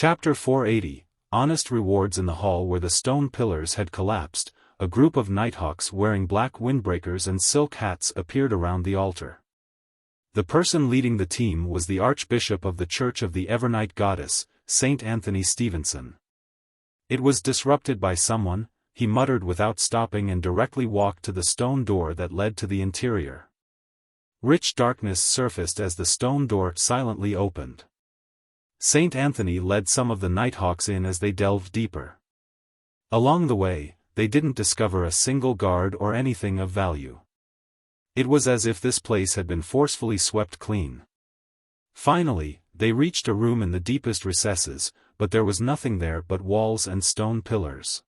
Chapter 480, Honest Rewards. In the hall where the stone pillars had collapsed, a group of nighthawks wearing black windbreakers and silk hats appeared around the altar. The person leading the team was the Archbishop of the Church of the Evernight Goddess, Saint Anthony Stevenson. It was disrupted by someone, he muttered without stopping, and directly walked to the stone door that led to the interior. Rich darkness surfaced as the stone door silently opened. Saint Anthony led some of the nighthawks in as they delved deeper. Along the way, they didn't discover a single guard or anything of value. It was as if this place had been forcefully swept clean. Finally, they reached a room in the deepest recesses, but there was nothing there but walls and stone pillars.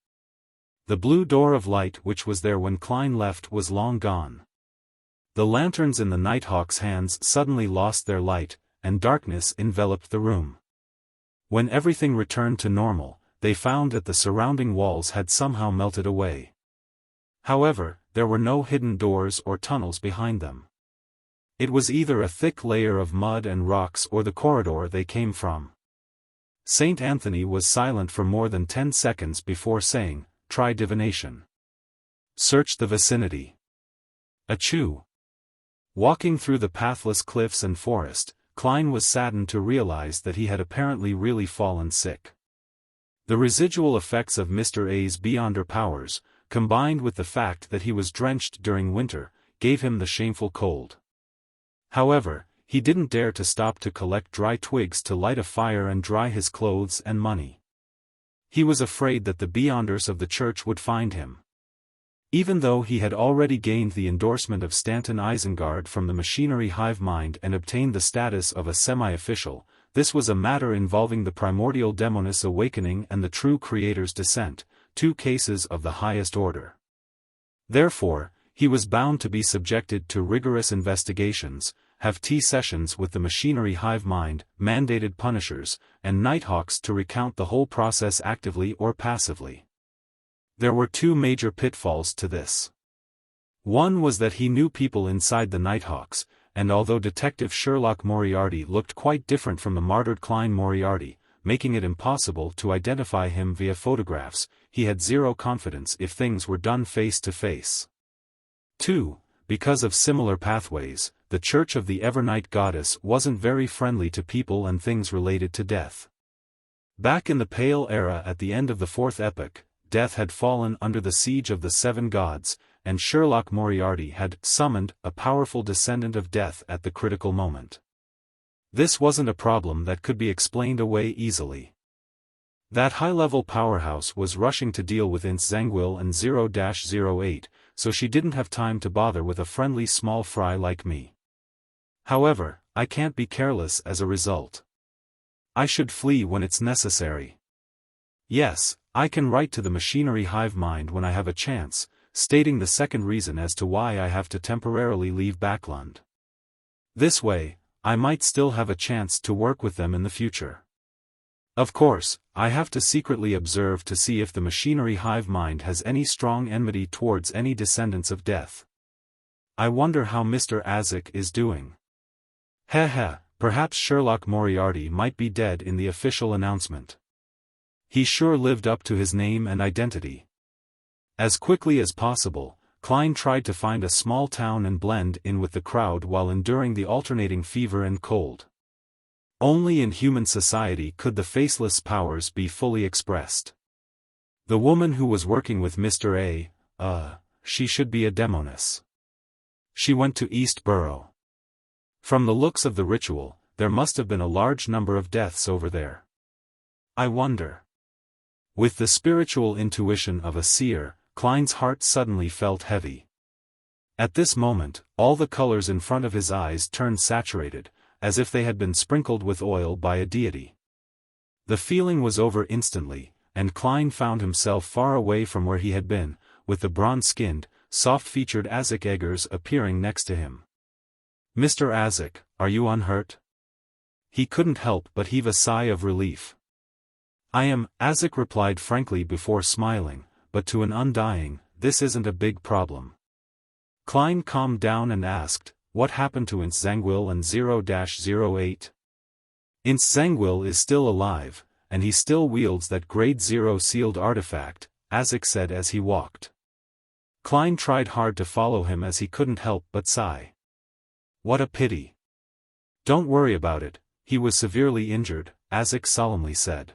The blue door of light which was there when Klein left was long gone. The lanterns in the nighthawks' hands suddenly lost their light, and darkness enveloped the room. When everything returned to normal, they found that the surrounding walls had somehow melted away. However, there were no hidden doors or tunnels behind them. It was either a thick layer of mud and rocks or the corridor they came from. Saint Anthony was silent for more than 10 seconds before saying, "Try divination. Search the vicinity." Achoo! Walking through the pathless cliffs and forest, Klein was saddened to realize that he had apparently really fallen sick. The residual effects of Mr. A's beyonder powers, combined with the fact that he was drenched during winter, gave him the shameful cold. However, he didn't dare to stop to collect dry twigs to light a fire and dry his clothes and money. He was afraid that the beyonders of the church would find him. Even though he had already gained the endorsement of Stanton Isengard from the machinery hive mind and obtained the status of a semi-official, this was a matter involving the primordial demoness awakening and the true creator's descent, 2 cases of the highest order. Therefore, he was bound to be subjected to rigorous investigations, have tea sessions with the machinery hive mind, mandated punishers, and nighthawks to recount the whole process actively or passively. There were 2 major pitfalls to this. One was that he knew people inside the nighthawks, and although Detective Sherlock Moriarty looked quite different from the martyred Klein Moriarty, making it impossible to identify him via photographs, he had zero confidence if things were done face to face. 2. Because of similar pathways, the Church of the Evernight Goddess wasn't very friendly to people and things related to death. Back in the Pale Era at the end of the 4th epoch, death had fallen under the siege of the 7 gods, and Sherlock Moriarty had summoned a powerful descendant of death at the critical moment. This wasn't a problem that could be explained away easily. That high-level powerhouse was rushing to deal with Ince Zangwill and 0-08, so she didn't have time to bother with a friendly small fry like me. However, I can't be careless as a result. I should flee when it's necessary. Yes, I can write to the machinery hive mind when I have a chance, stating the second reason as to why I have to temporarily leave Backland. This way, I might still have a chance to work with them in the future. Of course, I have to secretly observe to see if the machinery hive mind has any strong enmity towards any descendants of death. I wonder how Mr. Azek is doing. Perhaps Sherlock Moriarty might be dead in the official announcement. He sure lived up to his name and identity. As quickly as possible, Klein tried to find a small town and blend in with the crowd while enduring the alternating fever and cold. Only in human society could the faceless powers be fully expressed. The woman who was working with Mr. A, she should be a demoness. She went to East Borough. From the looks of the ritual, there must have been a large number of deaths over there. I wonder. With the spiritual intuition of a seer, Klein's heart suddenly felt heavy. At this moment, all the colors in front of his eyes turned saturated, as if they had been sprinkled with oil by a deity. The feeling was over instantly, and Klein found himself far away from where he had been, with the bronze-skinned, soft-featured Azek Eggers appearing next to him. "Mr. Azek, are you unhurt?" He couldn't help but heave a sigh of relief. "I am," Azek replied frankly before smiling, "but to an undying, this isn't a big problem." Klein calmed down and asked, "What happened to Ince Zangwill and 0-08? "Ince Zangwill is still alive, and he still wields that Grade 0 sealed artifact, Azek said as he walked. Klein tried hard to follow him as he couldn't help but sigh. What a pity. Don't worry about it, he was severely injured, Azek solemnly said.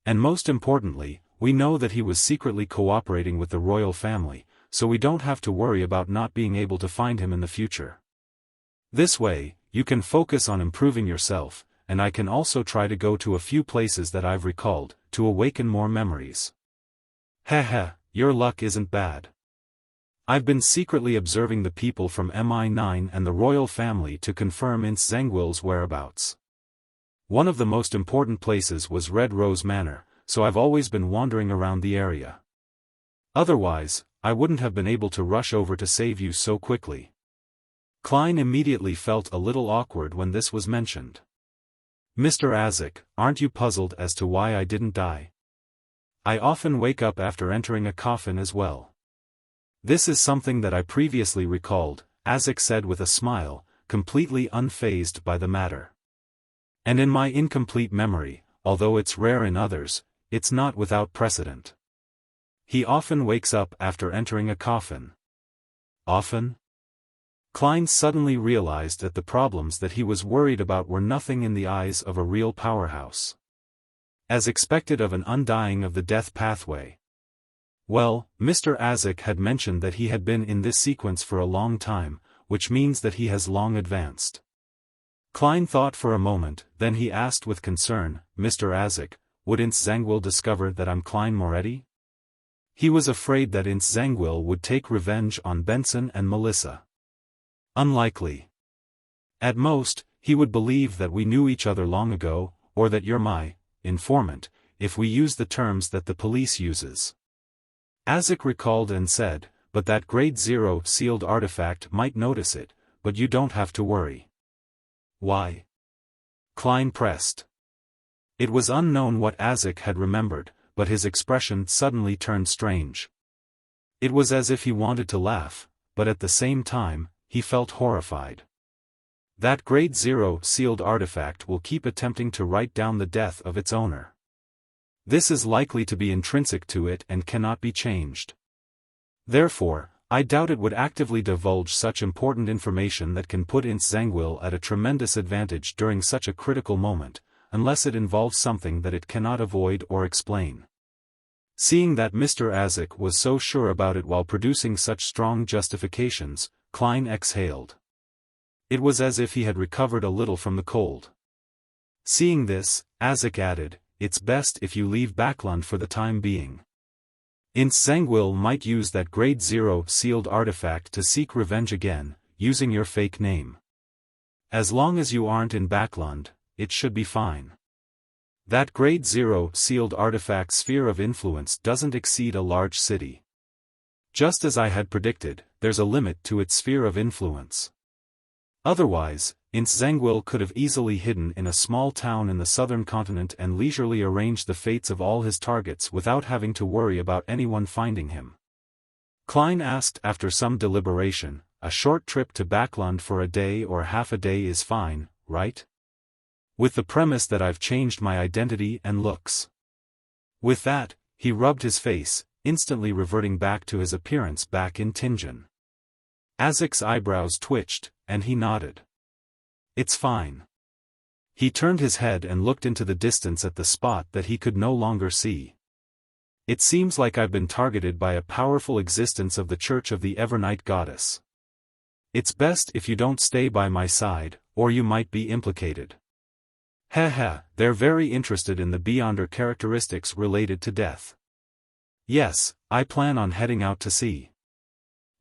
And most importantly, we know that he was secretly cooperating with the royal family, so we don't have to worry about not being able to find him in the future. This way, you can focus on improving yourself, and I can also try to go to a few places that I've recalled, to awaken more memories. Heh, your luck isn't bad. I've been secretly observing the people from MI9 and the royal family to confirm Ince Zangwill's whereabouts. One of the most important places was Red Rose Manor, so I've always been wandering around the area. Otherwise, I wouldn't have been able to rush over to save you so quickly. Klein immediately felt a little awkward when this was mentioned. Mr. Azek, aren't you puzzled as to why I didn't die? I often wake up after entering a coffin as well. This is something that I previously recalled, Azek said with a smile, completely unfazed by the matter. And in my incomplete memory, although it's rare in others, it's not without precedent. He often wakes up after entering a coffin. Often? Klein suddenly realized that the problems that he was worried about were nothing in the eyes of a real powerhouse. As expected of an undying of the death pathway. Well, Mr. Azek had mentioned that he had been in this sequence for a long time, which means that he has long advanced. Klein thought for a moment, then he asked with concern, Mr. Azek, would Ince Zangwill discover that I'm Klein Moretti? He was afraid that Ince Zangwill would take revenge on Benson and Melissa. Unlikely. At most, he would believe that we knew each other long ago, or that you're my informant, if we use the terms that the police uses. Azek recalled and said, but that Grade 0 sealed artifact might notice it, but you don't have to worry. Why? Klein pressed. It was unknown what Azek had remembered, but his expression suddenly turned strange. It was as if he wanted to laugh, but at the same time, he felt horrified. That Grade 0 sealed artifact will keep attempting to write down the death of its owner. This is likely to be intrinsic to it and cannot be changed. Therefore, I doubt it would actively divulge such important information that can put Ince Zangwill at a tremendous advantage during such a critical moment, unless it involves something that it cannot avoid or explain. Seeing that Mr. Azek was so sure about it while producing such strong justifications, Klein exhaled. It was as if he had recovered a little from the cold. Seeing this, Azek added, it's best if you leave Backland for the time being. Ince Zangwill might use that Grade 0 sealed artifact to seek revenge again, using your fake name. As long as you aren't in Backland, it should be fine. That Grade 0 sealed artifact's sphere of influence doesn't exceed a large city. Just as I had predicted, there's a limit to its sphere of influence. Otherwise, Ince Zangwill could have easily hidden in a small town in the southern continent and leisurely arranged the fates of all his targets without having to worry about anyone finding him. Klein asked after some deliberation, a short trip to Backland for a day or half a day is fine, right? With the premise that I've changed my identity and looks. With that, he rubbed his face, instantly reverting back to his appearance back in Tingen. Azek's eyebrows twitched, and he nodded. It's fine. He turned his head and looked into the distance at the spot that he could no longer see. It seems like I've been targeted by a powerful existence of the Church of the Evernight Goddess. It's best if you don't stay by my side, or you might be implicated. They're very interested in the Beyonder characteristics related to death. Yes, I plan on heading out to sea.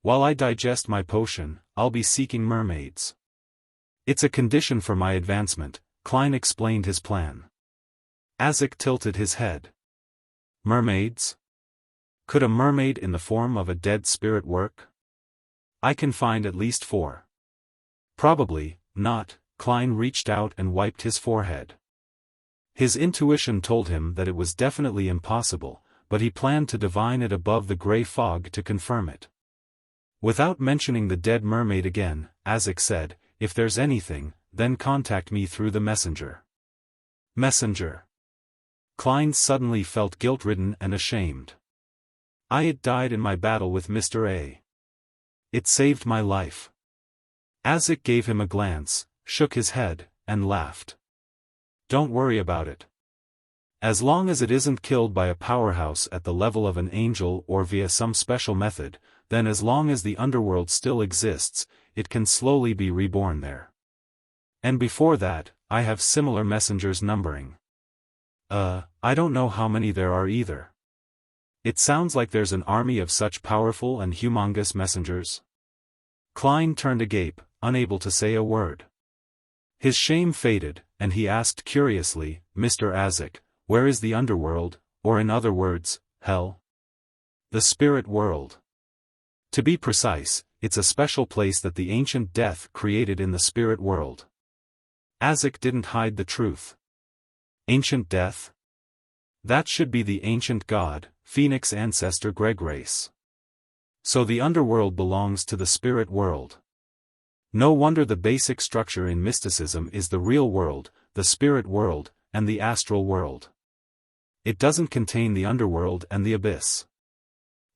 While I digest my potion, I'll be seeking mermaids. It's a condition for my advancement, Klein explained his plan. Azek tilted his head. Mermaids? Could a mermaid in the form of a dead spirit work? I can find at least 4. Probably not, Klein reached out and wiped his forehead. His intuition told him that it was definitely impossible, but he planned to divine it above the gray fog to confirm it. Without mentioning the dead mermaid again, Azek said, if there's anything, then contact me through the messenger. Messenger. Klein suddenly felt guilt-ridden and ashamed. "It died in my battle with Mr. A. It saved my life." Azik gave him a glance, shook his head, and laughed. "Don't worry about it. As long as it isn't killed by a powerhouse at the level of an angel or via some special method, then as long as the underworld still exists, it can slowly be reborn there. And before that, I have similar messengers numbering. I don't know how many there are either. It sounds like there's an army of such powerful and humongous messengers." Klein turned agape, unable to say a word. His shame faded, and he asked curiously, "Mr. Azik, where is the underworld, or in other words, hell?" "The spirit world. To be precise, it's a special place that the ancient death created in the spirit world." Azik didn't hide the truth. "Ancient death? That should be the ancient god, Phoenix ancestor Greg race. So the underworld belongs to the spirit world. No wonder the basic structure in mysticism is the real world, the spirit world, and the astral world. It doesn't contain the underworld and the abyss."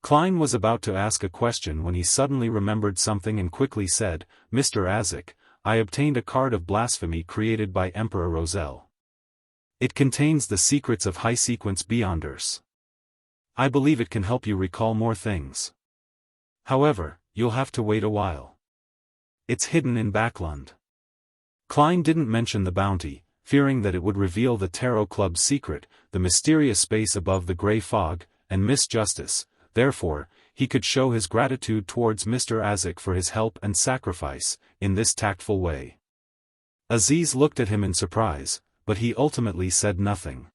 Klein was about to ask a question when he suddenly remembered something and quickly said, "Mr. Azik, I obtained a card of blasphemy created by Emperor Roselle. It contains the secrets of high-sequence Beyonders. I believe it can help you recall more things. However, you'll have to wait a while. It's hidden in Backlund." Klein didn't mention the bounty, fearing that it would reveal the Tarot Club's secret, the mysterious space above the grey fog, and Miss Justice. Therefore, he could show his gratitude towards Mr. Azik for his help and sacrifice, in this tactful way. Aziz looked at him in surprise, but he ultimately said nothing.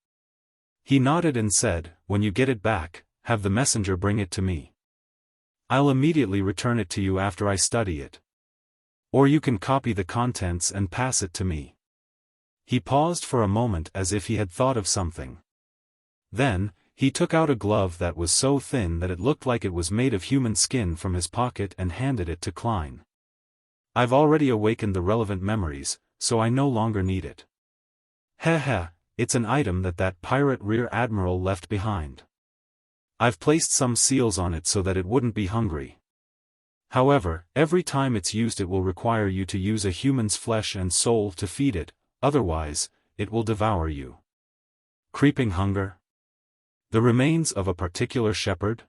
He nodded and said, "When you get it back, have the messenger bring it to me. I'll immediately return it to you after I study it. Or you can copy the contents and pass it to me." He paused for a moment as if he had thought of something. Then, he took out a glove that was so thin that it looked like it was made of human skin from his pocket and handed it to Klein. "I've already awakened the relevant memories, so I no longer need it. Heh, it's an item that pirate rear admiral left behind. I've placed some seals on it so that it wouldn't be hungry. However, every time it's used it will require you to use a human's flesh and soul to feed it, otherwise, it will devour you." Creeping hunger? The remains of a particular shepherd?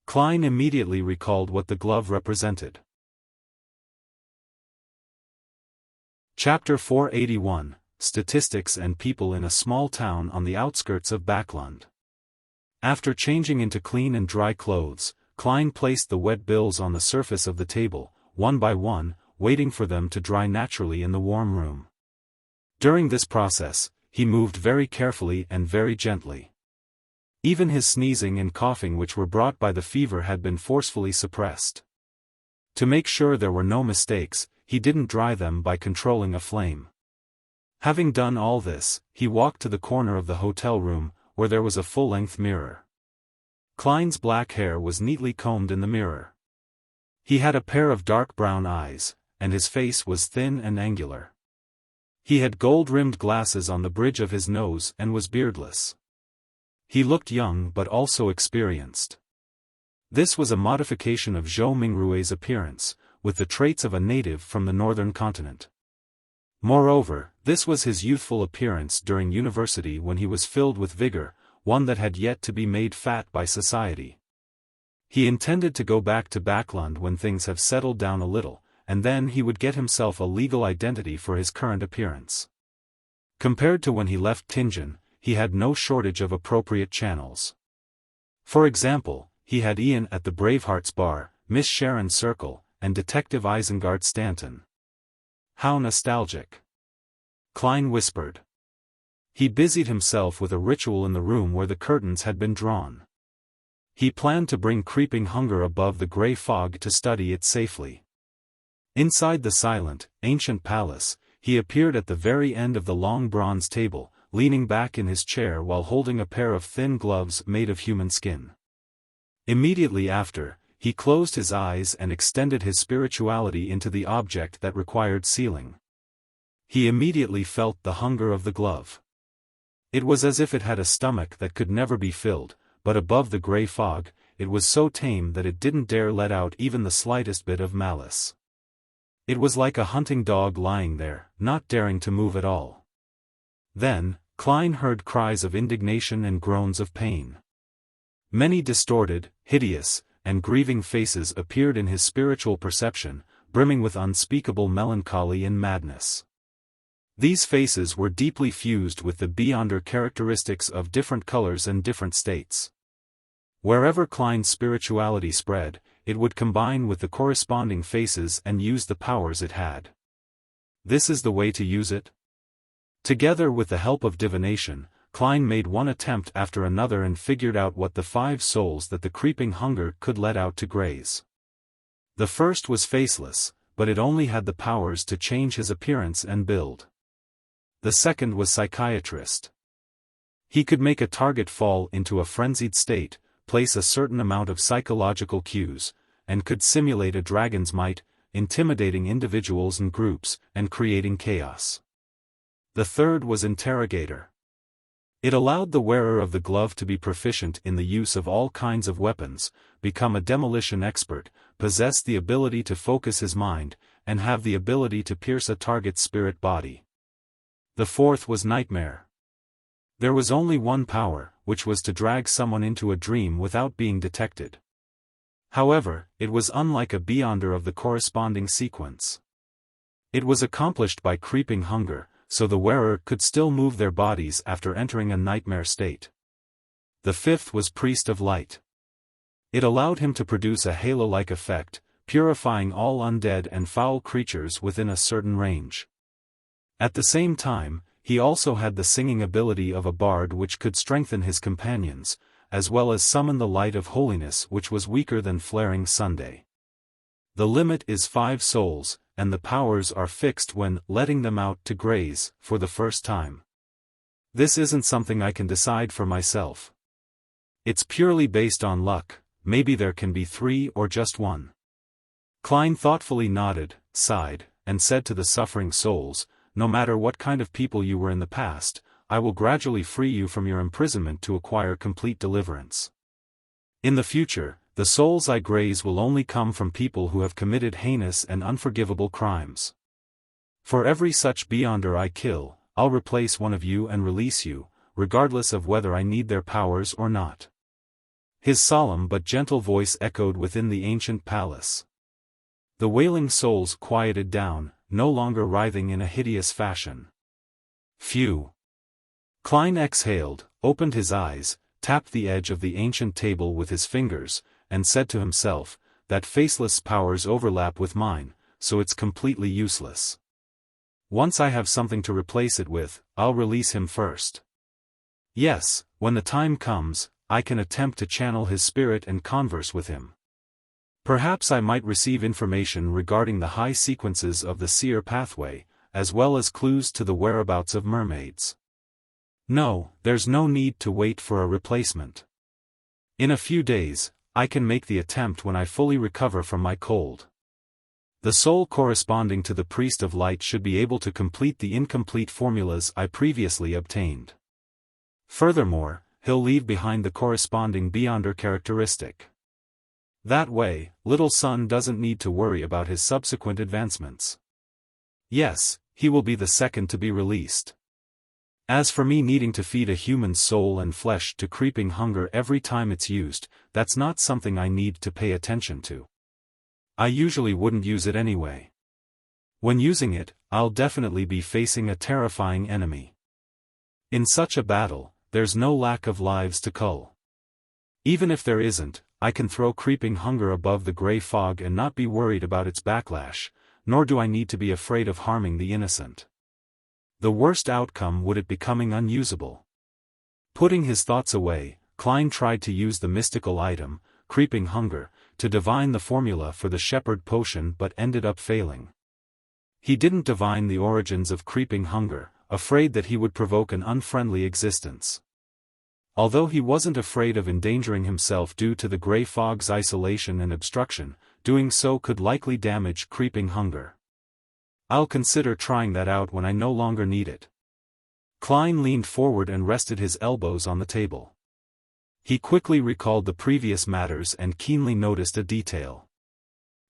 Klein immediately recalled what the glove represented. Chapter 481, Statistics and People in a Small Town on the Outskirts of Backlund. After changing into clean and dry clothes, Klein placed the wet bills on the surface of the table, one by one, waiting for them to dry naturally in the warm room. During this process, he moved very carefully and very gently. Even his sneezing and coughing, which were brought by the fever, had been forcefully suppressed. To make sure there were no mistakes, he didn't dry them by controlling a flame. Having done all this, he walked to the corner of the hotel room, where there was a full-length mirror. Klein's black hair was neatly combed in the mirror. He had a pair of dark brown eyes, and his face was thin and angular. He had gold-rimmed glasses on the bridge of his nose and was beardless. He looked young but also experienced. This was a modification of Zhou Mingrue's appearance, with the traits of a native from the northern continent. Moreover, this was his youthful appearance during university when he was filled with vigor, one that had yet to be made fat by society. He intended to go back to Backlund when things have settled down a little, and then he would get himself a legal identity for his current appearance. Compared to when he left Tingen, he had no shortage of appropriate channels. For example, he had Ian at the Bravehearts Bar, Miss Sharon Circle, and Detective Isengard Stanton. How nostalgic. Klein whispered. He busied himself with a ritual in the room where the curtains had been drawn. He planned to bring creeping hunger above the grey fog to study it safely. Inside the silent, ancient palace, he appeared at the very end of the long bronze table, leaning back in his chair while holding a pair of thin gloves made of human skin. Immediately after, he closed his eyes and extended his spirituality into the object that required sealing. He immediately felt the hunger of the glove. It was as if it had a stomach that could never be filled, but above the grey fog, it was so tame that it didn't dare let out even the slightest bit of malice. It was like a hunting dog lying there, not daring to move at all. Then, Klein heard cries of indignation and groans of pain. Many distorted, hideous, and grieving faces appeared in his spiritual perception, brimming with unspeakable melancholy and madness. These faces were deeply fused with the beyonder characteristics of different colors and different states. Wherever Klein's spirituality spread, it would combine with the corresponding faces and use the powers it had. This is the way to use it? Together with the help of divination, Klein made one attempt after another and figured out what the 5 souls that the creeping hunger could let out to graze. The first was faceless, but it only had the powers to change his appearance and build. The second was psychiatrist. He could make a target fall into a frenzied state, place a certain amount of psychological cues, and could simulate a dragon's might, intimidating individuals and groups, and creating chaos. The third was interrogator. It allowed the wearer of the glove to be proficient in the use of all kinds of weapons, become a demolition expert, possess the ability to focus his mind, and have the ability to pierce a target's spirit body. The fourth was nightmare. There was only one power, which was to drag someone into a dream without being detected. However, it was unlike a beyonder of the corresponding sequence. It was accomplished by creeping hunger, so the wearer could still move their bodies after entering a nightmare state. The fifth was priest of light. It allowed him to produce a halo-like effect, purifying all undead and foul creatures within a certain range. At the same time, he also had the singing ability of a bard which could strengthen his companions, as well as summon the light of holiness which was weaker than flaring Sunday. The limit is 5 souls, and the powers are fixed when letting them out to graze for the first time. This isn't something I can decide for myself. It's purely based on luck, maybe there can be 3 or just 1. Klein thoughtfully nodded, sighed, and said to the suffering souls, "No matter what kind of people you were in the past, I will gradually free you from your imprisonment to acquire complete deliverance. In the future, the souls I graze will only come from people who have committed heinous and unforgivable crimes. For every such beyonder I kill, I'll replace one of you and release you, regardless of whether I need their powers or not." His solemn but gentle voice echoed within the ancient palace. The wailing souls quieted down, no longer writhing in a hideous fashion. Phew! Klein exhaled, opened his eyes, tapped the edge of the ancient table with his fingers, and said to himself, "That faceless powers overlap with mine, so it's completely useless. Once I have something to replace it with, I'll release him first. Yes, when the time comes, I can attempt to channel his spirit and converse with him. Perhaps I might receive information regarding the high sequences of the seer pathway, as well as clues to the whereabouts of mermaids. No, there's no need to wait for a replacement. In a few days, I can make the attempt when I fully recover from my cold. The soul corresponding to the priest of light should be able to complete the incomplete formulas I previously obtained. Furthermore, he'll leave behind the corresponding beyonder characteristic. That way, little son doesn't need to worry about his subsequent advancements. Yes, he will be the second to be released. As for me needing to feed a human's soul and flesh to creeping hunger every time it's used, that's not something I need to pay attention to. I usually wouldn't use it anyway. When using it, I'll definitely be facing a terrifying enemy. In such a battle, there's no lack of lives to cull. Even if there isn't, I can throw creeping hunger above the grey fog and not be worried about its backlash, nor do I need to be afraid of harming the innocent. The worst outcome would it becoming unusable. Putting his thoughts away, Klein tried to use the mystical item, creeping hunger, to divine the formula for the shepherd potion but ended up failing. He didn't divine the origins of creeping hunger, afraid that he would provoke an unfriendly existence. Although he wasn't afraid of endangering himself due to the grey fog's isolation and obstruction, doing so could likely damage creeping hunger. I'll consider trying that out when I no longer need it. Klein leaned forward and rested his elbows on the table. He quickly recalled the previous matters and keenly noticed a detail.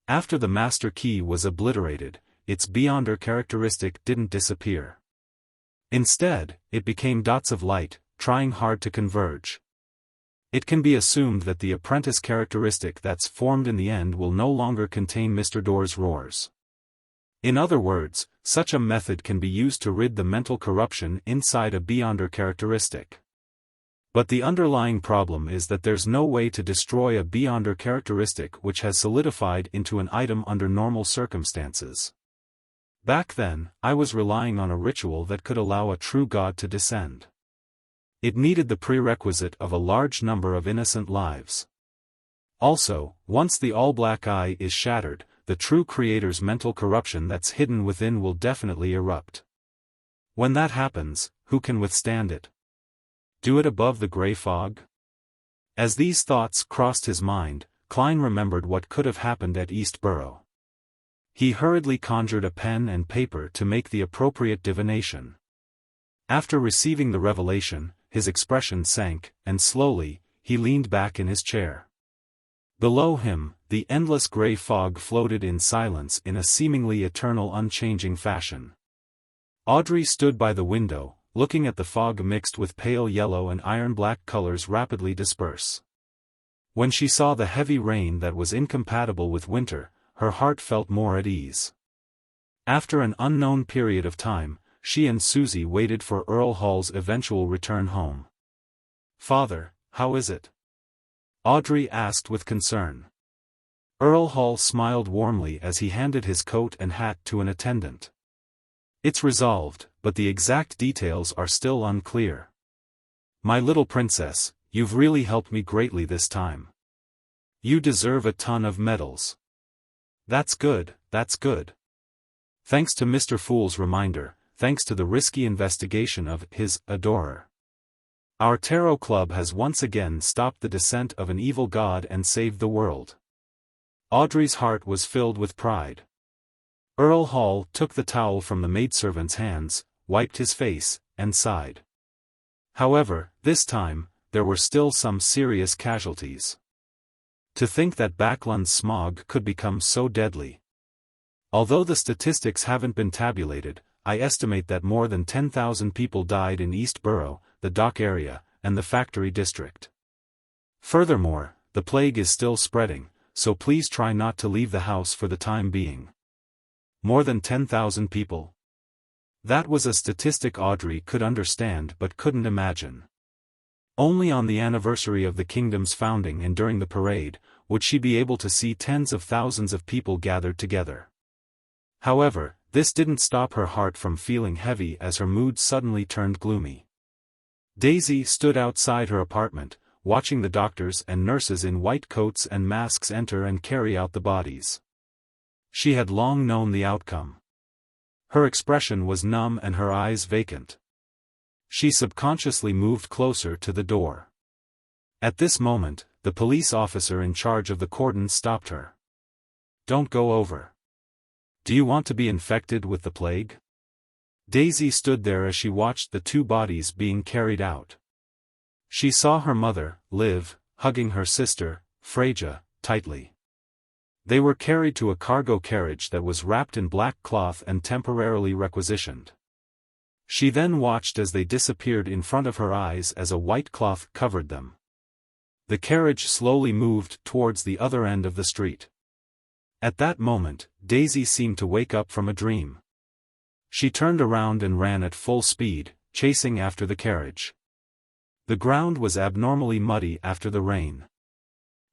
After the master key was obliterated, its beyonder characteristic didn't disappear. Instead, it became dots of light, trying hard to converge. It can be assumed that the apprentice characteristic that's formed in the end will no longer contain Mr. Door's roars. In other words, such a method can be used to rid the mental corruption inside a beyonder characteristic. But the underlying problem is that there's no way to destroy a beyonder characteristic which has solidified into an item under normal circumstances. Back then, I was relying on a ritual that could allow a true god to descend. It needed the prerequisite of a large number of innocent lives. Also, once the all-black eye is shattered, the true creator's mental corruption that's hidden within will definitely erupt. When that happens, who can withstand it? Do it above the gray fog? As these thoughts crossed his mind, Klein remembered what could have happened at East Borough. He hurriedly conjured a pen and paper to make the appropriate divination. After receiving the revelation, his expression sank, and slowly, he leaned back in his chair. Below him, the endless gray fog floated in silence in a seemingly eternal unchanging fashion. Audrey stood by the window, looking at the fog mixed with pale yellow and iron-black colors rapidly disperse. When she saw the heavy rain that was incompatible with winter, her heart felt more at ease. After an unknown period of time, she and Susie waited for Earl Hall's eventual return home. "Father, how is it?" Audrey asked with concern. Earl Hall smiled warmly as he handed his coat and hat to an attendant. "It's resolved, but the exact details are still unclear. My little princess, you've really helped me greatly this time. You deserve a ton of medals." That's good, that's good. Thanks to Mr. Fool's reminder, thanks to the risky investigation of his adorer. Our tarot club has once again stopped the descent of an evil god and saved the world." Audrey's heart was filled with pride. Earl Hall took the towel from the maidservant's hands, wiped his face, and sighed. However, this time, there were still some serious casualties. To think that Backlund's smog could become so deadly. Although the statistics haven't been tabulated, I estimate that more than 10,000 people died in East Borough, the dock area, and the factory district. Furthermore, the plague is still spreading, so please try not to leave the house for the time being. More than 10,000 people? That was a statistic Audrey could understand but couldn't imagine. Only on the anniversary of the kingdom's founding and during the parade, would she be able to see tens of thousands of people gathered together. However, this didn't stop her heart from feeling heavy as her mood suddenly turned gloomy. Daisy stood outside her apartment, watching the doctors and nurses in white coats and masks enter and carry out the bodies. She had long known the outcome. Her expression was numb and her eyes vacant. She subconsciously moved closer to the door. At this moment, the police officer in charge of the cordon stopped her. "Don't go over. Do you want to be infected with the plague?" Daisy stood there as she watched the two bodies being carried out. She saw her mother, Liv, hugging her sister, Freja, tightly. They were carried to a cargo carriage that was wrapped in black cloth and temporarily requisitioned. She then watched as they disappeared in front of her eyes as a white cloth covered them. The carriage slowly moved towards the other end of the street. At that moment, Daisy seemed to wake up from a dream. She turned around and ran at full speed, chasing after the carriage. The ground was abnormally muddy after the rain.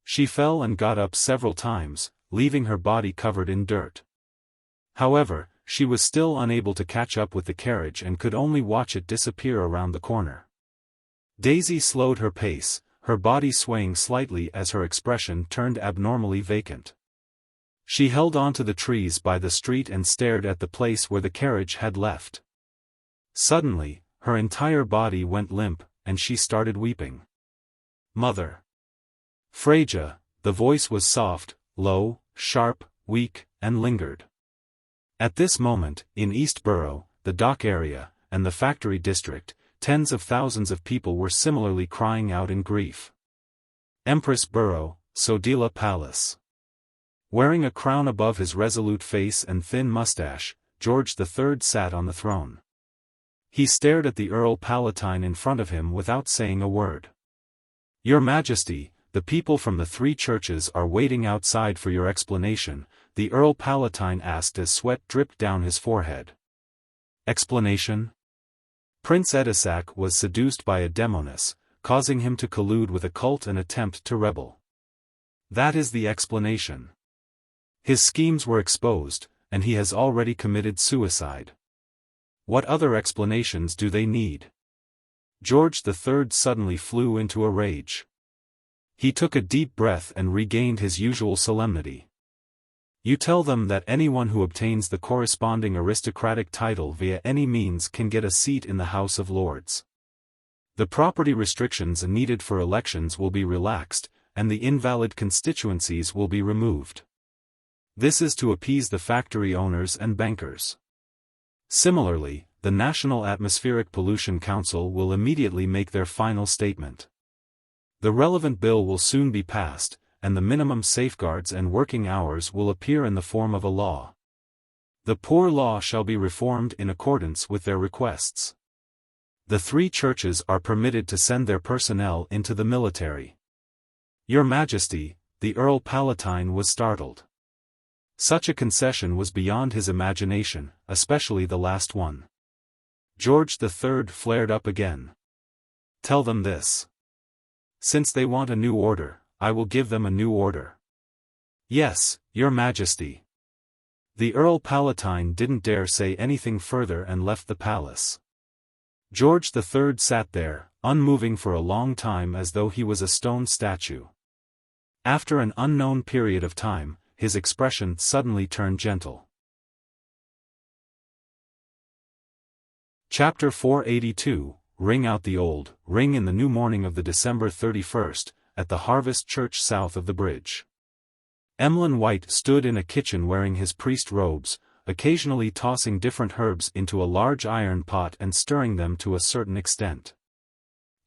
She fell and got up several times, leaving her body covered in dirt. However, she was still unable to catch up with the carriage and could only watch it disappear around the corner. Daisy slowed her pace, her body swaying slightly as her expression turned abnormally vacant. She held onto the trees by the street and stared at the place where the carriage had left. Suddenly, her entire body went limp, and she started weeping. "Mother." "Freja," the voice was soft, low, sharp, weak, and lingered. At this moment, in East Borough, the dock area, and the factory district, tens of thousands of people were similarly crying out in grief. Empress Burrow, Sodila Palace. Wearing a crown above his resolute face and thin mustache, George III sat on the throne. He stared at the Earl Palatine in front of him without saying a word. "Your Majesty, the people from the three churches are waiting outside for your explanation," the Earl Palatine asked as sweat dripped down his forehead. Explanation? Prince Edisac was seduced by a demoness, causing him to collude with a cult and attempt to rebel. That is the explanation. His schemes were exposed, and he has already committed suicide. What other explanations do they need? George III suddenly flew into a rage. He took a deep breath and regained his usual solemnity. "You tell them that anyone who obtains the corresponding aristocratic title via any means can get a seat in the House of Lords. The property restrictions needed for elections will be relaxed, and the invalid constituencies will be removed. This is to appease the factory owners and bankers. Similarly, the National Atmospheric Pollution Council will immediately make their final statement. The relevant bill will soon be passed, and the minimum safeguards and working hours will appear in the form of a law. The poor law shall be reformed in accordance with their requests. The three churches are permitted to send their personnel into the military." "Your Majesty," the Earl Palatine was startled. Such a concession was beyond his imagination, especially the last one. George III flared up again. "Tell them this. Since they want a new order, I will give them a new order." "Yes, Your Majesty." The Earl Palatine didn't dare say anything further and left the palace. George III sat there, unmoving for a long time as though he was a stone statue. After an unknown period of time, his expression suddenly turned gentle. Chapter 482, Ring Out the Old, Ring in the new morning of the December 31st, at the Harvest Church south of the bridge. Emlyn White stood in a kitchen wearing his priest robes, occasionally tossing different herbs into a large iron pot and stirring them to a certain extent.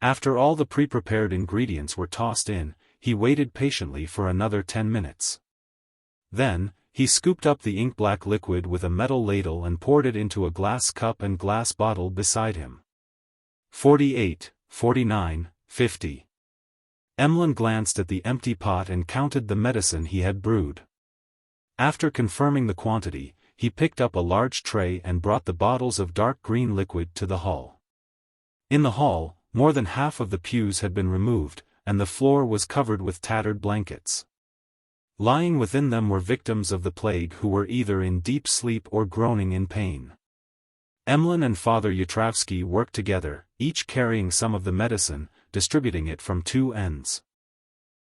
After all the pre-prepared ingredients were tossed in, he waited patiently for another 10 minutes. Then, he scooped up the ink-black liquid with a metal ladle and poured it into a glass cup and glass bottle beside him. 48, 49, 50. Emlyn glanced at the empty pot and counted the medicine he had brewed. After confirming the quantity, he picked up a large tray and brought the bottles of dark green liquid to the hall. In the hall, more than half of the pews had been removed, and the floor was covered with tattered blankets. Lying within them were victims of the plague who were either in deep sleep or groaning in pain. Emlyn and Father Yatrovsky worked together, each carrying some of the medicine, distributing it from two ends.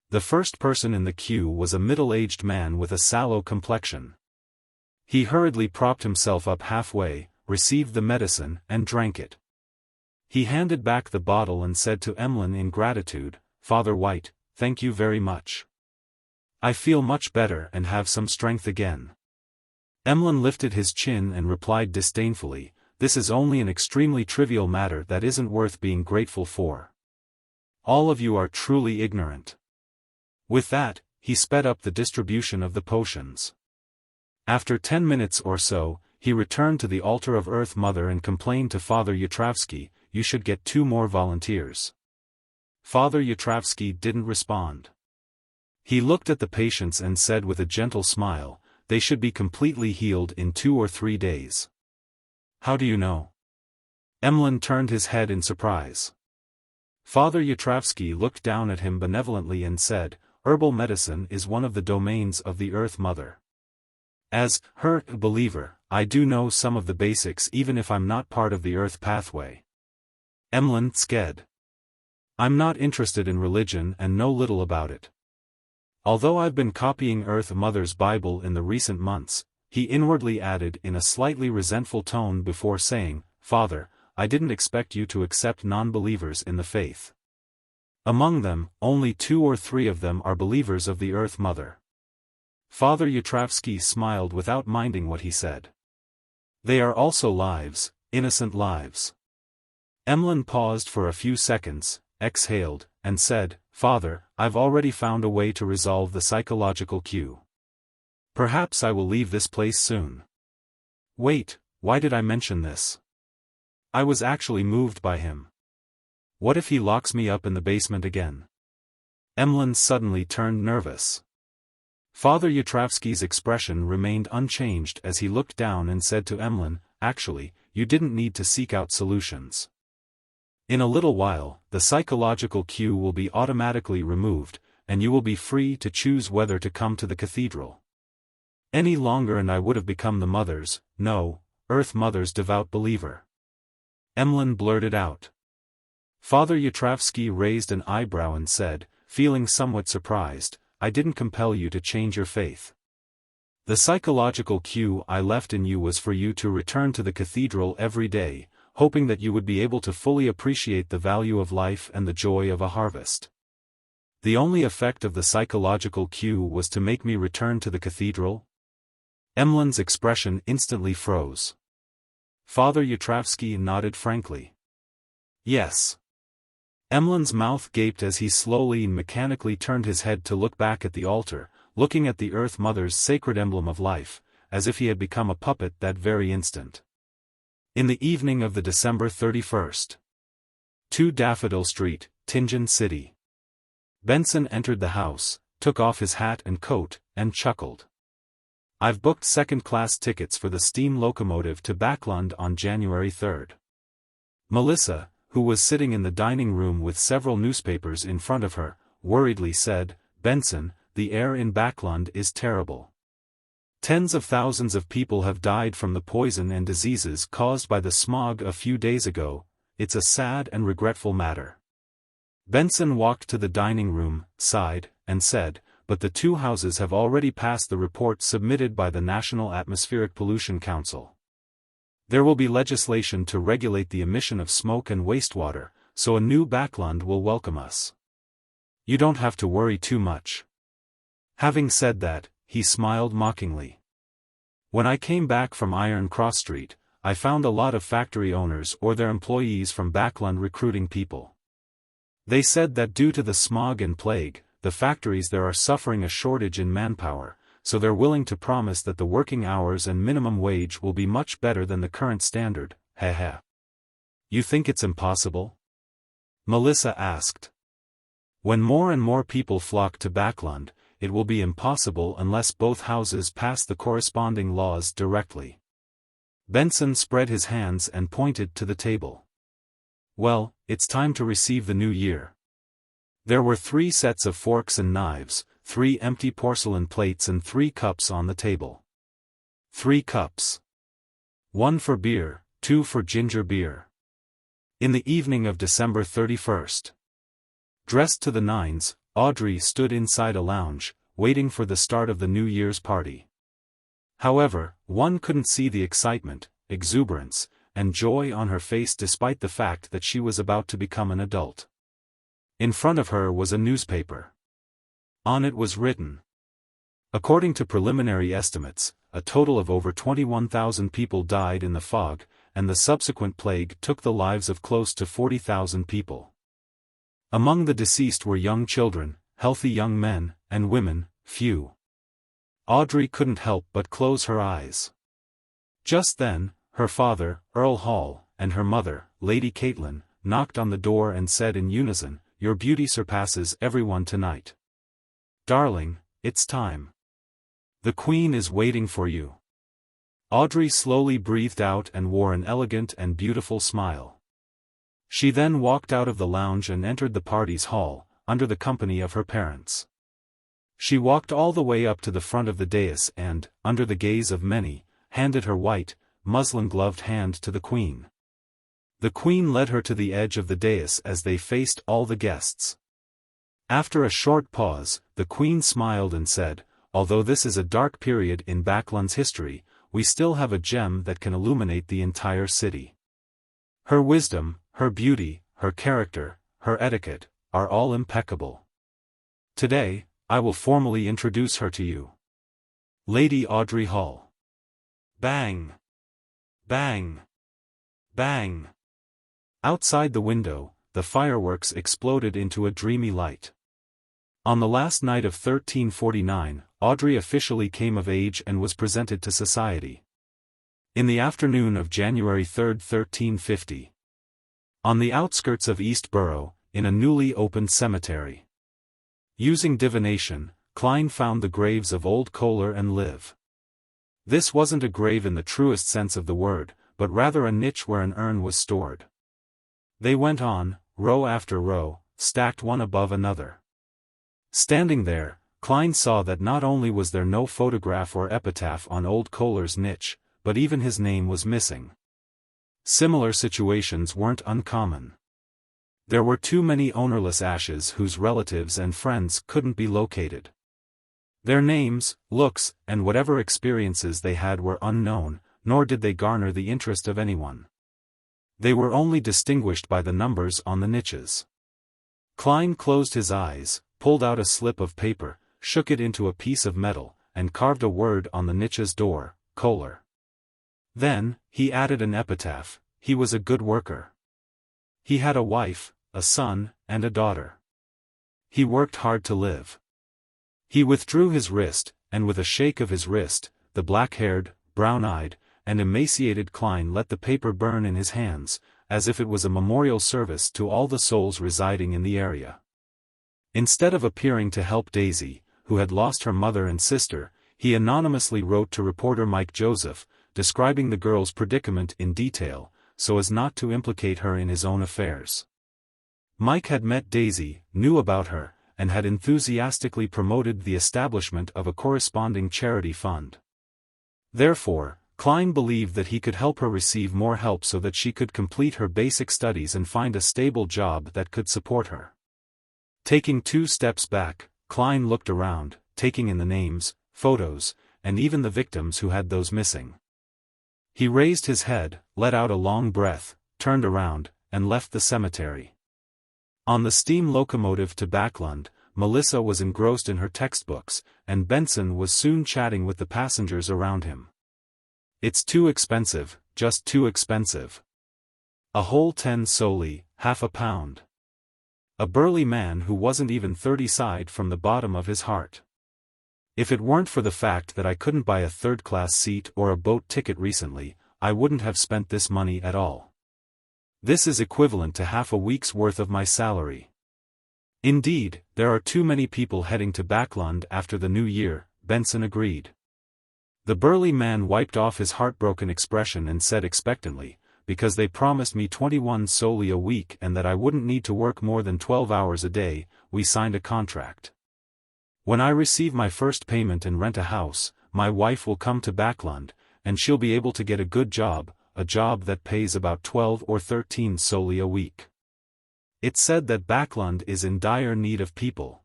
The first person in the queue was a middle-aged man with a sallow complexion. He hurriedly propped himself up halfway, received the medicine, and drank it. He handed back the bottle and said to Emlyn in gratitude, "Father White, thank you very much. I feel much better and have some strength again." Emlyn lifted his chin and replied disdainfully, "This is only an extremely trivial matter that isn't worth being grateful for. All of you are truly ignorant." With that, he sped up the distribution of the potions. After 10 minutes or so, he returned to the altar of Earth Mother and complained to Father Yatrovsky, "You should get 2 more volunteers." Father Yatrovsky didn't respond. He looked at the patients and said with a gentle smile, "They should be completely healed in 2 or 3 days." "How do you know?" Emlyn turned his head in surprise. Father Yatrovsky looked down at him benevolently and said, "Herbal medicine is one of the domains of the Earth Mother. As her believer, I do know some of the basics even if I'm not part of the Earth pathway." Emlyn sked. "I'm not interested in religion and know little about it. Although I've been copying Earth Mother's Bible in the recent months," he inwardly added in a slightly resentful tone before saying, "Father, I didn't expect you to accept non-believers in the faith. Among them, only 2 or 3 of them are believers of the Earth Mother." Father Yatrovsky smiled without minding what he said. "They are also lives, innocent lives. Emlyn paused for a few seconds, exhaled, and said, "Father, I've already found a way to resolve the psychological cue. Perhaps I will leave this place soon." Wait, why did I mention this? I was actually moved by him. What if he locks me up in the basement again? Emlyn suddenly turned nervous. Father Yatrovsky's expression remained unchanged as he looked down and said to Emlyn, "Actually, you didn't need to seek out solutions. In a little while, the psychological cue will be automatically removed, and you will be free to choose whether to come to the cathedral any longer, and I would have become the Mother's, no, Earth Mother's devout believer." Emlyn blurted out. Father Yatrovsky raised an eyebrow and said, feeling somewhat surprised, "I didn't compel you to change your faith. The psychological cue I left in you was for you to return to the cathedral every day, hoping that you would be able to fully appreciate the value of life and the joy of a harvest. The only effect of the psychological cue was to make me return to the cathedral?" Emlyn's expression instantly froze. Father Yatrovsky nodded frankly. "Yes." Emlyn's mouth gaped as he slowly and mechanically turned his head to look back at the altar, looking at the Earth Mother's sacred emblem of life, as if he had become a puppet that very instant. In the evening of the December 31st. 2 Daffodil Street, Tianjin City. Benson entered the house, took off his hat and coat, and chuckled. "I've booked second-class tickets for the steam locomotive to Backlund on January 3rd. Melissa, who was sitting in the dining room with several newspapers in front of her, worriedly said, "Benson, the air in Backlund is terrible. Tens of thousands of people have died from the poison and diseases caused by the smog a few days ago. It's a sad and regretful matter." Benson walked to the dining room, sighed, and said, "But the 2 houses have already passed the report submitted by the National Atmospheric Pollution Council. There will be legislation to regulate the emission of smoke and wastewater, so a new Backlund will welcome us. You don't have to worry too much." Having said that, he smiled mockingly. "When I came back from Iron Cross Street, I found a lot of factory owners or their employees from Backlund recruiting people. They said that due to the smog and plague, the factories there are suffering a shortage in manpower, so they're willing to promise that the working hours and minimum wage will be much better than the current standard." Heh. "You think it's impossible?" Melissa asked. "When more and more people flock to Backlund, it will be impossible unless both houses pass the corresponding laws directly." Benson spread his hands and pointed to the table. "Well, it's time to receive the new year." There were 3 sets of forks and knives, 3 empty porcelain plates and 3 cups on the table. 3 cups. 1 for beer, 2 for ginger beer. In the evening of December 31st. Dressed to the nines, Audrey stood inside a lounge, waiting for the start of the New Year's party. However, one couldn't see the excitement, exuberance, and joy on her face despite the fact that she was about to become an adult. In front of her was a newspaper. On it was written, "According to preliminary estimates, a total of over 21,000 people died in the fog, and the subsequent plague took the lives of close to 40,000 people. Among the deceased were young children, healthy young men, and women, few." Audrey couldn't help but close her eyes. Just then, her father, Earl Hall, and her mother, Lady Caitlin, knocked on the door and said in unison, "Your beauty surpasses everyone tonight. Darling, it's time. The Queen is waiting for you." Audrey slowly breathed out and wore an elegant and beautiful smile. She then walked out of the lounge and entered the party's hall, under the company of her parents. She walked all the way up to the front of the dais and, under the gaze of many, handed her white, muslin-gloved hand to the Queen. The Queen led her to the edge of the dais as they faced all the guests. After a short pause, the Queen smiled and said, "Although this is a dark period in Backlund's history, we still have a gem that can illuminate the entire city. Her wisdom, her beauty, her character, her etiquette, are all impeccable. Today, I will formally introduce her to you. Lady Audrey Hall." Bang! Bang! Bang! Outside the window, the fireworks exploded into a dreamy light. On the last night of 1349, Audrey officially came of age and was presented to society. In the afternoon of January 3, 1350. On the outskirts of East Borough, in a newly opened cemetery. Using divination, Klein found the graves of Old Kohler and Liv. This wasn't a grave in the truest sense of the word, but rather a niche where an urn was stored. They went on, row after row, stacked one above another. Standing there, Klein saw that not only was there no photograph or epitaph on Old Kohler's niche, but even his name was missing. Similar situations weren't uncommon. There were too many ownerless ashes whose relatives and friends couldn't be located. Their names, looks, and whatever experiences they had were unknown, nor did they garner the interest of anyone. They were only distinguished by the numbers on the niches. Klein closed his eyes, pulled out a slip of paper, shook it into a piece of metal, and carved a word on the niche's door, Kohler. Then, he added an epitaph: he was a good worker. He had a wife, a son, and a daughter. He worked hard to live. He withdrew his wrist, and with a shake of his wrist, the black-haired, brown-eyed, and emaciated Klein let the paper burn in his hands, as if it was a memorial service to all the souls residing in the area. Instead of appearing to help Daisy, who had lost her mother and sister, he anonymously wrote to reporter Mike Joseph, describing the girl's predicament in detail, so as not to implicate her in his own affairs. Mike had met Daisy, knew about her, and had enthusiastically promoted the establishment of a corresponding charity fund. Therefore, Klein believed that he could help her receive more help so that she could complete her basic studies and find a stable job that could support her. Taking 2 steps back, Klein looked around, taking in the names, photos, and even the victims who had those missing. He raised his head, let out a long breath, turned around, and left the cemetery. On the steam locomotive to Backlund, Melissa was engrossed in her textbooks, and Benson was soon chatting with the passengers around him. "It's too expensive, just too expensive. A whole 10 soli, half a pound." A burly man who wasn't even 30 sighed from the bottom of his heart. "If it weren't for the fact that I couldn't buy a third-class seat or a boat ticket recently, I wouldn't have spent this money at all. This is equivalent to half a week's worth of my salary." "Indeed, there are too many people heading to Backlund after the new year," Benson agreed. The burly man wiped off his heartbroken expression and said expectantly, "Because they promised me 21 soli a week and that I wouldn't need to work more than 12 hours a day, we signed a contract. When I receive my first payment and rent a house, my wife will come to Backlund, and she'll be able to get a good job, a job that pays about 12 or 13 soli a week. It's said that Backlund is in dire need of people.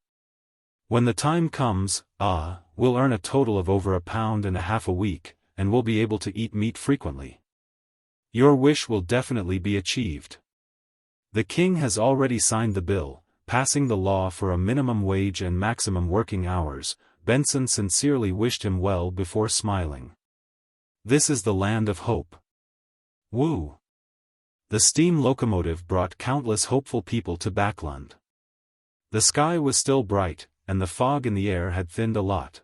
When the time comes, we'll earn a total of over £1.50 a week, and we'll be able to eat meat frequently. Your wish will definitely be achieved. The king has already signed the bill, passing the law for a minimum wage and maximum working hours." Benson sincerely wished him well before smiling. "This is the land of hope. Woo!" The steam locomotive brought countless hopeful people to Backlund. The sky was still bright, and the fog in the air had thinned a lot.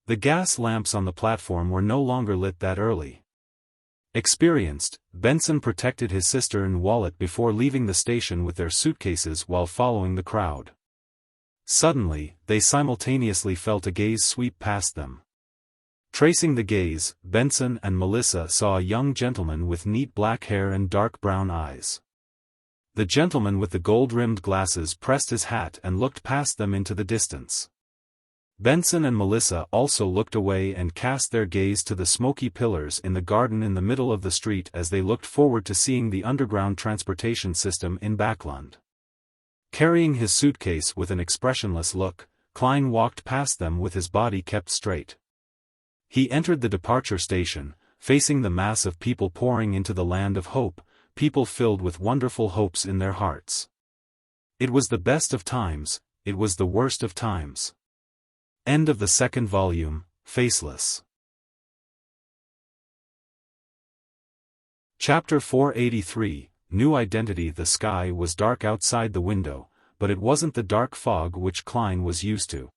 The gas lamps on the platform were no longer lit that early. Experienced, Benson protected his sister and wallet before leaving the station with their suitcases while following the crowd. Suddenly, they simultaneously felt a gaze sweep past them. Tracing the gaze, Benson and Melissa saw a young gentleman with neat black hair and dark brown eyes. The gentleman with the gold-rimmed glasses pressed his hat and looked past them into the distance. Benson and Melissa also looked away and cast their gaze to the smoky pillars in the garden in the middle of the street as they looked forward to seeing the underground transportation system in Backlund. Carrying his suitcase with an expressionless look, Klein walked past them with his body kept straight. He entered the departure station, facing the mass of people pouring into the land of hope, people filled with wonderful hopes in their hearts. It was the best of times, it was the worst of times. End of the second volume, Faceless. Chapter 483, New Identity. The sky was dark outside the window, but it wasn't the dark fog which Klein was used to.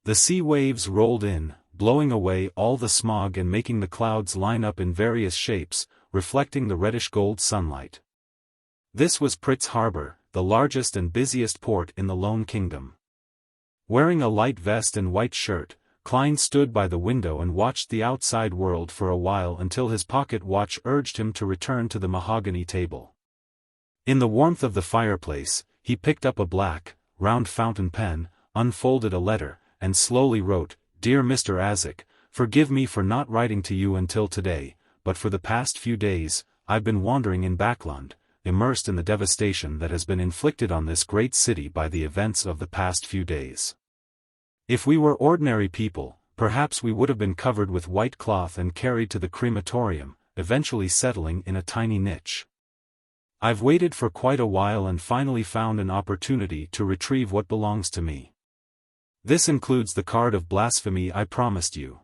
The sea waves rolled in, blowing away all the smog and making the clouds line up in various shapes, reflecting the reddish-gold sunlight. This was Pritz Harbor, the largest and busiest port in the Lone Kingdom. Wearing a light vest and white shirt, Klein stood by the window and watched the outside world for a while until his pocket watch urged him to return to the mahogany table. In the warmth of the fireplace, he picked up a black, round fountain pen, unfolded a letter, and slowly wrote, "Dear Mr. Azek, forgive me for not writing to you until today, but for the past few days, I've been wandering in Backland, immersed in the devastation that has been inflicted on this great city by the events of the past few days. If we were ordinary people, perhaps we would have been covered with white cloth and carried to the crematorium, eventually settling in a tiny niche. I've waited for quite a while and finally found an opportunity to retrieve what belongs to me. This includes the card of blasphemy I promised you.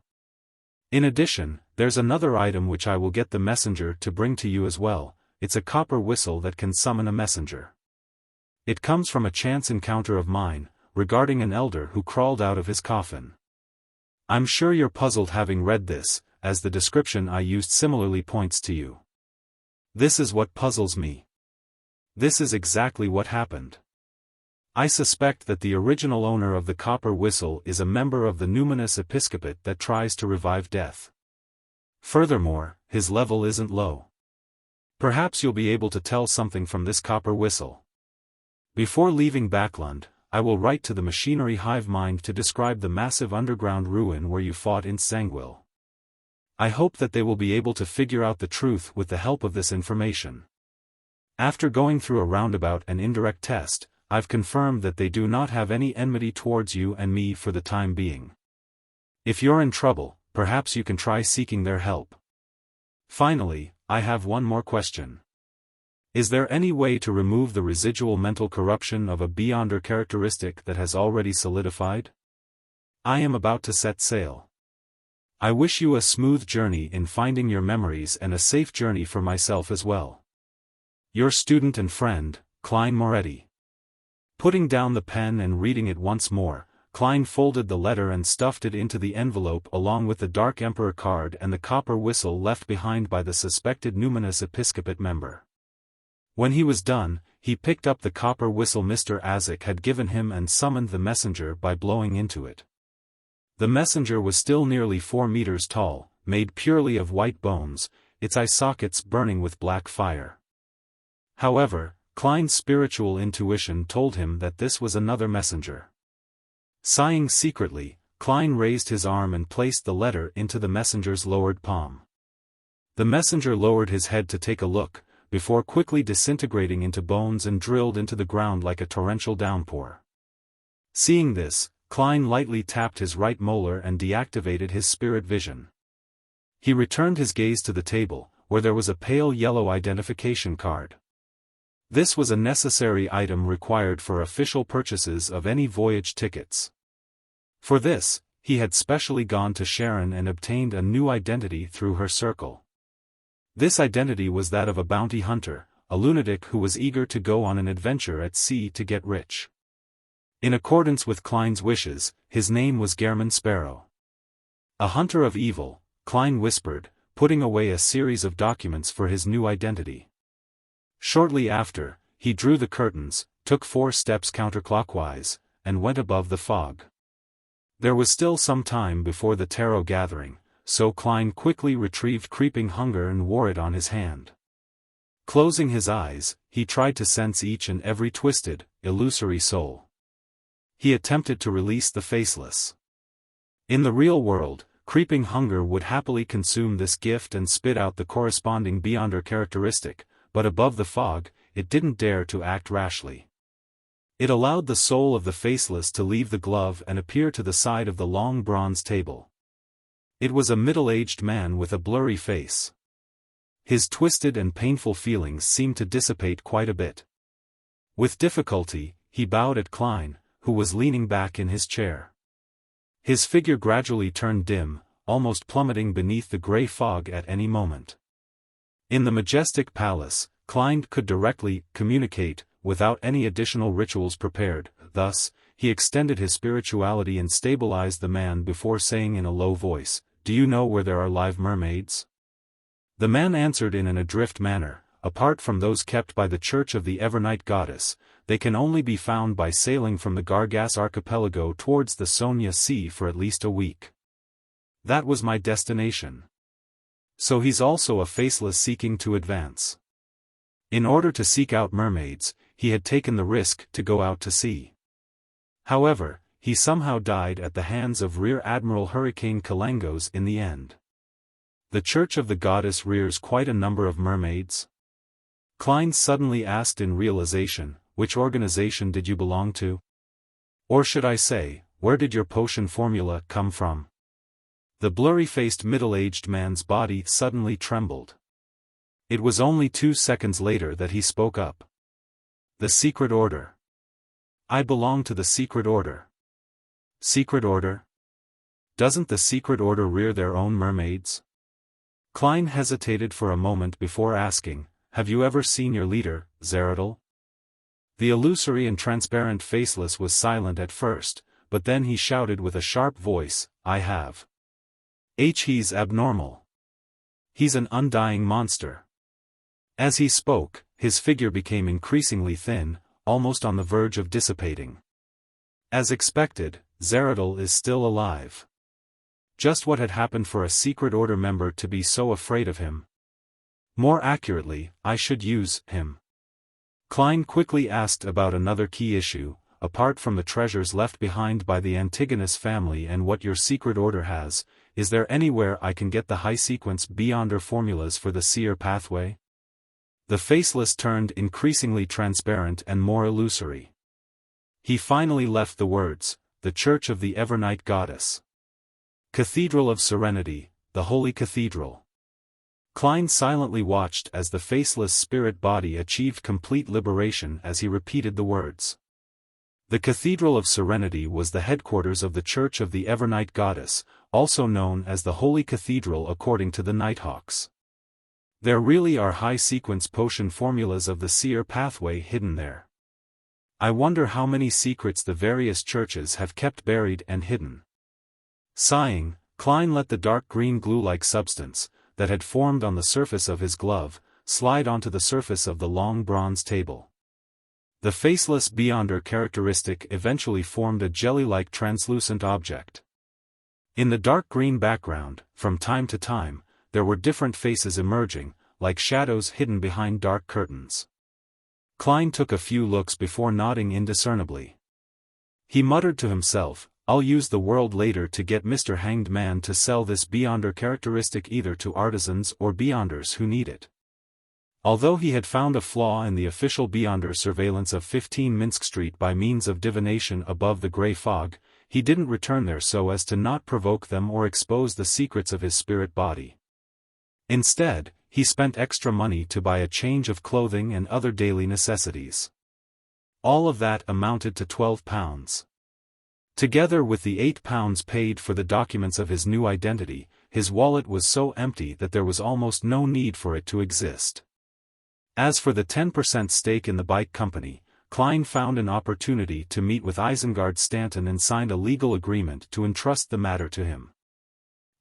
In addition, there's another item which I will get the messenger to bring to you as well. It's a copper whistle that can summon a messenger. It comes from a chance encounter of mine, regarding an elder who crawled out of his coffin. I'm sure you're puzzled having read this, as the description I used similarly points to you. This is what puzzles me. This is exactly what happened. I suspect that the original owner of the copper whistle is a member of the numinous episcopate that tries to revive death. Furthermore, his level isn't low. Perhaps you'll be able to tell something from this copper whistle. Before leaving Backland, I will write to the machinery hive mind to describe the massive underground ruin where you fought in Sanguil. I hope that they will be able to figure out the truth with the help of this information. After going through a roundabout and indirect test, I've confirmed that they do not have any enmity towards you and me for the time being. If you're in trouble, perhaps you can try seeking their help. Finally, I have one more question. Is there any way to remove the residual mental corruption of a Beyonder characteristic that has already solidified? I am about to set sail. I wish you a smooth journey in finding your memories and a safe journey for myself as well. Your student and friend, Klein Moriarty. Putting down the pen and reading it once more, Klein folded the letter and stuffed it into the envelope along with the Dark Emperor card and the copper whistle left behind by the suspected numinous episcopate member. When he was done, he picked up the copper whistle Mr. Azek had given him and summoned the messenger by blowing into it. The messenger was still nearly 4 meters tall, made purely of white bones, its eye sockets burning with black fire. However, Klein's spiritual intuition told him that this was another messenger. Sighing secretly, Klein raised his arm and placed the letter into the messenger's lowered palm. The messenger lowered his head to take a look, before quickly disintegrating into bones and drilled into the ground like a torrential downpour. Seeing this, Klein lightly tapped his right molar and deactivated his spirit vision. He returned his gaze to the table, where there was a pale yellow identification card. This was a necessary item required for official purchases of any voyage tickets. For this, he had specially gone to Sharon and obtained a new identity through her circle. This identity was that of a bounty hunter, a lunatic who was eager to go on an adventure at sea to get rich. In accordance with Klein's wishes, his name was Gehrman Sparrow. A hunter of evil, Klein whispered, putting away a series of documents for his new identity. Shortly after, he drew the curtains, took 4 steps counterclockwise, and went above the fog. There was still some time before the tarot gathering, so Klein quickly retrieved Creeping Hunger and wore it on his hand. Closing his eyes, he tried to sense each and every twisted, illusory soul. He attempted to release the faceless. In the real world, Creeping Hunger would happily consume this gift and spit out the corresponding Beyonder characteristic, but above the fog, it didn't dare to act rashly. It allowed the soul of the faceless to leave the glove and appear to the side of the long bronze table. It was a middle-aged man with a blurry face. His twisted and painful feelings seemed to dissipate quite a bit. With difficulty, he bowed at Klein, who was leaning back in his chair. His figure gradually turned dim, almost plummeting beneath the gray fog at any moment. In the majestic palace, Klein could directly communicate, without any additional rituals prepared. Thus, he extended his spirituality and stabilized the man before saying in a low voice, "Do you know where there are live mermaids?" The man answered in an adrift manner, "Apart from those kept by the Church of the Evernight Goddess, they can only be found by sailing from the Gargas archipelago towards the Sonia Sea for at least a week. That was my destination." So he's also a faceless seeking to advance. In order to seek out mermaids, he had taken the risk to go out to sea. However, he somehow died at the hands of Rear Admiral Hurricane Kalangos in the end. The Church of the Goddess rears quite a number of mermaids? Klein suddenly asked in realization, "Which organization did you belong to? Or should I say, where did your potion formula come from?" The blurry-faced middle-aged man's body suddenly trembled. It was only 2 seconds later that he spoke up. "The Secret Order. I belong to the Secret Order." "Secret Order? Doesn't the Secret Order rear their own mermaids?" Klein hesitated for a moment before asking, "Have you ever seen your leader, Zeradal?" The illusory and transparent faceless was silent at first, but then he shouted with a sharp voice, "I have. He's abnormal. He's an undying monster." As he spoke, his figure became increasingly thin, almost on the verge of dissipating. As expected, Zeradal is still alive. Just what had happened for a Secret Order member to be so afraid of him? More accurately, I should use him. Klein quickly asked about another key issue, apart from the treasures left behind by the Antigonus family and what your Secret Order has. Is there anywhere I can get the high-sequence Beyonder formulas for the seer pathway? The faceless turned increasingly transparent and more illusory. He finally left the words, "The Church of the Evernight Goddess. Cathedral of Serenity, the Holy Cathedral." Klein silently watched as the faceless spirit body achieved complete liberation as he repeated the words. The Cathedral of Serenity was the headquarters of the Church of the Evernight Goddess, also known as the Holy Cathedral according to the Nighthawks. There really are high-sequence potion formulas of the seer pathway hidden there. I wonder how many secrets the various churches have kept buried and hidden. Sighing, Klein let the dark green glue-like substance, that had formed on the surface of his glove, slide onto the surface of the long bronze table. The faceless Beyonder characteristic eventually formed a jelly-like translucent object. In the dark green background, from time to time, there were different faces emerging, like shadows hidden behind dark curtains. Klein took a few looks before nodding indiscernibly. He muttered to himself, "I'll use the world later to get Mr. Hanged Man to sell this Beyonder characteristic either to artisans or Beyonders who need it." Although he had found a flaw in the official Beyonder surveillance of 15 Minsk Street by means of divination above the grey fog, he didn't return there so as to not provoke them or expose the secrets of his spirit body. Instead, he spent extra money to buy a change of clothing and other daily necessities. All of that amounted to £12. Together with the £8 paid for the documents of his new identity, his wallet was so empty that there was almost no need for it to exist. As for the 10% stake in the bike company, Klein found an opportunity to meet with Isengard Stanton and signed a legal agreement to entrust the matter to him.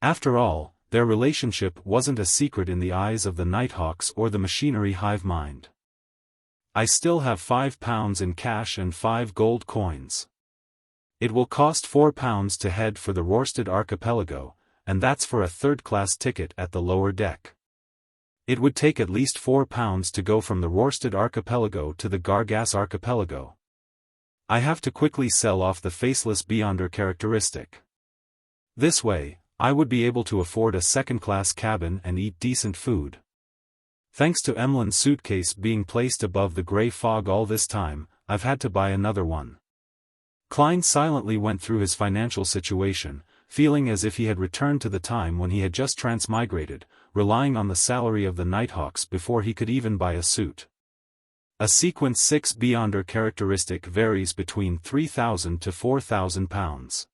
After all, their relationship wasn't a secret in the eyes of the Nighthawks or the machinery hive mind. "I still have £5 in cash and 5 gold coins. It will cost £4 to head for the Rorstad archipelago, and that's for a third-class ticket at the lower deck. It would take at least £4 to go from the Rorstad archipelago to the Gargas archipelago. I have to quickly sell off the faceless Beyonder characteristic. This way, I would be able to afford a second-class cabin and eat decent food. Thanks to Emlyn's suitcase being placed above the grey fog all this time, I've had to buy another one." Klein silently went through his financial situation, feeling as if he had returned to the time when he had just transmigrated, relying on the salary of the Nighthawks before he could even buy a suit. A Sequence 6 Beyonder characteristic varies between £3,000 to £4,000.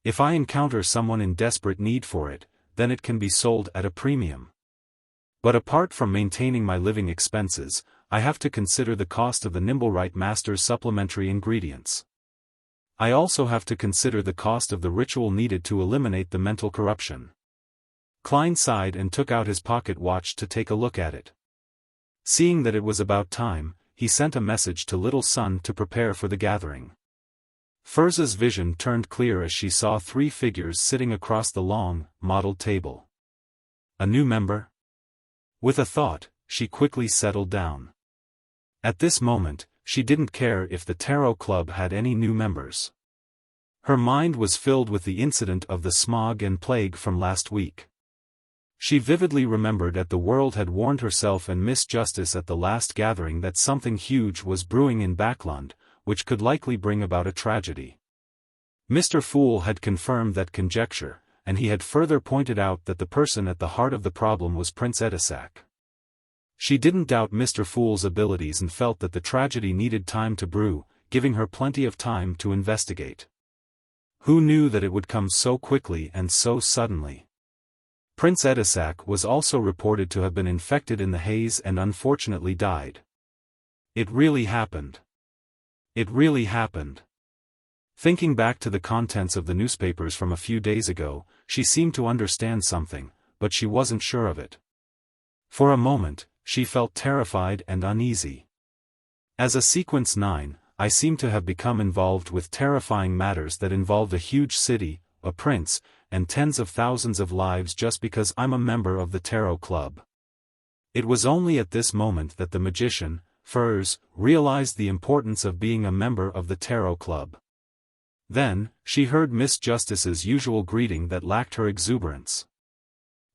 If I encounter someone in desperate need for it, then it can be sold at a premium. But apart from maintaining my living expenses, I have to consider the cost of the Nimblewright Master's supplementary ingredients. I also have to consider the cost of the ritual needed to eliminate the mental corruption. Klein sighed and took out his pocket watch to take a look at it. Seeing that it was about time, he sent a message to Little Sun to prepare for the gathering. Furza's vision turned clear as she saw 3 figures sitting across the long, mottled table. A new member? With a thought, she quickly settled down. At this moment, she didn't care if the Tarot Club had any new members. Her mind was filled with the incident of the smog and plague from last week. She vividly remembered that the world had warned herself and Miss Justice at the last gathering that something huge was brewing in Backland, which could likely bring about a tragedy. Mr. Fool had confirmed that conjecture, and he had further pointed out that the person at the heart of the problem was Prince Edisac. She didn't doubt Mr. Fool's abilities and felt that the tragedy needed time to brew, giving her plenty of time to investigate. Who knew that it would come so quickly and so suddenly? Prince Edisac was also reported to have been infected in the haze and unfortunately died. It really happened. It really happened. Thinking back to the contents of the newspapers from a few days ago, she seemed to understand something, but she wasn't sure of it. For a moment, she felt terrified and uneasy. As a Sequence 9, I seem to have become involved with terrifying matters that involved a huge city, a prince, and tens of thousands of lives just because I'm a member of the Tarot Club. It was only at this moment that the magician, Furs, realized the importance of being a member of the Tarot Club. Then, she heard Miss Justice's usual greeting that lacked her exuberance.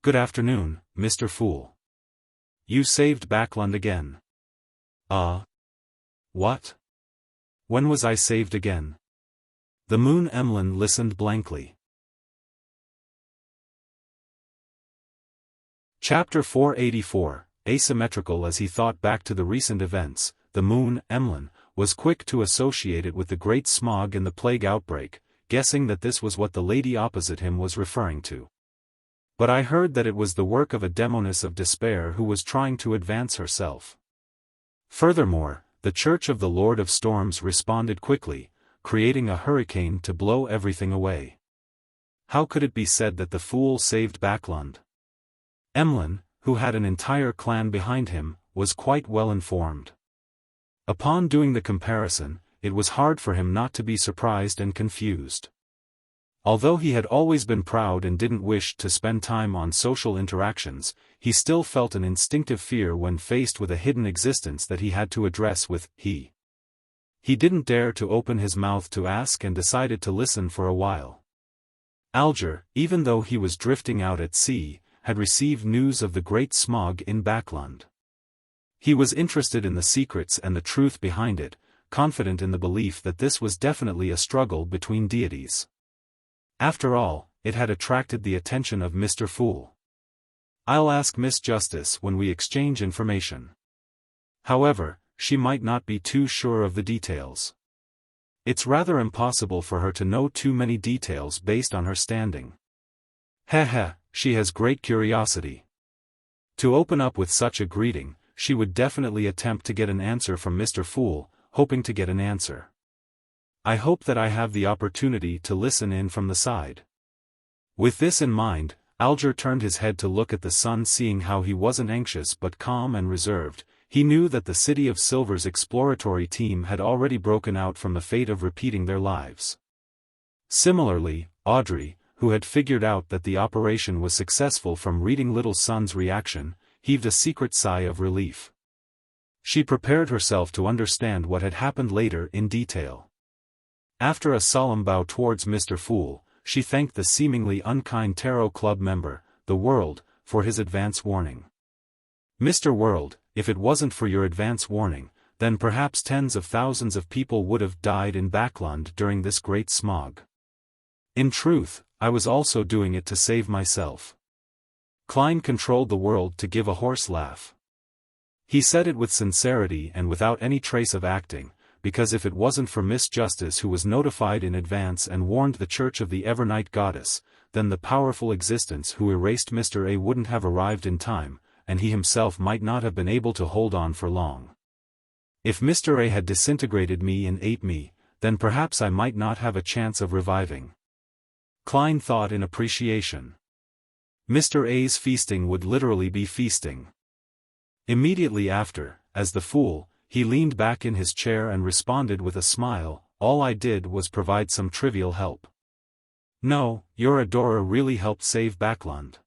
"Good afternoon, Mr. Fool. You saved Backland again." What? When was I saved again?" The Moon Emlyn listened blankly. Chapter 484, Asymmetrical. As he thought back to the recent events, the Moon Emlyn was quick to associate it with the great smog and the plague outbreak, guessing that this was what the lady opposite him was referring to. "But I heard that it was the work of a demoness of despair who was trying to advance herself. Furthermore, the Church of the Lord of Storms responded quickly, creating a hurricane to blow everything away. How could it be said that the fool saved Backland?" Emlyn, who had an entire clan behind him, was quite well informed. Upon doing the comparison, it was hard for him not to be surprised and confused. Although he had always been proud and didn't wish to spend time on social interactions, he still felt an instinctive fear when faced with a hidden existence that he had to address with he. He didn't dare to open his mouth to ask and decided to listen for a while. Alger, even though he was drifting out at sea, had received news of the great smog in Backland. He was interested in the secrets and the truth behind it, confident in the belief that this was definitely a struggle between deities. After all, it had attracted the attention of Mr. Fool. "I'll ask Miss Justice when we exchange information." However, she might not be too sure of the details. It's rather impossible for her to know too many details based on her standing. Heh, she has great curiosity. To open up with such a greeting, she would definitely attempt to get an answer from Mr. Fool, hoping to get an answer. "I hope that I have the opportunity to listen in from the side." With this in mind, Alger turned his head to look at the sun. Seeing how he wasn't anxious but calm and reserved, he knew that the City of Silver's exploratory team had already broken out from the fate of repeating their lives. Similarly, Audrey, who had figured out that the operation was successful from reading Little Sun's reaction, heaved a secret sigh of relief. She prepared herself to understand what had happened later in detail. After a solemn bow towards Mr. Fool, she thanked the seemingly unkind Tarot Club member, the World, for his advance warning. "Mr. World, if it wasn't for your advance warning, then perhaps tens of thousands of people would have died in Backland during this great smog. In truth, I was also doing it to save myself." Klein controlled the World to give a hoarse laugh. He said it with sincerity and without any trace of acting, because if it wasn't for Miss Justice, who was notified in advance and warned the Church of the Evernight Goddess, then the powerful existence who erased Mr. A wouldn't have arrived in time, and he himself might not have been able to hold on for long. If Mr. A had disintegrated me and ate me, then perhaps I might not have a chance of reviving. Klein thought in appreciation. Mr. A's feasting would literally be feasting. Immediately after, as the fool, he leaned back in his chair and responded with a smile, "All I did was provide some trivial help." "No, your adorer really helped save Backlund.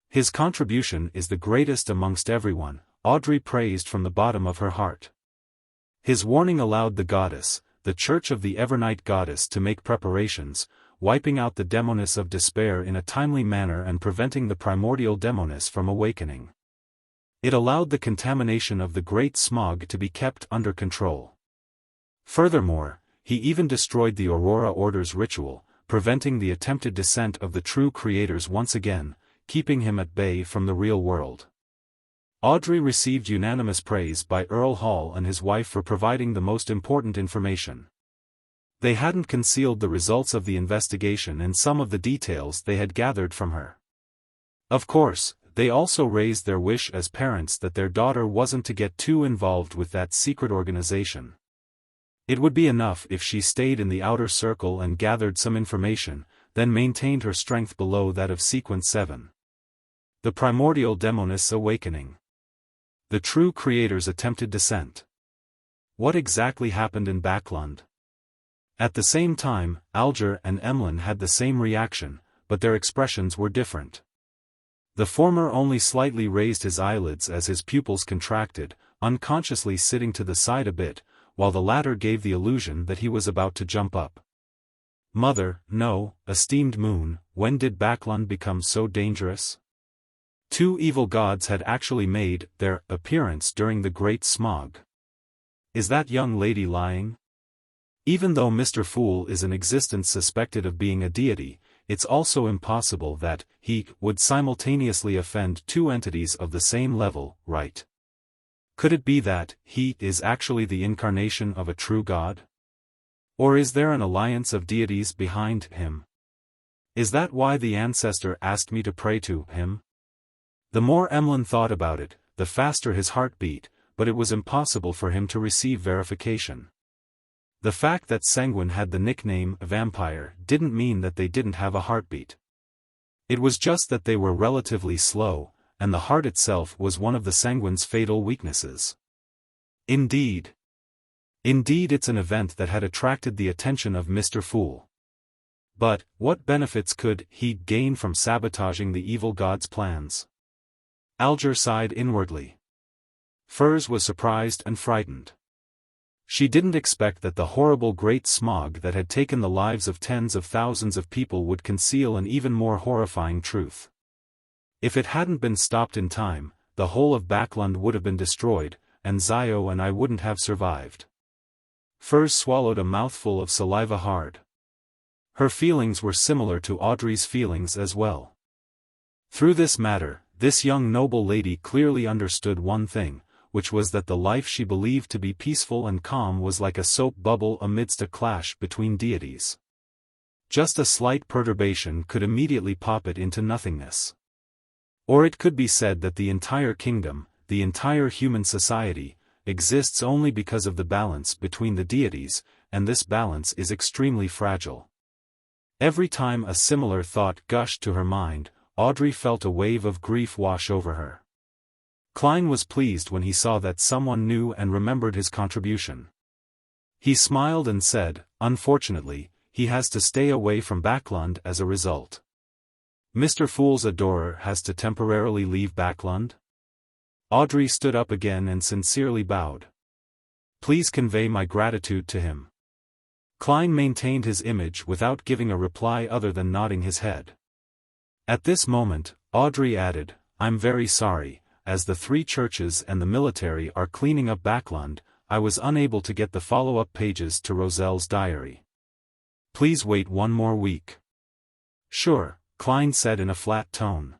His contribution is the greatest amongst everyone," Audrey praised from the bottom of her heart. His warning allowed the goddess, the Church of the Evernight Goddess, to make preparations, wiping out the demoness of despair in a timely manner and preventing the primordial demoness from awakening. It allowed the contamination of the Great Smog to be kept under control. Furthermore, he even destroyed the Aurora Order's ritual, preventing the attempted descent of the true creators once again, keeping him at bay from the real world. Audrey received unanimous praise by Earl Hall and his wife for providing the most important information. They hadn't concealed the results of the investigation and some of the details they had gathered from her. Of course, they also raised their wish as parents that their daughter wasn't to get too involved with that secret organization. It would be enough if she stayed in the outer circle and gathered some information, then maintained her strength below that of Sequence 7. The primordial demoness awakening. The true creator's attempted descent. What exactly happened in Backlund? At the same time, Alger and Emlyn had the same reaction, but their expressions were different. The former only slightly raised his eyelids as his pupils contracted, unconsciously sitting to the side a bit, while the latter gave the illusion that he was about to jump up. "Mother, no, esteemed moon, when did Backlund become so dangerous?" Two evil gods had actually made their appearance during the Great Smog. Is that young lady lying? Even though Mr. Fool is in existence suspected of being a deity, it's also impossible that he would simultaneously offend two entities of the same level, right? Could it be that he is actually the incarnation of a true god? Or is there an alliance of deities behind him? Is that why the ancestor asked me to pray to him? The more Emlyn thought about it, the faster his heart beat, but it was impossible for him to receive verification. The fact that Sanguine had the nickname Vampire didn't mean that they didn't have a heartbeat. It was just that they were relatively slow, and the heart itself was one of the Sanguine's fatal weaknesses. Indeed, it's an event that had attracted the attention of Mr. Fool. But, what benefits could he gain from sabotaging the evil god's plans? Alger sighed inwardly. Furs was surprised and frightened. She didn't expect that the horrible Great Smog that had taken the lives of tens of thousands of people would conceal an even more horrifying truth. If it hadn't been stopped in time, the whole of Backlund would have been destroyed, and Zio and I wouldn't have survived. Furs swallowed a mouthful of saliva hard. Her feelings were similar to Audrey's feelings as well. Through this matter, this young noble lady clearly understood one thing, which was that the life she believed to be peaceful and calm was like a soap bubble amidst a clash between deities. Just a slight perturbation could immediately pop it into nothingness. Or it could be said that the entire kingdom, the entire human society, exists only because of the balance between the deities, and this balance is extremely fragile. Every time a similar thought gushed to her mind, Audrey felt a wave of grief wash over her. Klein was pleased when he saw that someone knew and remembered his contribution. He smiled and said, "Unfortunately, he has to stay away from Backlund as a result." Mr. Fool's adorer has to temporarily leave Backlund? Audrey stood up again and sincerely bowed. "Please convey my gratitude to him." Klein maintained his image without giving a reply other than nodding his head. At this moment, Audrey added, "I'm very sorry. As the three churches and the military are cleaning up Backlund, I was unable to get the follow-up pages to Roselle's diary. Please wait one more week." "Sure," Klein said in a flat tone.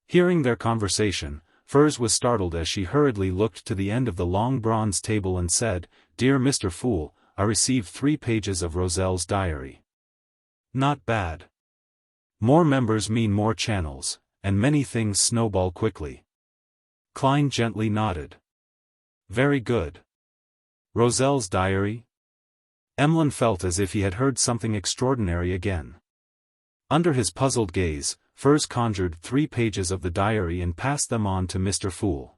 Hearing their conversation, Furs was startled as she hurriedly looked to the end of the long bronze table and said, "Dear Mr. Fool, I received 3 pages of Roselle's diary." "Not bad. More members mean more channels, and many things snowball quickly." Klein gently nodded. Very good. Roselle's diary? Emlyn felt as if he had heard something extraordinary again. Under his puzzled gaze, Furs conjured 3 pages of the diary and passed them on to Mr. Fool.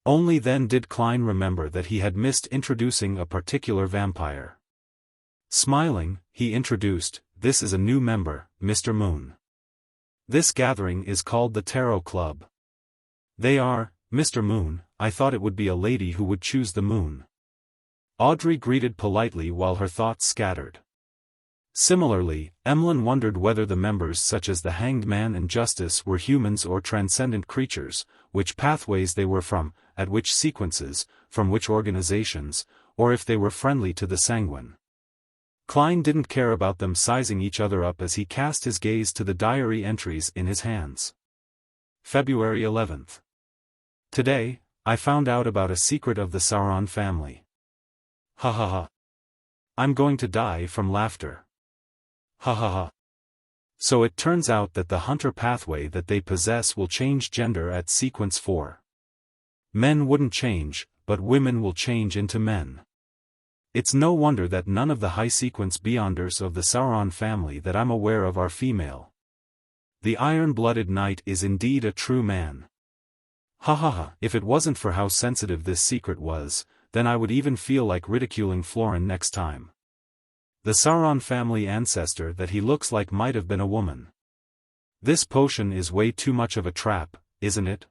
Only then did Klein remember that he had missed introducing a particular vampire. Smiling, he introduced, "This is a new member, Mr. Moon. This gathering is called the Tarot Club. They are, Mr. Moon, I thought it would be a lady who would choose the moon." Audrey greeted politely while her thoughts scattered. Similarly, Emlyn wondered whether the members such as the Hanged Man and Justice were humans or transcendent creatures, which pathways they were from, at which sequences, from which organizations, or if they were friendly to the Sanguine. Klein didn't care about them sizing each other up as he cast his gaze to the diary entries in his hands. February 11th. Today, I found out about a secret of the Sauron family. Ha ha ha. I'm going to die from laughter. Ha ha ha. So it turns out that the hunter pathway that they possess will change gender at sequence 4. Men wouldn't change, but women will change into men. It's no wonder that none of the high-sequence Beyonders of the Sauron family that I'm aware of are female. The iron-blooded knight is indeed a true man. Ha ha ha. If it wasn't for how sensitive this secret was, then I would even feel like ridiculing Florin next time. The Sauron family ancestor that he looks like might have been a woman. This potion is way too much of a trap, isn't it?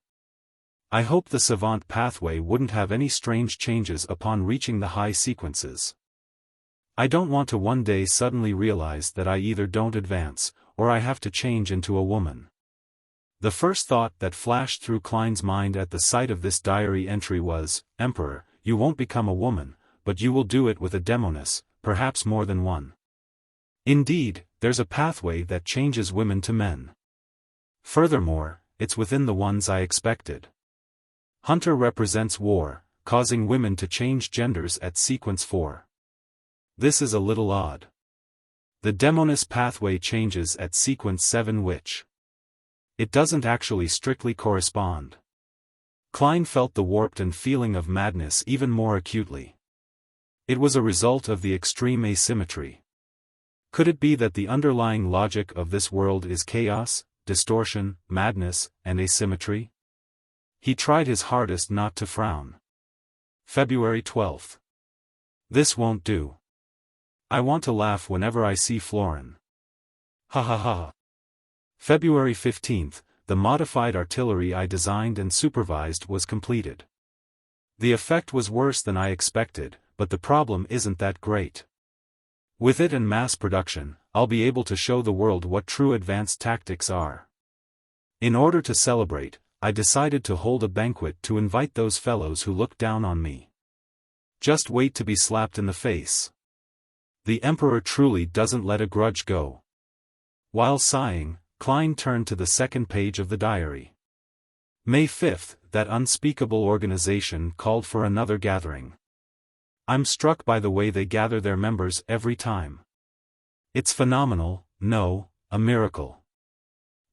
I hope the savant pathway wouldn't have any strange changes upon reaching the high sequences. I don't want to one day suddenly realize that I either don't advance, or I have to change into a woman. The first thought that flashed through Klein's mind at the sight of this diary entry was, "Emperor, you won't become a woman, but you will do it with a demoness, perhaps more than one. Indeed, there's a pathway that changes women to men. Furthermore, it's within the ones I expected. Hunter represents war, causing women to change genders at sequence 4. This is a little odd. The demoness pathway changes at sequence 7 which. It doesn't actually strictly correspond." Klein felt the warped and feeling of madness even more acutely. It was a result of the extreme asymmetry. Could it be that the underlying logic of this world is chaos, distortion, madness, and asymmetry? He tried his hardest not to frown. February 12th. This won't do. I want to laugh whenever I see Florin. Ha ha ha. February 15th, the modified artillery I designed and supervised was completed. The effect was worse than I expected, but the problem isn't that great. With it and mass production, I'll be able to show the world what true advanced tactics are. In order to celebrate, I decided to hold a banquet to invite those fellows who look down on me. Just wait to be slapped in the face. The Emperor truly doesn't let a grudge go. While sighing, Klein turned to the second page of the diary. May 5th, that unspeakable organization called for another gathering. I'm struck by the way they gather their members every time. It's phenomenal, no, a miracle.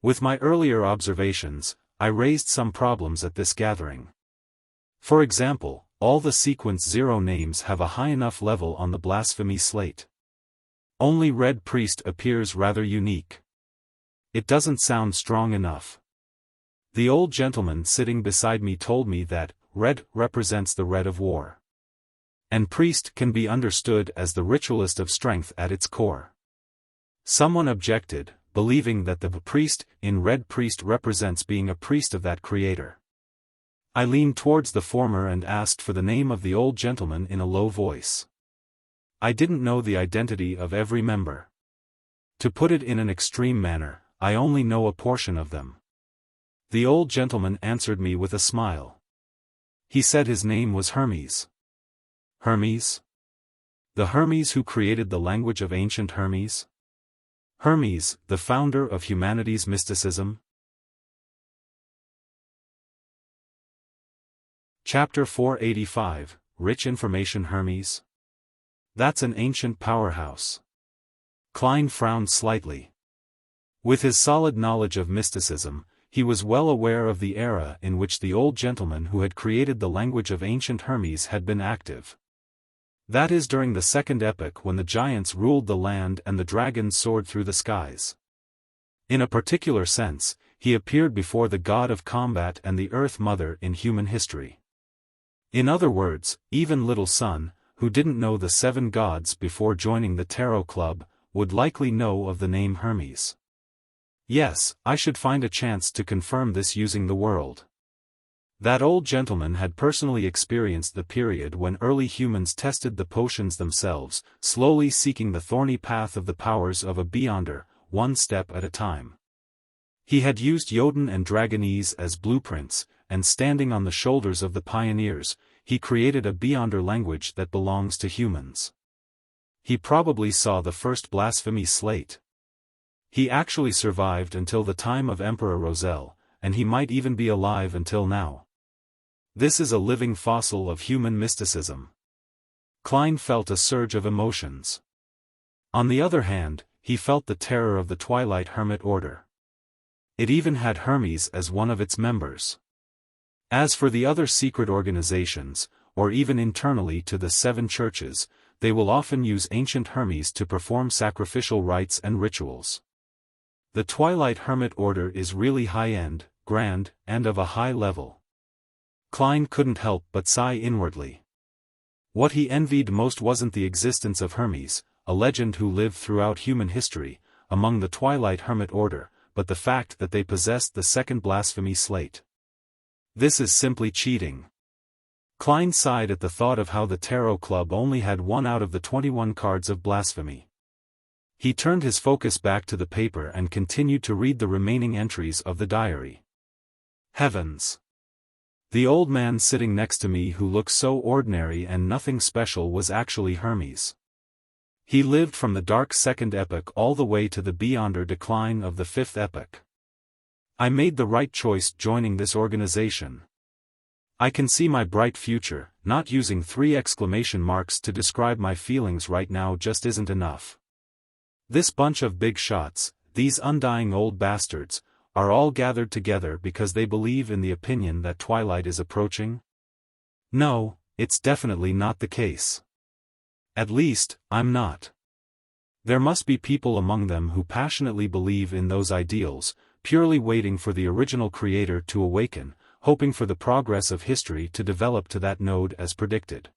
With my earlier observations, I raised some problems at this gathering. For example, all the sequence 0 names have a high enough level on the blasphemy slate. Only Red Priest appears rather unique. It doesn't sound strong enough. The old gentleman sitting beside me told me that red represents the red of war. And priest can be understood as the ritualist of strength at its core. Someone objected, believing that the priest in Red Priest represents being a priest of that creator. I leaned towards the former and asked for the name of the old gentleman in a low voice. I didn't know the identity of every member. To put it in an extreme manner, I only know a portion of them. The old gentleman answered me with a smile. He said his name was Hermes. Hermes? The Hermes who created the language of ancient Hermes? Hermes, the founder of humanity's mysticism? Chapter 485, Rich Information Hermes? That's an ancient powerhouse. Klein frowned slightly. With his solid knowledge of mysticism, he was well aware of the era in which the old gentleman who had created the language of ancient Hermes had been active. That is during the Second Epoch, when the giants ruled the land and the dragons soared through the skies. In a particular sense, he appeared before the god of combat and the Earth Mother in human history. In other words, even Little Sun, who didn't know the 7 gods before joining the Tarot Club, would likely know of the name Hermes. Yes, I should find a chance to confirm this using the world. That old gentleman had personally experienced the period when early humans tested the potions themselves, slowly seeking the thorny path of the powers of a Beyonder, one step at a time. He had used Jotun and Dragonese as blueprints, and standing on the shoulders of the pioneers, he created a Beyonder language that belongs to humans. He probably saw the first blasphemy slate. He actually survived until the time of Emperor Roselle, and he might even be alive until now. This is a living fossil of human mysticism. Klein felt a surge of emotions. On the other hand, he felt the terror of the Twilight Hermit Order. It even had Hermes as one of its members. As for the other secret organizations, or even internally to the 7 churches, they will often use ancient Hermes to perform sacrificial rites and rituals. The Twilight Hermit Order is really high-end, grand, and of a high level. Klein couldn't help but sigh inwardly. What he envied most wasn't the existence of Hermes, a legend who lived throughout human history, among the Twilight Hermit Order, but the fact that they possessed the second blasphemy slate. This is simply cheating. Klein sighed at the thought of how the Tarot Club only had 1 out of the 21 cards of blasphemy. He turned his focus back to the paper and continued to read the remaining entries of the diary. Heavens! The old man sitting next to me who looked so ordinary and nothing special was actually Hermes. He lived from the dark Second Epoch all the way to the Beyonder decline of the Fifth Epoch. I made the right choice joining this organization. I can see my bright future. Not using 3 exclamation marks to describe my feelings right now just isn't enough. This bunch of big shots, these undying old bastards, are all gathered together because they believe in the opinion that Twilight is approaching? No, it's definitely not the case. At least, I'm not. There must be people among them who passionately believe in those ideals, purely waiting for the original creator to awaken, hoping for the progress of history to develop to that node as predicted.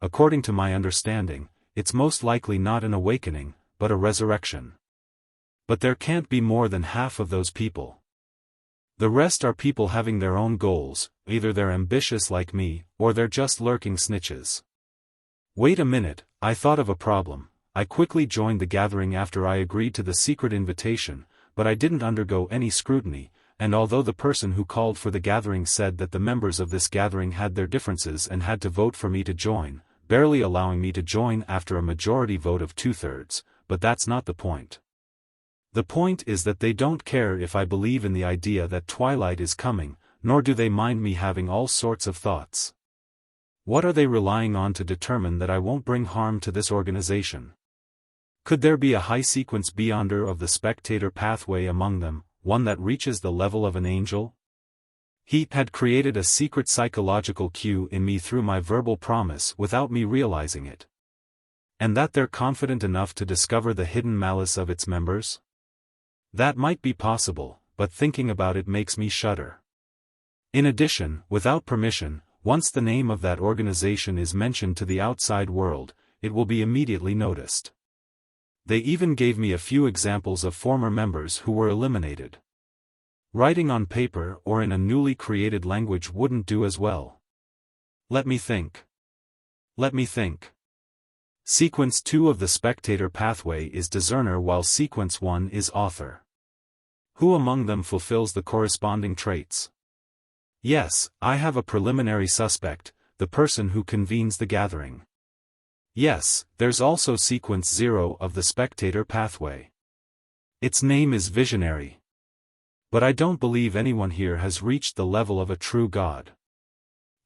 According to my understanding, it's most likely not an awakening, but a resurrection. But there can't be more than half of those people. The rest are people having their own goals, either they're ambitious like me, or they're just lurking snitches. Wait a minute, I thought of a problem. I quickly joined the gathering after I agreed to the secret invitation, but I didn't undergo any scrutiny, and although the person who called for the gathering said that the members of this gathering had their differences and had to vote for me to join, barely allowing me to join after a majority vote of 2/3, but that's not the point. The point is that they don't care if I believe in the idea that Twilight is coming, nor do they mind me having all sorts of thoughts. What are they relying on to determine that I won't bring harm to this organization? Could there be a high-sequence Beyonder of the spectator pathway among them, one that reaches the level of an angel? He had created a secret psychological cue in me through my verbal promise without me realizing it. And that they're confident enough to discover the hidden malice of its members? That might be possible, but thinking about it makes me shudder. In addition, without permission, once the name of that organization is mentioned to the outside world, it will be immediately noticed. They even gave me a few examples of former members who were eliminated. Writing on paper or in a newly created language wouldn't do as well. Let me think. Sequence 2 of the spectator pathway is discerner while sequence 1 is author. Who among them fulfills the corresponding traits? Yes, I have a preliminary suspect, the person who convenes the gathering. Yes, there's also sequence 0 of the spectator pathway. Its name is Visionary. But I don't believe anyone here has reached the level of a true god.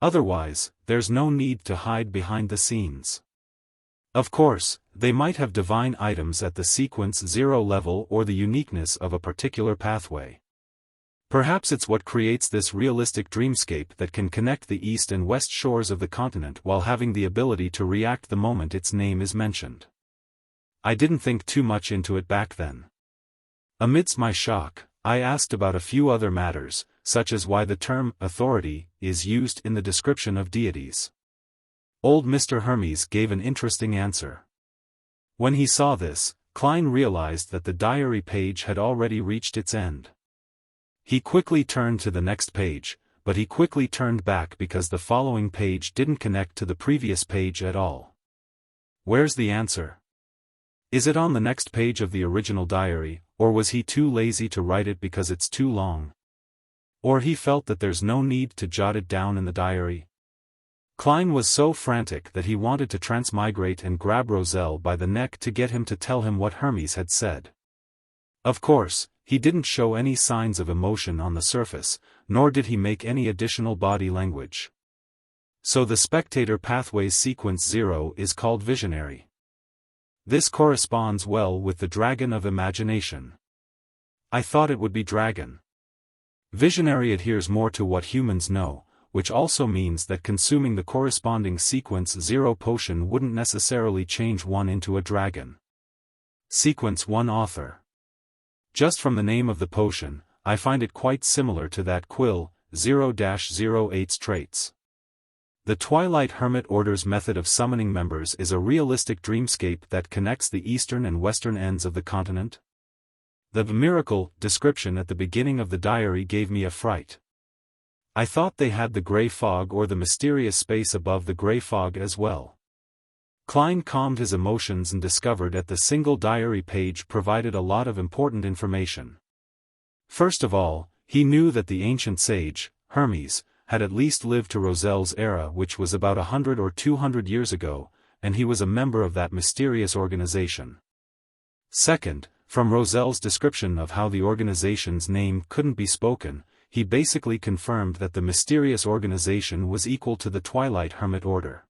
Otherwise, there's no need to hide behind the scenes. Of course, they might have divine items at the sequence 0 level or the uniqueness of a particular pathway. Perhaps it's what creates this realistic dreamscape that can connect the east and west shores of the continent while having the ability to react the moment its name is mentioned. I didn't think too much into it back then. Amidst my shock, I asked about a few other matters, such as why the term authority is used in the description of deities. Old Mr. Hermes gave an interesting answer. When he saw this, Klein realized that the diary page had already reached its end. He quickly turned to the next page, but he quickly turned back because the following page didn't connect to the previous page at all. Where's the answer? Is it on the next page of the original diary, or was he too lazy to write it because it's too long? Or he felt that there's no need to jot it down in the diary? Klein was so frantic that he wanted to transmigrate and grab Roselle by the neck to get him to tell him what Hermes had said. Of course, he didn't show any signs of emotion on the surface, nor did he make any additional body language. So the spectator pathway's sequence 0 is called visionary. This corresponds well with the dragon of imagination. I thought it would be dragon. Visionary adheres more to what humans know, which also means that consuming the corresponding sequence 0 potion wouldn't necessarily change one into a dragon. Sequence 1 author. Just from the name of the potion, I find it quite similar to that Quill 0-08's traits. The Twilight Hermit Order's method of summoning members is a realistic dreamscape that connects the eastern and western ends of the continent. The miracle description at the beginning of the diary gave me a fright. I thought they had the gray fog or the mysterious space above the gray fog as well. Klein calmed his emotions and discovered that the single diary page provided a lot of important information. First of all, he knew that the ancient sage, Hermes, had at least lived to Roselle's era, which was about 100 or 200 years ago, and he was a member of that mysterious organization. Second, from Roselle's description of how the organization's name couldn't be spoken, he basically confirmed that the mysterious organization was equal to the Twilight Hermit Order.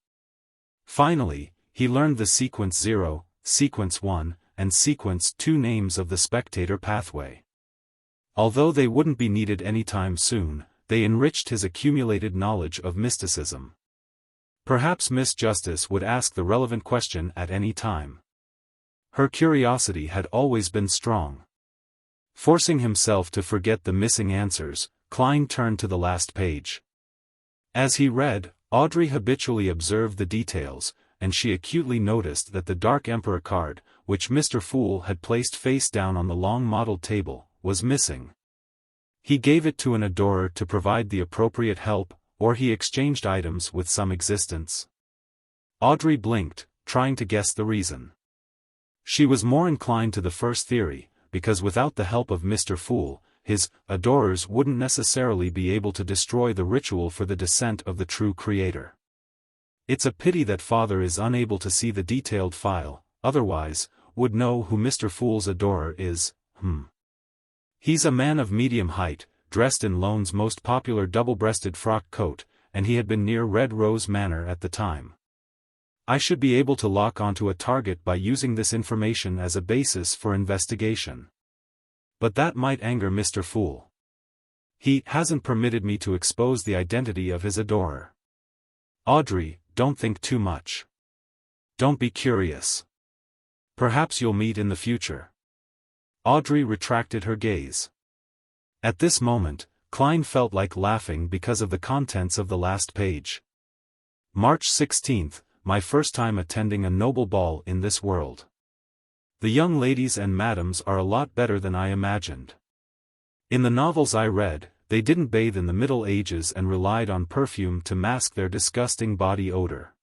Finally, he learned the Sequence 0, Sequence 1, and Sequence 2 names of the spectator pathway. Although they wouldn't be needed anytime soon, they enriched his accumulated knowledge of mysticism. Perhaps Miss Justice would ask the relevant question at any time. Her curiosity had always been strong. Forcing himself to forget the missing answers, Klein turned to the last page. As he read, Audrey habitually observed the details, and she acutely noticed that the Dark Emperor card, which Mr. Fool had placed face down on the long model table, was missing. He gave it to an adorer to provide the appropriate help, or he exchanged items with some existence. Audrey blinked, trying to guess the reason. She was more inclined to the first theory, because without the help of Mr. Fool, his adorers wouldn't necessarily be able to destroy the ritual for the descent of the true creator. It's a pity that Father is unable to see the detailed file, otherwise, would know who Mr. Fool's adorer is. He's a man of medium height, dressed in Lone's most popular double-breasted frock coat, and he had been near Red Rose Manor at the time. I should be able to lock onto a target by using this information as a basis for investigation. But that might anger Mr. Fool. He hasn't permitted me to expose the identity of his adorer. Audrey, don't think too much. Don't be curious. Perhaps you'll meet in the future. Audrey retracted her gaze. At this moment, Klein felt like laughing because of the contents of the last page. March 16th, my first time attending a noble ball in this world. The young ladies and madams are a lot better than I imagined. In the novels I read, they didn't bathe in the Middle Ages and relied on perfume to mask their disgusting body odor.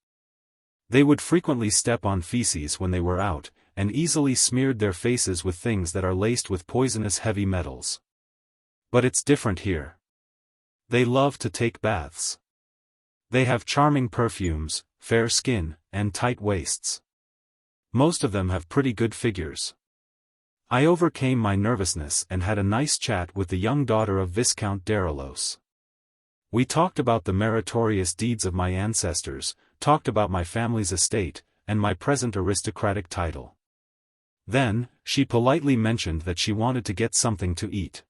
They would frequently step on feces when they were out, and easily smeared their faces with things that are laced with poisonous heavy metals. But it's different here. They love to take baths. They have charming perfumes, fair skin, and tight waists. Most of them have pretty good figures. I overcame my nervousness and had a nice chat with the young daughter of Viscount Darilos. We talked about the meritorious deeds of my ancestors, talked about my family's estate, and my present aristocratic title. Then, she politely mentioned that she wanted to get something to eat.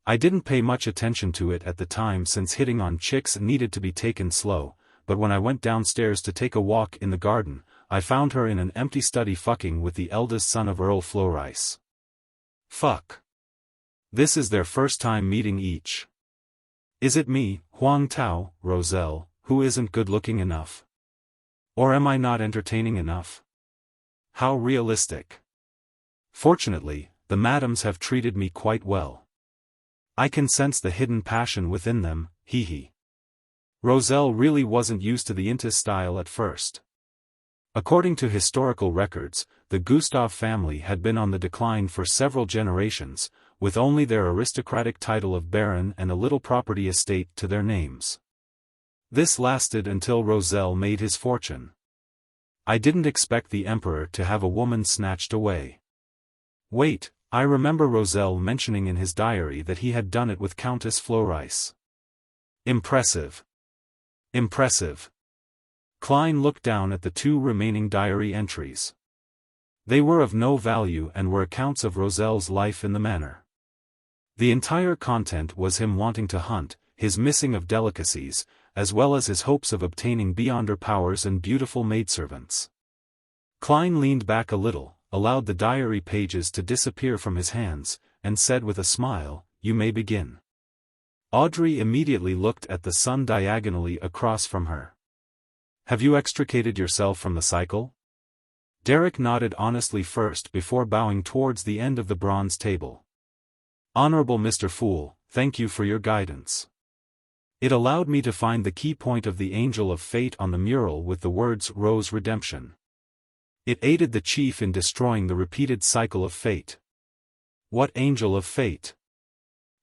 I didn't pay much attention to it at the time since hitting on chicks needed to be taken slow, but when I went downstairs to take a walk in the garden, I found her in an empty study fucking with the eldest son of Earl Florice. Fuck. This is their first time meeting each. Is it me, Huang Tao, Roselle, who isn't good-looking enough? Or am I not entertaining enough? How realistic. Fortunately, the madams have treated me quite well. I can sense the hidden passion within them, hee hee. Roselle really wasn't used to the Intis style at first. According to historical records, the Gustave family had been on the decline for several generations, with only their aristocratic title of baron and a little property estate to their names. This lasted until Roselle made his fortune. I didn't expect the emperor to have a woman snatched away. Wait, I remember Roselle mentioning in his diary that he had done it with Countess Florice. Impressive. Impressive. Klein looked down at the 2 remaining diary entries. They were of no value and were accounts of Roselle's life in the manor. The entire content was him wanting to hunt, his missing of delicacies, as well as his hopes of obtaining beyonder powers and beautiful maidservants. Klein leaned back a little, allowed the diary pages to disappear from his hands, and said with a smile, "You may begin." Audrey immediately looked at the sun diagonally across from her. "Have you extricated yourself from the cycle?" Derek nodded honestly first before bowing towards the end of the bronze table. "Honorable Mr. Fool, thank you for your guidance. It allowed me to find the key point of the Angel of Fate on the mural with the words Rose Redemption. It aided the chief in destroying the repeated cycle of fate." "What Angel of Fate?"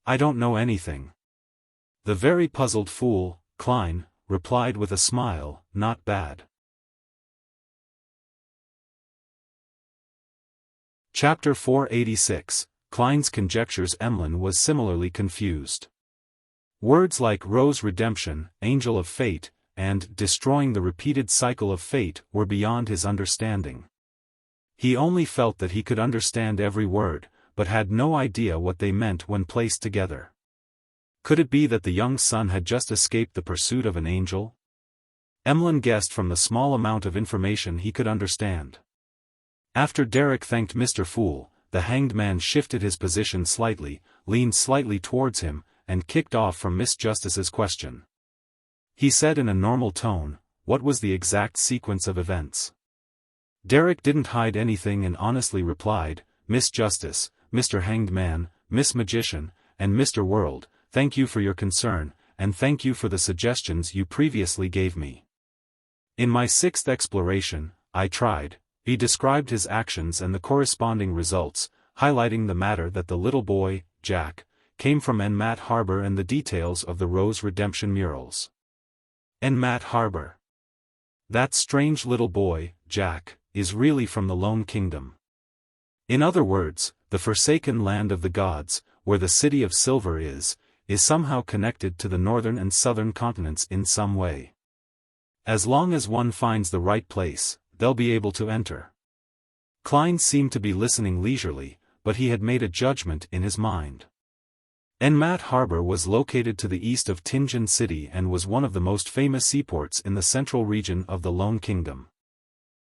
"I don't know anything." The very puzzled fool, Klein, replied with a smile, "Not bad." Chapter 486, Klein's Conjectures. Emlyn was similarly confused. Words like Rose Redemption, Angel of Fate, and destroying the repeated cycle of fate were beyond his understanding. He only felt that he could understand every word, but had no idea what they meant when placed together. Could it be that the young son had just escaped the pursuit of an angel? Emlyn guessed from the small amount of information he could understand. After Derek thanked Mr. Fool, the hanged man shifted his position slightly, leaned slightly towards him, and kicked off from Miss Justice's question. He said in a normal tone, "What was the exact sequence of events?" Derek didn't hide anything and honestly replied, "Miss Justice, Mr. Hanged Man, Miss Magician, and Mr. World, thank you for your concern, and thank you for the suggestions you previously gave me. In my 6th exploration, I tried." He described his actions and the corresponding results, highlighting the matter that the little boy, Jack, came from Enmat Harbor and the details of the Rose Redemption murals. Enmat Harbor. That strange little boy, Jack, is really from the Lone Kingdom. In other words, the forsaken land of the gods, where the City of Silver is somehow connected to the northern and southern continents in some way. As long as one finds the right place, they'll be able to enter. Klein seemed to be listening leisurely, but he had made a judgment in his mind. Enmat Harbor was located to the east of Tingen City and was one of the most famous seaports in the central region of the Lone Kingdom.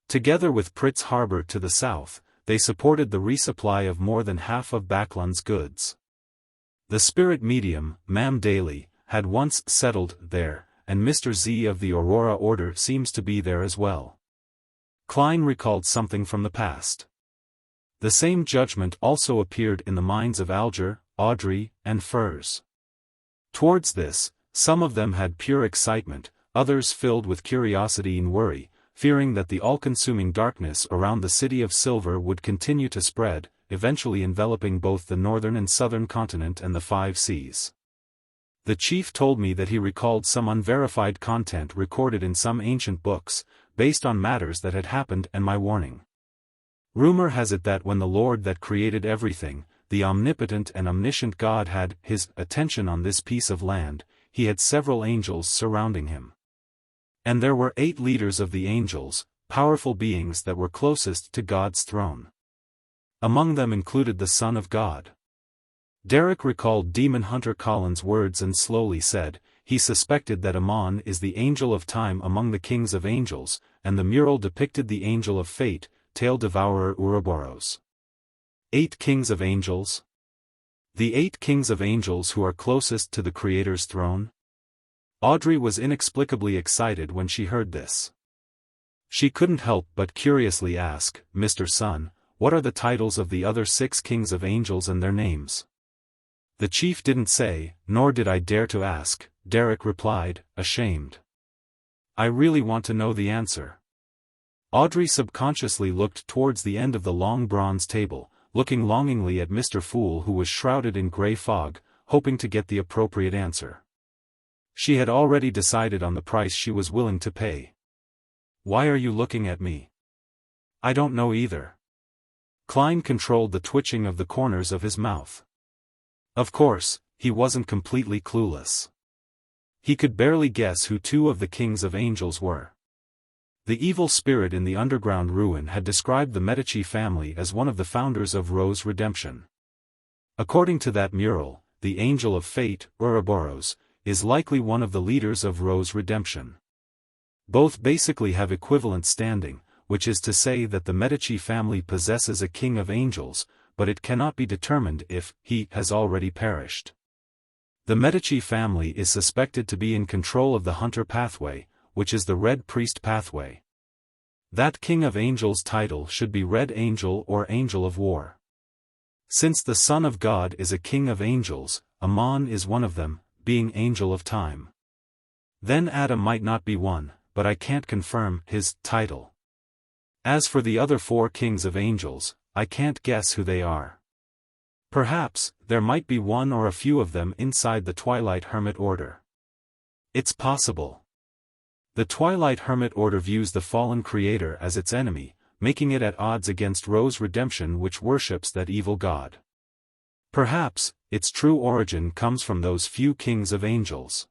Together with Pritz Harbor to the south, they supported the resupply of more than half of Backlund's goods. The spirit medium, Mam Daly, had once settled there, and Mr. Z of the Aurora Order seems to be there as well. Klein recalled something from the past. The same judgment also appeared in the minds of Alger, Audrey, and Furs. Towards this, some of them had pure excitement, others filled with curiosity and worry, fearing that the all-consuming darkness around the City of Silver would continue to spread, eventually enveloping both the northern and southern continent and the 5 seas. The chief told me that he recalled some unverified content recorded in some ancient books, based on matters that had happened and my warning. Rumor has it that when the Lord that created everything, the omnipotent and omniscient God had his attention on this piece of land, he had several angels surrounding him. And there were 8 leaders of the angels, powerful beings that were closest to God's throne. Among them included the Son of God. Derek recalled Demon Hunter Colin's words and slowly said, he suspected that Amon is the angel of time among the kings of angels, and the mural depicted the angel of fate, tail devourer Ouroboros. 8 kings of angels? The 8 kings of angels who are closest to the Creator's throne? Audrey was inexplicably excited when she heard this. She couldn't help but curiously ask, Mr. Sun, what are the titles of the other 6 kings of angels and their names? The chief didn't say, nor did I dare to ask, Derek replied, ashamed. I really want to know the answer. Audrey subconsciously looked towards the end of the long bronze table, looking longingly at Mr. Fool who was shrouded in grey fog, hoping to get the appropriate answer. She had already decided on the price she was willing to pay. Why are you looking at me? I don't know either. Klein controlled the twitching of the corners of his mouth. Of course, he wasn't completely clueless. He could barely guess who 2 of the kings of angels were. The evil spirit in the underground ruin had described the Medici family as one of the founders of Rose Redemption. According to that mural, the angel of fate, Ouroboros, is likely one of the leaders of Rose Redemption. Both basically have equivalent standing, which is to say that the Medici family possesses a king of angels, but it cannot be determined if he has already perished. The Medici family is suspected to be in control of the Hunter pathway, which is the Red Priest pathway. That King of Angels title should be Red Angel or Angel of War. Since the Son of God is a King of Angels, Amon is one of them, being Angel of Time. Then Adam might not be one, but I can't confirm his title. As for the other 4 kings of angels, I can't guess who they are. Perhaps, there might be one or a few of them inside the Twilight Hermit Order. It's possible. The Twilight Hermit Order views the fallen creator as its enemy, making it at odds against Rose Redemption, which worships that evil god. Perhaps, its true origin comes from those few kings of angels.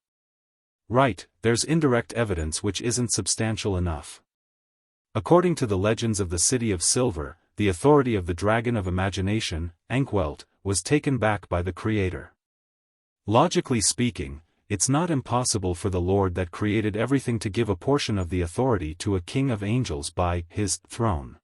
Right, there's indirect evidence which isn't substantial enough. According to the legends of the City of Silver, the authority of the Dragon of Imagination, Ankwelt, was taken back by the Creator. Logically speaking, it's not impossible for the Lord that created everything to give a portion of the authority to a king of angels by his throne.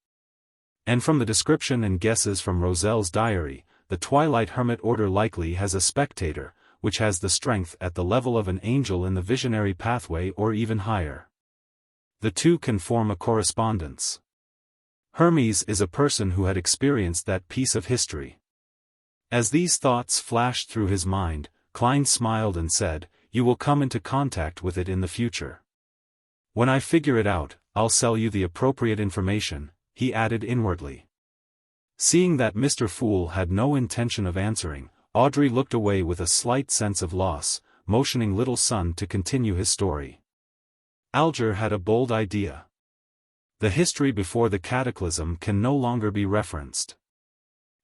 And from the description and guesses from Roselle's diary, the Twilight Hermit Order likely has a spectator, which has the strength at the level of an angel in the visionary pathway or even higher. The 2 can form a correspondence. Hermes is a person who had experienced that piece of history. As these thoughts flashed through his mind, Klein smiled and said, you will come into contact with it in the future. When I figure it out, I'll sell you the appropriate information, he added inwardly. Seeing that Mr. Fool had no intention of answering, Audrey looked away with a slight sense of loss, motioning Little Sun to continue his story. Alger had a bold idea. The history before the cataclysm can no longer be referenced.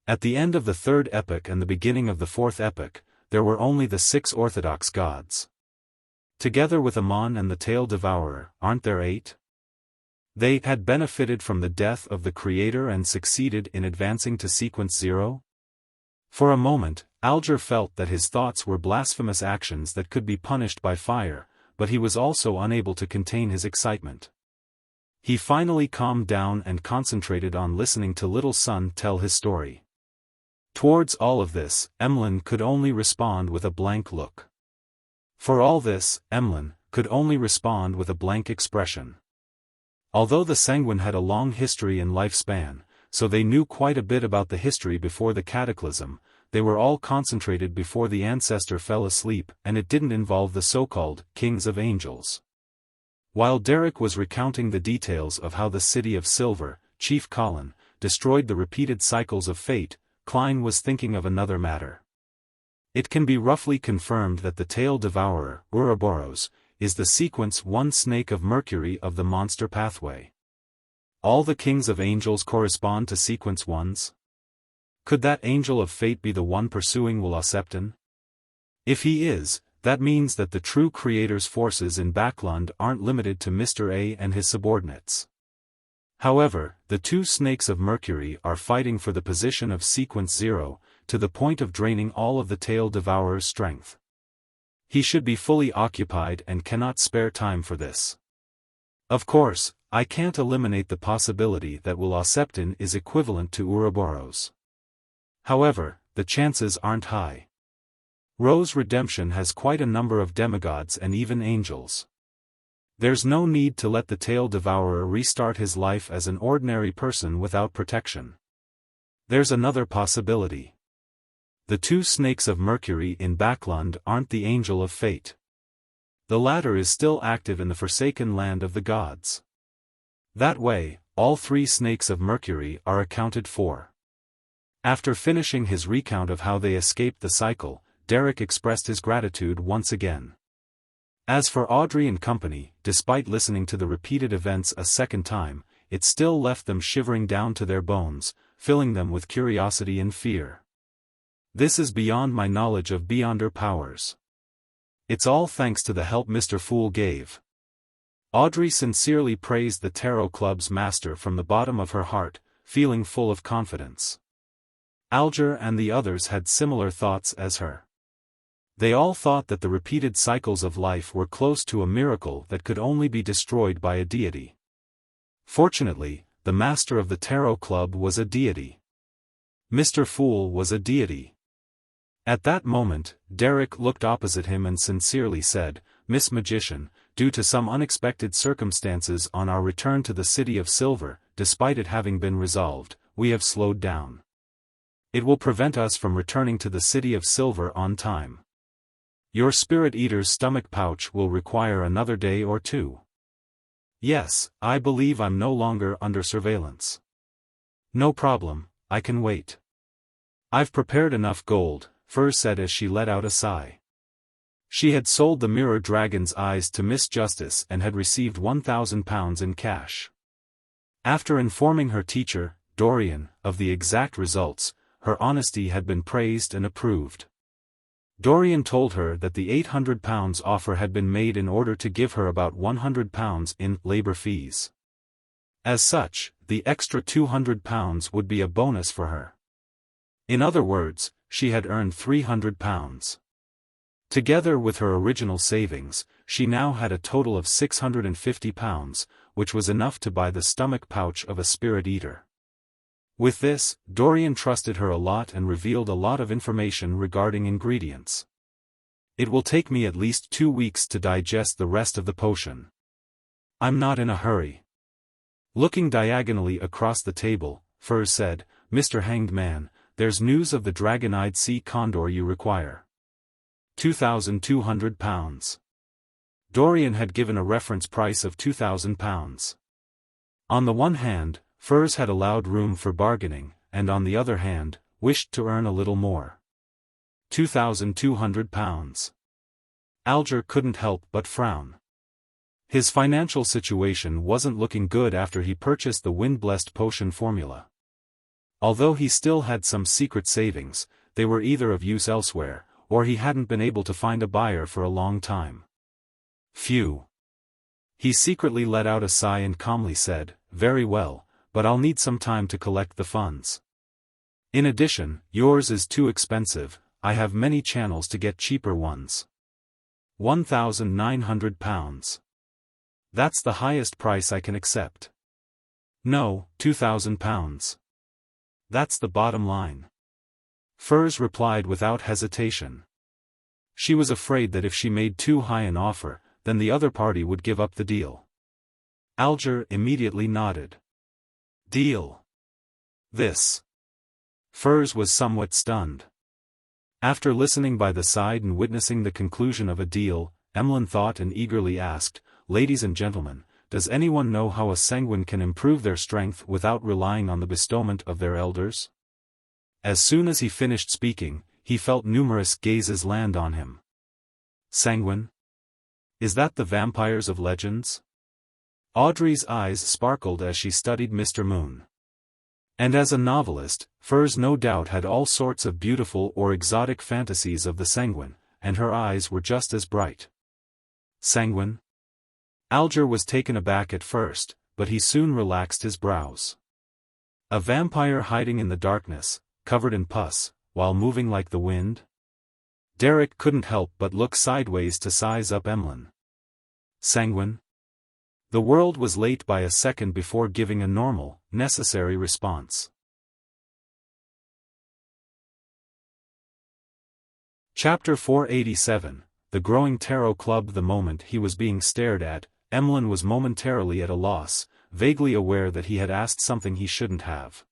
At the end of the 3rd epoch and the beginning of the 4th epoch, there were only the 6 orthodox gods. Together with Amon and the Tail Devourer, aren't there 8? They had benefited from the death of the Creator and succeeded in advancing to Sequence 0? For a moment, Alger felt that his thoughts were blasphemous actions that could be punished by fire, but he was also unable to contain his excitement. He finally calmed down and concentrated on listening to Little Sun tell his story. Towards all of this, Emlyn could only respond with a blank look. For all this, Emlyn could only respond with a blank expression. Although the Sanguine had a long history and lifespan, so they knew quite a bit about the history before the cataclysm, they were all concentrated before the ancestor fell asleep, and it didn't involve the so-called kings of angels. While Derek was recounting the details of how the City of Silver, Chief Colin, destroyed the repeated cycles of fate, Klein was thinking of another matter. It can be roughly confirmed that the Tail Devourer, Ouroboros, is the Sequence 1 snake of Mercury of the monster pathway. All the kings of angels correspond to Sequence 1s? Could that angel of fate be the one pursuing Wuxia? If he is, that means that the true Creator's forces in Backlund aren't limited to Mr. A and his subordinates. However, the 2 snakes of Mercury are fighting for the position of Sequence 0, to the point of draining all of the tail devourer's strength. He should be fully occupied and cannot spare time for this. Of course, I can't eliminate the possibility that Wuxia is equivalent to Ouroboros. However, the chances aren't high. Rose Redemption has quite a number of demigods and even angels. There's no need to let the tail devourer restart his life as an ordinary person without protection. There's another possibility. The two snakes of Mercury in Backlund aren't the angel of fate. The latter is still active in the forsaken land of the gods. That way, all three snakes of Mercury are accounted for. After finishing his recount of how they escaped the cycle, Derek expressed his gratitude once again. As for Audrey and company, despite listening to the repeated events a second time, it still left them shivering down to their bones, filling them with curiosity and fear. This is beyond my knowledge of Beyonder powers. It's all thanks to the help Mr. Fool gave. Audrey sincerely praised the Tarot Club's master from the bottom of her heart, feeling full of confidence. Alger and the others had similar thoughts as her. They all thought that the repeated cycles of life were close to a miracle that could only be destroyed by a deity. Fortunately, the master of the Tarot Club was a deity. Mr. Fool was a deity. At that moment, Derek looked opposite him and sincerely said, "Miss Magician, due to some unexpected circumstances on our return to the City of Silver, despite it having been resolved, we have slowed down. It will prevent us from returning to the City of Silver on time. Your Spirit Eater's stomach pouch will require another day or two." "Yes, I believe I'm no longer under surveillance." "No problem, I can wait. I've prepared enough gold," Furs said as she let out a sigh. She had sold the mirror dragon's eyes to Miss Justice and had received £1,000 in cash. After informing her teacher, Dorian, of the exact results, her honesty had been praised and approved. Dorian told her that the £800 offer had been made in order to give her about £100 in labor fees. As such, the extra £200 would be a bonus for her. In other words, she had earned £300. Together with her original savings, she now had a total of £650, which was enough to buy the stomach pouch of a spirit eater. With this, Dorian trusted her a lot and revealed a lot of information regarding ingredients. "It will take me at least 2 weeks to digest the rest of the potion. I'm not in a hurry." Looking diagonally across the table, Furs said, "Mr. Hanged Man, there's news of the dragon-eyed sea condor you require. £2,200. Dorian had given a reference price of £2,000. On the one hand, Furs had allowed room for bargaining, and on the other hand, wished to earn a little more. £2,200. Alger couldn't help but frown. His financial situation wasn't looking good after he purchased the wind-blessed potion formula. Although he still had some secret savings, they were either of use elsewhere, or he hadn't been able to find a buyer for a long time. Phew. He secretly let out a sigh and calmly said, "Very well, but I'll need some time to collect the funds. In addition, yours is too expensive, I have many channels to get cheaper ones. £1,900. That's the highest price I can accept." "No, £2,000. That's the bottom line." Furs replied without hesitation. She was afraid that if she made too high an offer, then the other party would give up the deal. Alger immediately nodded. "Deal. This." Furs was somewhat stunned. After listening by the side and witnessing the conclusion of a deal, Emlyn thought and eagerly asked, "Ladies and gentlemen, does anyone know how a sanguine can improve their strength without relying on the bestowment of their elders?" As soon as he finished speaking, he felt numerous gazes land on him. "Sanguine? Is that the vampires of legends?" Audrey's eyes sparkled as she studied Mr. Moon. And as a novelist, Furs no doubt had all sorts of beautiful or exotic fantasies of the sanguine, and her eyes were just as bright. Sanguine? Alger was taken aback at first, but he soon relaxed his brows. A vampire hiding in the darkness, covered in pus, while moving like the wind? Derek couldn't help but look sideways to size up Emlyn. Sanguine? The world was late by a second before giving a normal, necessary response. Chapter 487, The Growing Tarot Club. The moment he was being stared at, Emlyn was momentarily at a loss, vaguely aware that he had asked something he shouldn't have.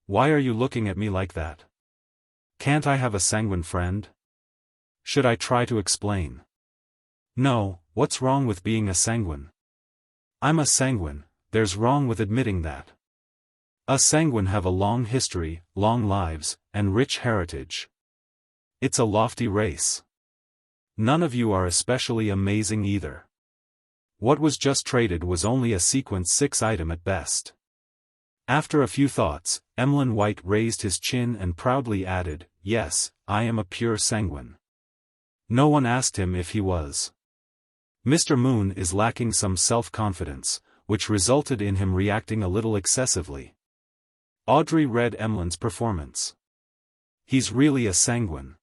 Why are you looking at me like that? Can't I have a sanguine friend? Should I try to explain? No, what's wrong with being a sanguine? I'm a sanguine, there's wrong with admitting that. A sanguine have a long history, long lives, and rich heritage. It's a lofty race. None of you are especially amazing either. What was just traded was only a sequence 6 item at best. After a few thoughts, Emlyn White raised his chin and proudly added, yes, I am a pure sanguine. No one asked him if he was. Mr. Moon is lacking some self-confidence, which resulted in him reacting a little excessively. Audrey read Emlyn's performance. He's really a sanguine.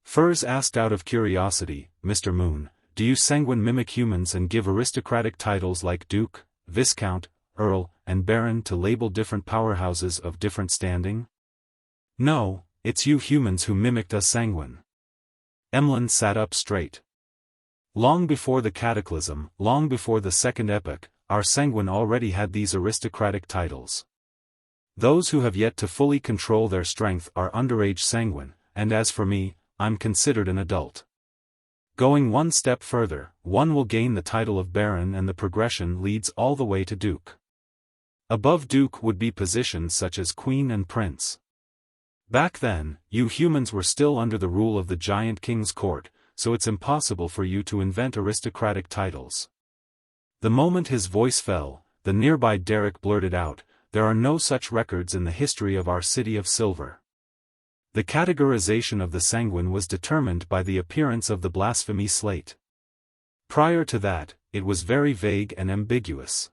Furs asked out of curiosity, Mr. Moon, do you sanguine mimic humans and give aristocratic titles like Duke, Viscount, Earl, and Baron to label different powerhouses of different standing? No, it's you humans who mimicked us sanguine. Emlyn sat up straight. Long before the Cataclysm, long before the Second Epoch, our sanguine already had these aristocratic titles. Those who have yet to fully control their strength are underage sanguine, and as for me, I'm considered an adult. Going one step further, one will gain the title of Baron and the progression leads all the way to Duke. Above Duke would be positions such as Queen and Prince. Back then, you humans were still under the rule of the giant king's court, so it's impossible for you to invent aristocratic titles. The moment his voice fell, the nearby Derek blurted out, there are no such records in the history of our city of Silver. The categorization of the sanguine was determined by the appearance of the blasphemy slate. Prior to that, it was very vague and ambiguous.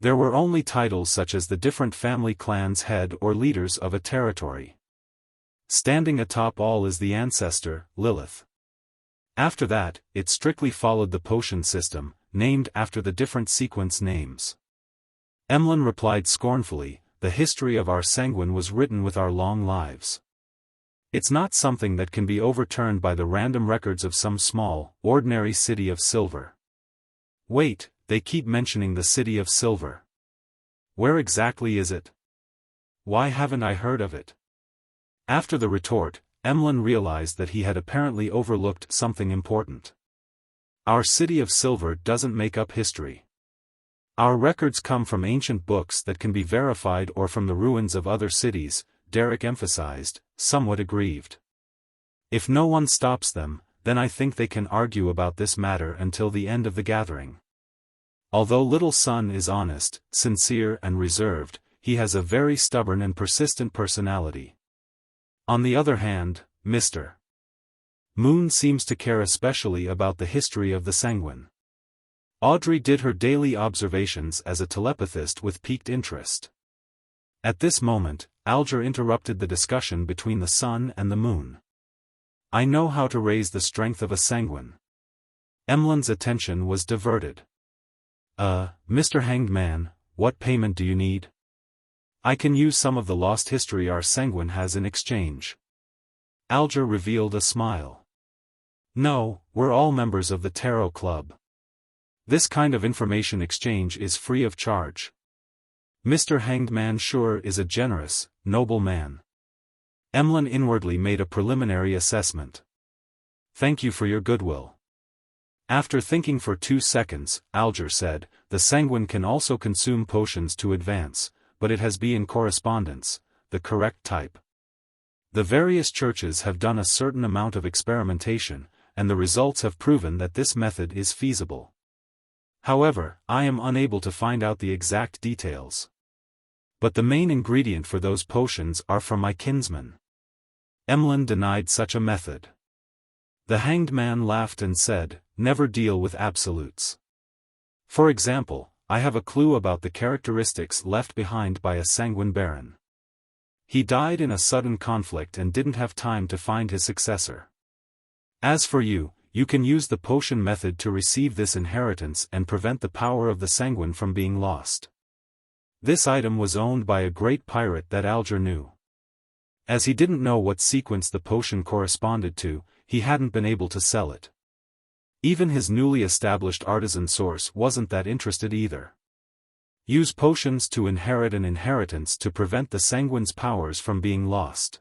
There were only titles such as the different family clans head or leaders of a territory. Standing atop all is the ancestor, Lilith. After that, it strictly followed the potion system, named after the different sequence names. Emlyn replied scornfully, the history of our sanguine was written with our long lives. It's not something that can be overturned by the random records of some small, ordinary city of Silver. Wait, they keep mentioning the city of Silver. Where exactly is it? Why haven't I heard of it? After the retort, Emlyn realized that he had apparently overlooked something important. Our city of Silver doesn't make up history. Our records come from ancient books that can be verified or from the ruins of other cities, Derek emphasized, somewhat aggrieved. If no one stops them, then I think they can argue about this matter until the end of the gathering. Although Little Sun is honest, sincere and reserved, he has a very stubborn and persistent personality. On the other hand, Mr. Moon seems to care especially about the history of the sanguine. Audrey did her daily observations as a telepathist with piqued interest. At this moment, Alger interrupted the discussion between the sun and the moon. I know how to raise the strength of a sanguine. Emlyn's attention was diverted. Mr. Hanged Man, what payment do you need? I can use some of the lost history our sanguine has in exchange. Alger revealed a smile. No, we're all members of the Tarot Club. This kind of information exchange is free of charge. Mr. Hanged Man sure is a generous, noble man. Emlyn inwardly made a preliminary assessment. Thank you for your goodwill. After thinking for 2 seconds, Alger said, the sanguine can also consume potions to advance, but it has be in correspondence, the correct type. The various churches have done a certain amount of experimentation, and the results have proven that this method is feasible. However, I am unable to find out the exact details. But the main ingredient for those potions are from my kinsman. Emlyn denied such a method. The Hanged Man laughed and said, never deal with absolutes. For example, I have a clue about the characteristics left behind by a sanguine baron. He died in a sudden conflict and didn't have time to find his successor. As for you, you can use the potion method to receive this inheritance and prevent the power of the sanguine from being lost. This item was owned by a great pirate that Alger knew. As he didn't know what sequence the potion corresponded to, he hadn't been able to sell it. Even his newly established artisan source wasn't that interested either. Use potions to inherit an inheritance to prevent the sanguine's powers from being lost.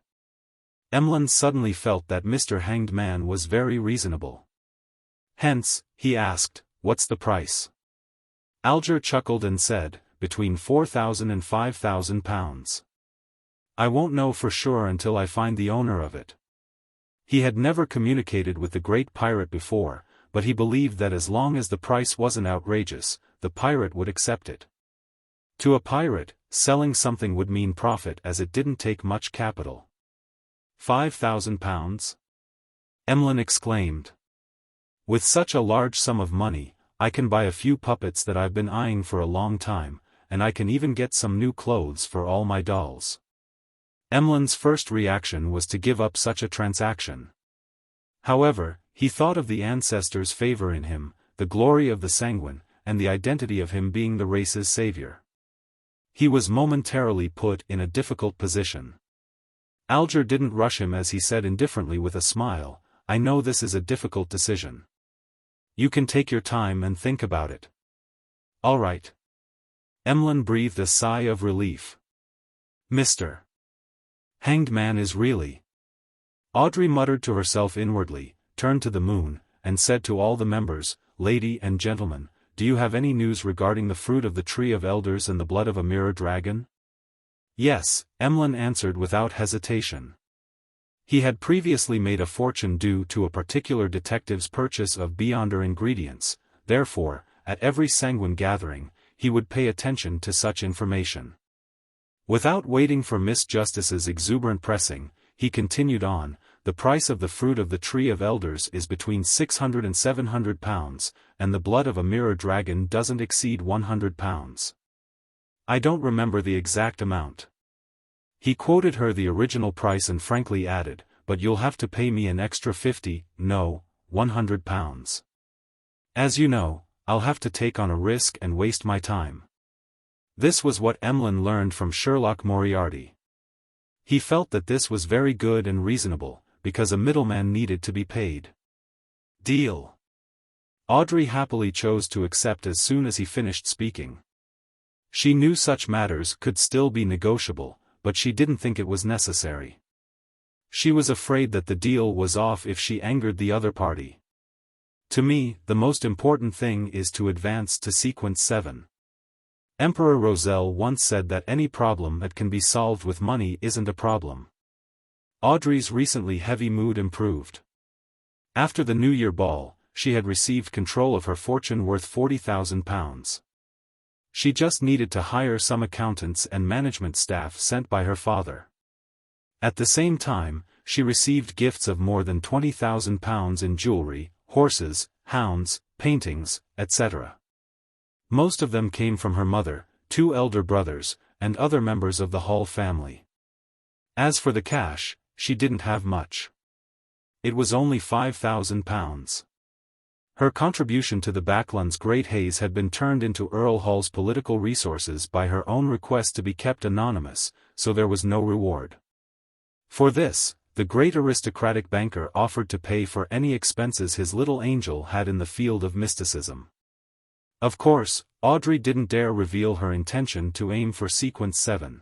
Emlyn suddenly felt that Mr. Hanged Man was very reasonable. Hence, he asked, "What's the price?" Alger chuckled and said, "Between 4,000 and 5,000 pounds. I won't know for sure until I find the owner of it." He had never communicated with the great pirate before, but he believed that as long as the price wasn't outrageous, the pirate would accept it. To a pirate, selling something would mean profit as it didn't take much capital. 5,000 pounds? Emlyn exclaimed. With such a large sum of money, I can buy a few puppets that I've been eyeing for a long time, and I can even get some new clothes for all my dolls. Emlyn's first reaction was to give up such a transaction. However, he thought of the ancestors' favor in him, the glory of the sanguine, and the identity of him being the race's savior. He was momentarily put in a difficult position. Alger didn't rush him as he said indifferently with a smile, "I know this is a difficult decision. You can take your time and think about it." "All right." Emlyn breathed a sigh of relief. "Mr. Hanged Man is really—" Audrey muttered to herself inwardly, turned to the moon, and said to all the members, "Lady and gentlemen, do you have any news regarding the fruit of the tree of elders and the blood of a mirror dragon?" "Yes," Emlyn answered without hesitation. He had previously made a fortune due to a particular detective's purchase of Beyonder ingredients, therefore, at every sanguine gathering, he would pay attention to such information. Without waiting for Miss Justice's exuberant pressing, he continued on, "The price of the fruit of the tree of elders is between 600 and 700 pounds, and the blood of a mirror dragon doesn't exceed 100 pounds. I don't remember the exact amount." He quoted her the original price and frankly added, "But you'll have to pay me an extra 50, no, 100 pounds. As you know, I'll have to take on a risk and waste my time." This was what Emlyn learned from Sherlock Moriarty. He felt that this was very good and reasonable, because a middleman needed to be paid. "Deal." Audrey happily chose to accept as soon as he finished speaking. She knew such matters could still be negotiable, but she didn't think it was necessary. She was afraid that the deal was off if she angered the other party. "To me, the most important thing is to advance to sequence 7. Emperor Roselle once said that any problem that can be solved with money isn't a problem." Audrey's recently heavy mood improved. After the New Year ball, she had received control of her fortune worth 40,000 pounds. She just needed to hire some accountants and management staff sent by her father. At the same time, she received gifts of more than 20,000 pounds in jewelry, horses, hounds, paintings, etc. Most of them came from her mother, 2 elder brothers, and other members of the Hall family. As for the cash, she didn't have much. It was only 5,000 pounds. Her contribution to the Backlands Great Haze had been turned into Earl Hall's political resources by her own request to be kept anonymous, so there was no reward. For this, the great aristocratic banker offered to pay for any expenses his little angel had in the field of mysticism. Of course, Audrey didn't dare reveal her intention to aim for sequence 7.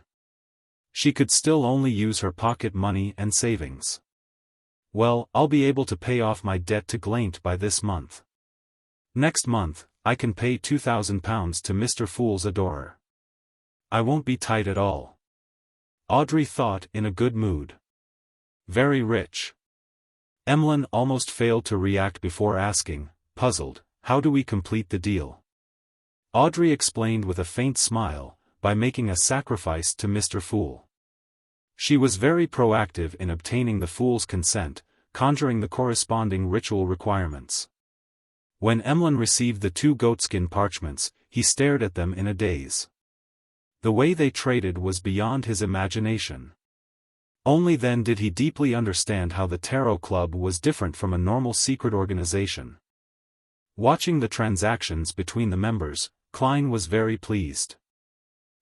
She could still only use her pocket money and savings. "Well, I'll be able to pay off my debt to Glaint by this month. Next month, I can pay 2,000 pounds to Mr. Fool's adorer. I won't be tight at all." Audrey thought in a good mood. "Very rich." Emlyn almost failed to react before asking, puzzled, "How do we complete the deal?" Audrey explained with a faint smile, by making a sacrifice to Mr. Fool. She was very proactive in obtaining the Fool's consent, conjuring the corresponding ritual requirements. When Emlyn received the 2 goatskin parchments, he stared at them in a daze. The way they traded was beyond his imagination. Only then did he deeply understand how the Tarot Club was different from a normal secret organization. Watching the transactions between the members, Klein was very pleased.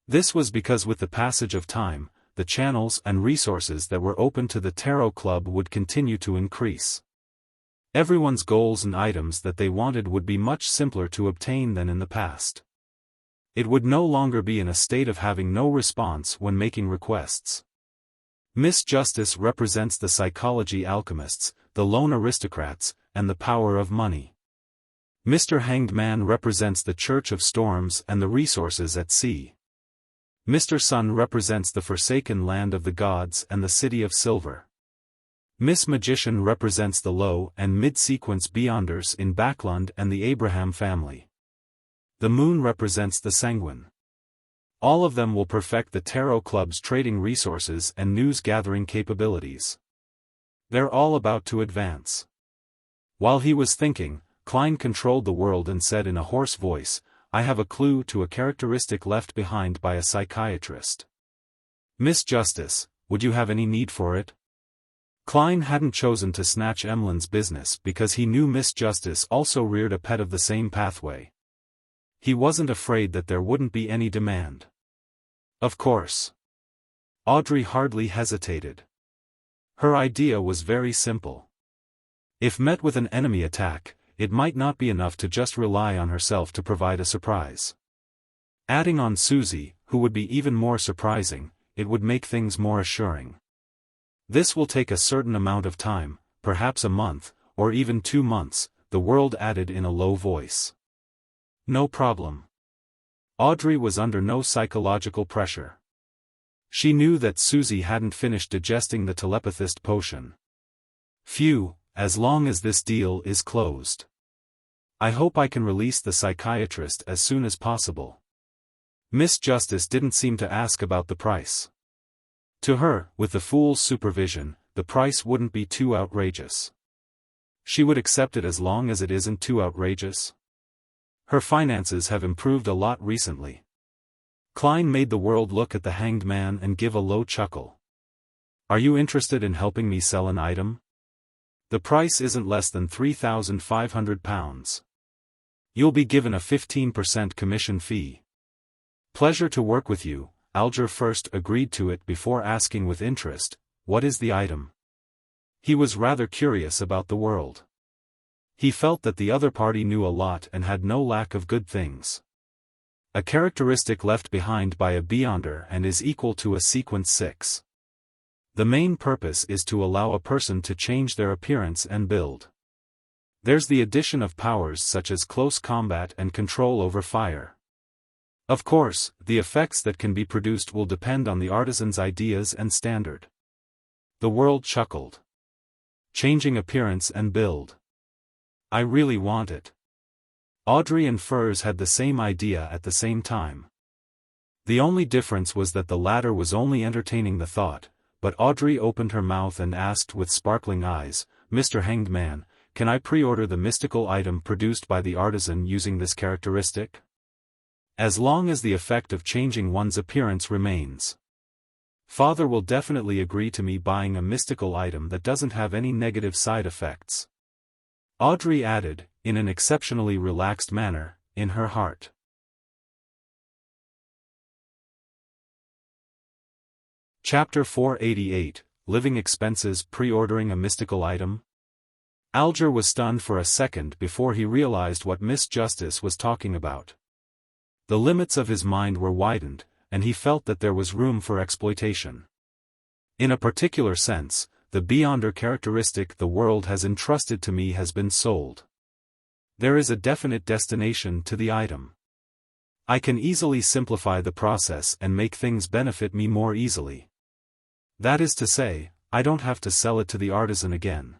This was because with the passage of time, the channels and resources that were open to the Tarot Club would continue to increase. Everyone's goals and items that they wanted would be much simpler to obtain than in the past. It would no longer be in a state of having no response when making requests. Miss Justice represents the psychology alchemists, the lone aristocrats, and the power of money. Mr. Hanged Man represents the Church of Storms and the resources at sea. Mr. Sun represents the forsaken land of the gods and the city of silver. Miss Magician represents the low and mid-sequence Beyonders in Backlund and the Abraham family. The Moon represents the Sanguine. All of them will perfect the Tarot Club's trading resources and news-gathering capabilities. They're all about to advance. While he was thinking, Klein controlled the world and said in a hoarse voice, "I have a clue to a characteristic left behind by a psychiatrist. Miss Justice, would you have any need for it?" Klein hadn't chosen to snatch Emlyn's business because he knew Miss Justice also reared a pet of the same pathway. He wasn't afraid that there wouldn't be any demand. Of course. Audrey hardly hesitated. Her idea was very simple. If met with an enemy attack, it might not be enough to just rely on herself to provide a surprise. Adding on Susie, who would be even more surprising, it would make things more assuring. This will take a certain amount of time, perhaps a month, or even 2 months, the world added in a low voice. No problem. Audrey was under no psychological pressure. She knew that Susie hadn't finished digesting the telepathist potion. Phew, as long as this deal is closed. I hope I can release the psychiatrist as soon as possible. Miss Justice didn't seem to ask about the price. To her, with the fool's supervision, the price wouldn't be too outrageous. She would accept it as long as it isn't too outrageous. Her finances have improved a lot recently. Klein made the world look at the Hanged Man and give a low chuckle. Are you interested in helping me sell an item? The price isn't less than £3,500. You'll be given a 15% commission fee. Pleasure to work with you. Alger first agreed to it before asking with interest, "What is the item?" He was rather curious about the world. He felt that the other party knew a lot and had no lack of good things. A characteristic left behind by a Beyonder and is equal to a sequence 6. The main purpose is to allow a person to change their appearance and build. There's the addition of powers such as close combat and control over fire. Of course, the effects that can be produced will depend on the artisan's ideas and standard. The world chuckled. Changing appearance and build. I really want it. Audrey and Furs had the same idea at the same time. The only difference was that the latter was only entertaining the thought, but Audrey opened her mouth and asked with sparkling eyes, "Mr. Hanged Man, can I pre-order the mystical item produced by the artisan using this characteristic? As long as the effect of changing one's appearance remains. Father will definitely agree to me buying a mystical item that doesn't have any negative side effects." Audrey added, in an exceptionally relaxed manner, in her heart. Chapter 488, Living Expenses Pre-ordering a Mystical Item? Alger was stunned for a second before he realized what Miss Justice was talking about. The limits of his mind were widened, and he felt that there was room for exploitation. In a particular sense, the Beyonder characteristic the world has entrusted to me has been sold. There is a definite destination to the item. I can easily simplify the process and make things benefit me more easily. That is to say, I don't have to sell it to the artisan again.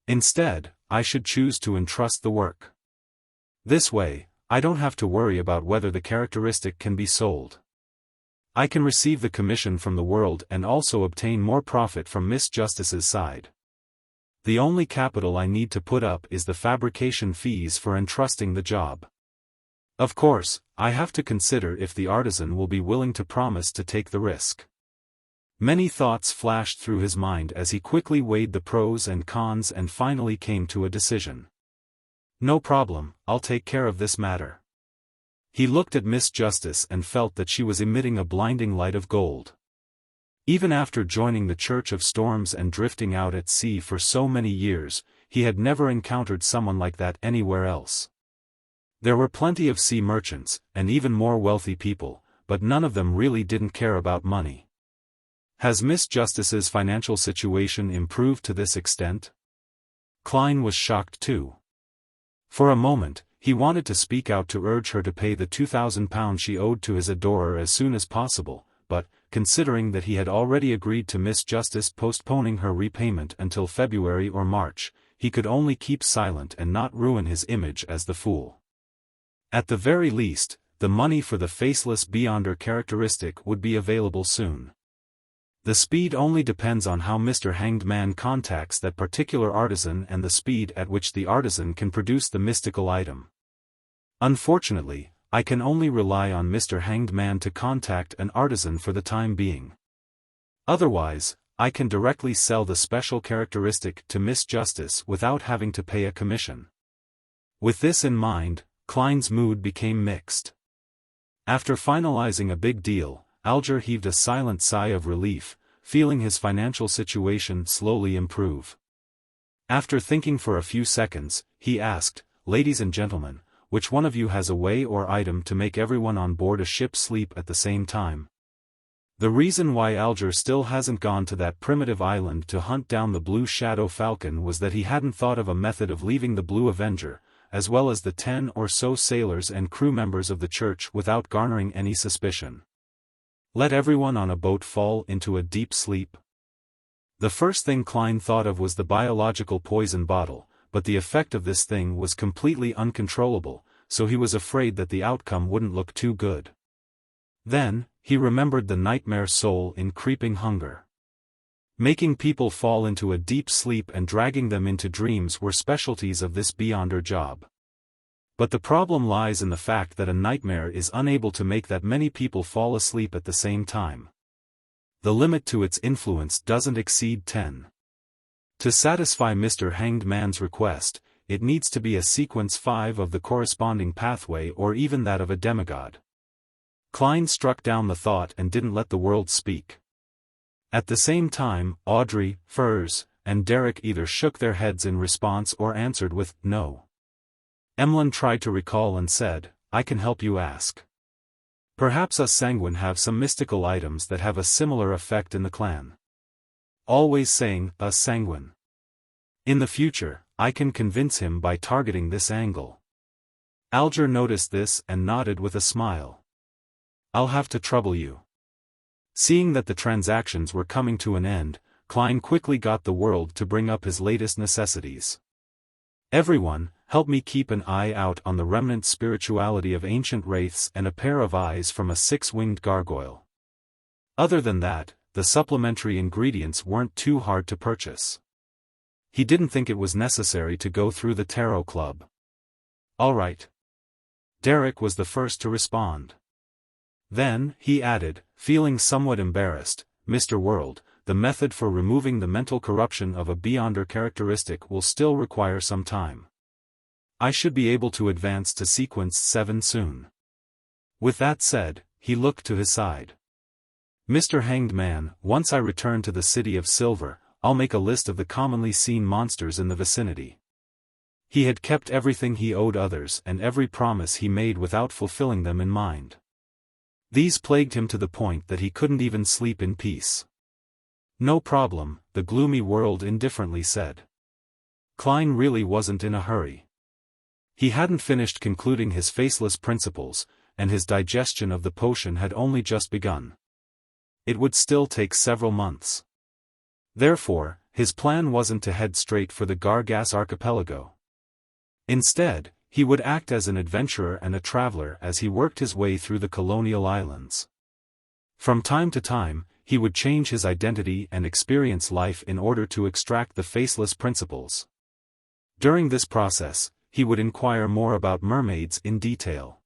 Instead, I should choose to entrust the work. This way, I don't have to worry about whether the characteristic can be sold. I can receive the commission from the world and also obtain more profit from Miss Justice's side. The only capital I need to put up is the fabrication fees for entrusting the job. Of course, I have to consider if the artisan will be willing to promise to take the risk. Many thoughts flashed through his mind as he quickly weighed the pros and cons and finally came to a decision. No problem, I'll take care of this matter. He looked at Miss Justice and felt that she was emitting a blinding light of gold. Even after joining the Church of Storms and drifting out at sea for so many years, he had never encountered someone like that anywhere else. There were plenty of sea merchants, and even more wealthy people, but none of them really didn't care about money. Has Miss Justice's financial situation improved to this extent? Klein was shocked too. For a moment, he wanted to speak out to urge her to pay the £2,000 she owed to his adorer as soon as possible, but, considering that he had already agreed to Miss Justice postponing her repayment until February or March, he could only keep silent and not ruin his image as the fool. At the very least, the money for the faceless Beyonder characteristic would be available soon. The speed only depends on how Mr. Hanged Man contacts that particular artisan and the speed at which the artisan can produce the mystical item. Unfortunately, I can only rely on Mr. Hanged Man to contact an artisan for the time being. Otherwise, I can directly sell the special characteristic to Miss Justice without having to pay a commission. With this in mind, Klein's mood became mixed. After finalizing a big deal, Alger heaved a silent sigh of relief, feeling his financial situation slowly improve. After thinking for a few seconds, he asked, "Ladies and gentlemen, which one of you has a way or item to make everyone on board a ship sleep at the same time?" The reason why Alger still hasn't gone to that primitive island to hunt down the Blue Shadow Falcon was that he hadn't thought of a method of leaving the Blue Avenger, as well as the 10 or so sailors and crew members of the church without garnering any suspicion. Let everyone on a boat fall into a deep sleep. The first thing Klein thought of was the biological poison bottle, but the effect of this thing was completely uncontrollable, so he was afraid that the outcome wouldn't look too good. Then, he remembered the nightmare soul in Creeping Hunger. Making people fall into a deep sleep and dragging them into dreams were specialties of this Beyonder job. But the problem lies in the fact that a nightmare is unable to make that many people fall asleep at the same time. The limit to its influence doesn't exceed 10. To satisfy Mr. Hanged Man's request, it needs to be a sequence 5 of the corresponding pathway or even that of a demigod. Klein struck down the thought and didn't let the world speak. At the same time, Audrey, Furs, and Derek either shook their heads in response or answered with, "No." Emlyn tried to recall and said, "I can help you ask. Perhaps us Sanguine have some mystical items that have a similar effect in the clan." Always saying, "us Sanguine." In the future, I can convince him by targeting this angle. Alger noticed this and nodded with a smile. "I'll have to trouble you." Seeing that the transactions were coming to an end, Klein quickly got the world to bring up his latest necessities. "Everyone, help me keep an eye out on the remnant spirituality of ancient wraiths and a pair of eyes from a 6-winged gargoyle." Other than that, the supplementary ingredients weren't too hard to purchase. He didn't think it was necessary to go through the Tarot Club. "All right." Derek was the first to respond. Then, he added, feeling somewhat embarrassed, "Mr. World, the method for removing the mental corruption of a Beyonder characteristic will still require some time. I should be able to advance to sequence 7 soon." With that said, he looked to his side. "Mr. Hanged Man, once I return to the City of Silver, I'll make a list of the commonly seen monsters in the vicinity." He had kept everything he owed others and every promise he made without fulfilling them in mind. These plagued him to the point that he couldn't even sleep in peace. "No problem," the gloomy world indifferently said. Klein really wasn't in a hurry. He hadn't finished concluding his faceless principles, and his digestion of the potion had only just begun. It would still take several months. Therefore, his plan wasn't to head straight for the Gargas archipelago. Instead, he would act as an adventurer and a traveler as he worked his way through the colonial islands. From time to time, he would change his identity and experience life in order to extract the faceless principles. During this process, he would inquire more about mermaids in detail.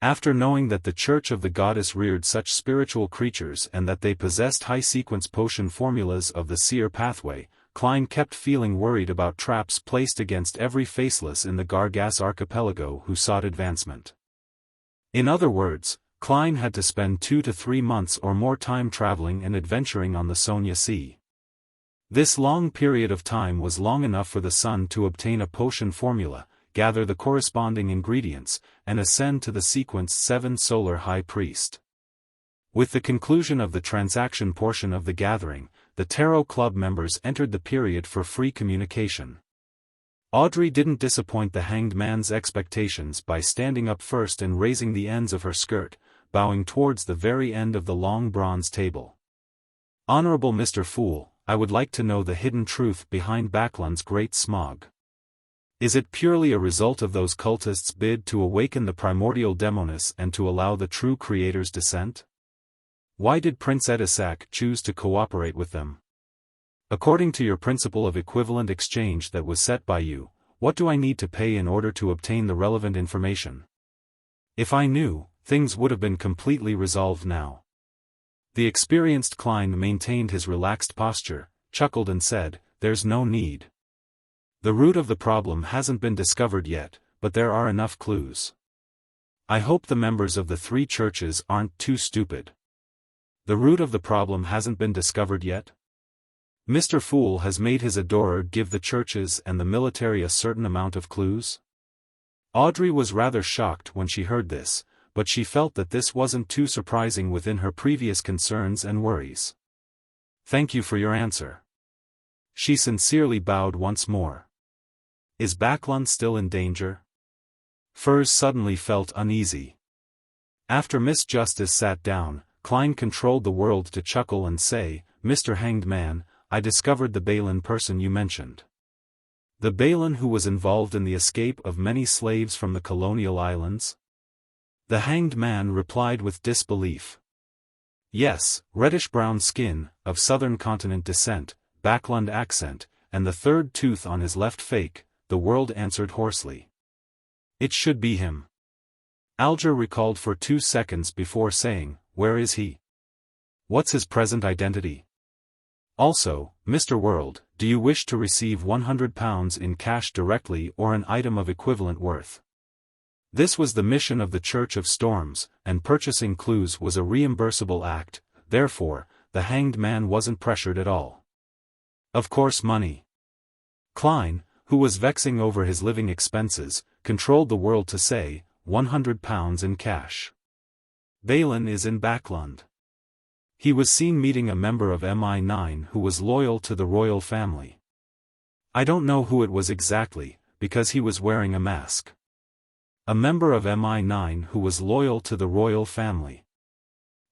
After knowing that the Church of the Goddess reared such spiritual creatures and that they possessed high-sequence potion formulas of the seer pathway, Klein kept feeling worried about traps placed against every faceless in the Gargas archipelago who sought advancement. In other words, Klein had to spend 2 to 3 months or more time traveling and adventuring on the Sonia Sea. This long period of time was long enough for the Sun to obtain a potion formula, gather the corresponding ingredients, and ascend to the sequence 7 Solar High Priest. With the conclusion of the transaction portion of the gathering, the Tarot Club members entered the period for free communication. Audrey didn't disappoint the Hanged Man's expectations by standing up first and raising the ends of her skirt, bowing towards the very end of the long bronze table. "Honorable Mr. Fool, I would like to know the hidden truth behind Backlund's great smog. Is it purely a result of those cultists' bid to awaken the primordial demoness and to allow the true creator's descent? Why did Prince Edisac choose to cooperate with them? According to your principle of equivalent exchange that was set by you, what do I need to pay in order to obtain the relevant information? If I knew, things would have been completely resolved now." The experienced Klein maintained his relaxed posture, chuckled and said, "There's no need. The root of the problem hasn't been discovered yet, but there are enough clues. I hope the members of the 3 churches aren't too stupid. The root of the problem hasn't been discovered yet? Mr. Fool has made his adorer give the churches and the military a certain amount of clues?" Audrey was rather shocked when she heard this, but she felt that this wasn't too surprising within her previous concerns and worries. "Thank you for your answer." She sincerely bowed once more. "Is Backlund still in danger?" Furs suddenly felt uneasy. After Miss Justice sat down, Klein controlled the world to chuckle and say, "Mr. Hanged Man, I discovered the Balin person you mentioned. The Balin who was involved in the escape of many slaves from the colonial islands?" The Hanged Man replied with disbelief. "Yes, reddish-brown skin, of southern continent descent, Backlund accent, and the 3rd tooth on his left fake," the world answered hoarsely. "It should be him." Alger recalled for 2 seconds before saying, "Where is he? What's his present identity? Also, Mr. World, do you wish to receive £100 in cash directly or an item of equivalent worth?" This was the mission of the Church of Storms, and purchasing clues was a reimbursable act, therefore, the Hanged Man wasn't pressured at all. Of course money. Klein, who was vexing over his living expenses, controlled the world to say, £100 in cash. Balin is in Backlund. He was seen meeting a member of MI9 who was loyal to the royal family. I don't know who it was exactly, because he was wearing a mask. A member of MI9 who was loyal to the royal family.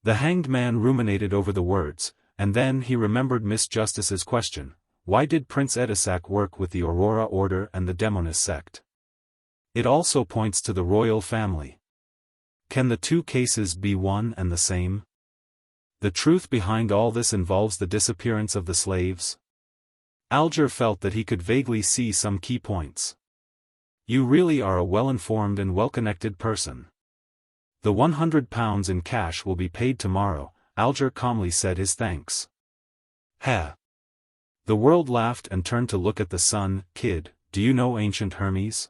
The Hanged Man ruminated over the words, and then he remembered Miss Justice's question, why did Prince Edisac work with the Aurora Order and the Demoness sect? It also points to the royal family. Can the 2 cases be one and the same? The truth behind all this involves the disappearance of the slaves? Alger felt that he could vaguely see some key points. You really are a well-informed and well-connected person. The £100 in cash will be paid tomorrow, Alger calmly said his thanks. Ha! The world laughed and turned to look at the sun. Kid, do you know ancient Hermes?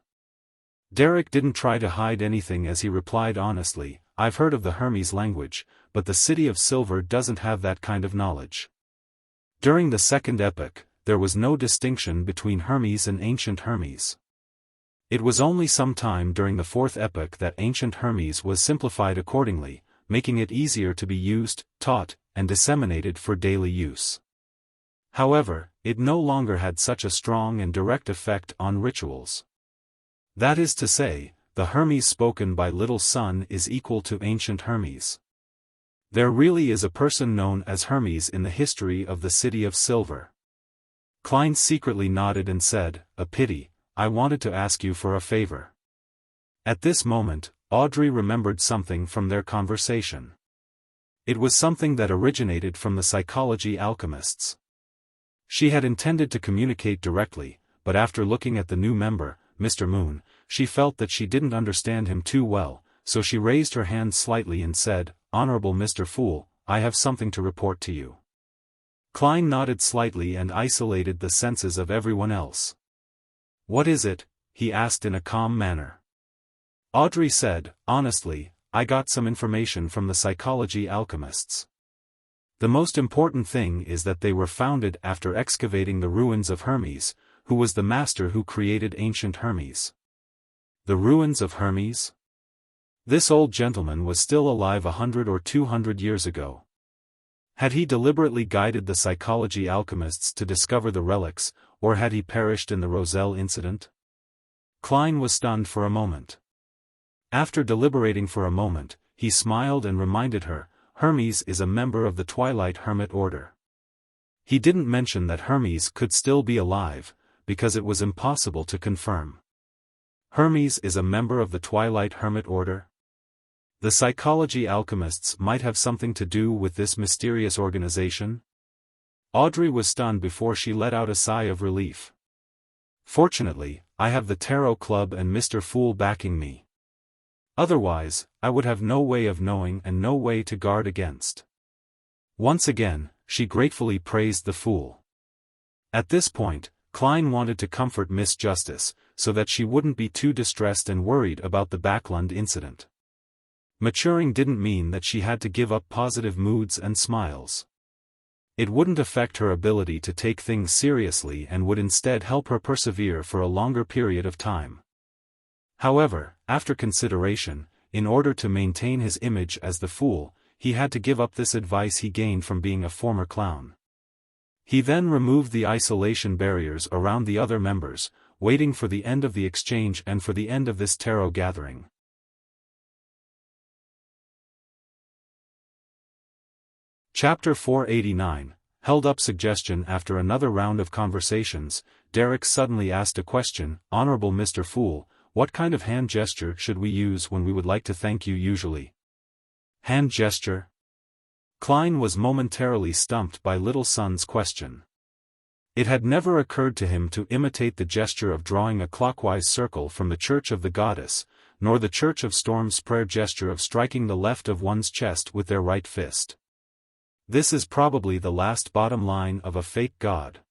Derek didn't try to hide anything as he replied honestly, I've heard of the Hermes language, but the City of Silver doesn't have that kind of knowledge. During the Second Epoch, there was no distinction between Hermes and ancient Hermes. It was only sometime during the Fourth Epoch that ancient Hermes was simplified accordingly, making it easier to be used, taught, and disseminated for daily use. However, it no longer had such a strong and direct effect on rituals. That is to say, the Hermes spoken by Little Sun is equal to ancient Hermes. There really is a person known as Hermes in the history of the City of Silver. Klein secretly nodded and said, a pity, I wanted to ask you for a favor. At this moment, Audrey remembered something from their conversation. It was something that originated from the psychology alchemists. She had intended to communicate directly, but after looking at the new member, Mr. Moon, she felt that she didn't understand him too well, so she raised her hand slightly and said, "Honorable Mr. Fool, I have something to report to you." Klein nodded slightly and isolated the senses of everyone else. "What is it?" he asked in a calm manner. Audrey said, "Honestly, I got some information from the psychology alchemists. The most important thing is that they were founded after excavating the ruins of Hermes, who was the master who created ancient Hermes." The ruins of Hermes? This old gentleman was still alive 100 or 200 years ago. Had he deliberately guided the psychology alchemists to discover the relics, or had he perished in the Roselle incident? Klein was stunned for a moment. After deliberating for a moment, he smiled and reminded her, "Hermes is a member of the Twilight Hermit Order." He didn't mention that Hermes could still be alive, because it was impossible to confirm. Hermes is a member of the Twilight Hermit Order? The psychology alchemists might have something to do with this mysterious organization? Audrey was stunned before she let out a sigh of relief. "Fortunately, I have the Tarot Club and Mr. Fool backing me. Otherwise, I would have no way of knowing and no way to guard against." Once again, she gratefully praised the Fool. At this point, Klein wanted to comfort Miss Justice, so that she wouldn't be too distressed and worried about the Backlund incident. Maturing didn't mean that she had to give up positive moods and smiles. It wouldn't affect her ability to take things seriously and would instead help her persevere for a longer period of time. However, after consideration, in order to maintain his image as the Fool, he had to give up this advice he gained from being a former clown. He then removed the isolation barriers around the other members, waiting for the end of the exchange and for the end of this tarot gathering. Chapter 489, Held Up Suggestion. After another round of conversations, Derek suddenly asked a question, "Honorable Mr. Fool, what kind of hand gesture should we use when we would like to thank you usually?" Hand gesture? Klein was momentarily stumped by Little Sun's question. It had never occurred to him to imitate the gesture of drawing a clockwise circle from the Church of the Goddess, nor the Church of Storm's prayer gesture of striking the left of one's chest with their right fist. This is probably the last bottom line of a fake god.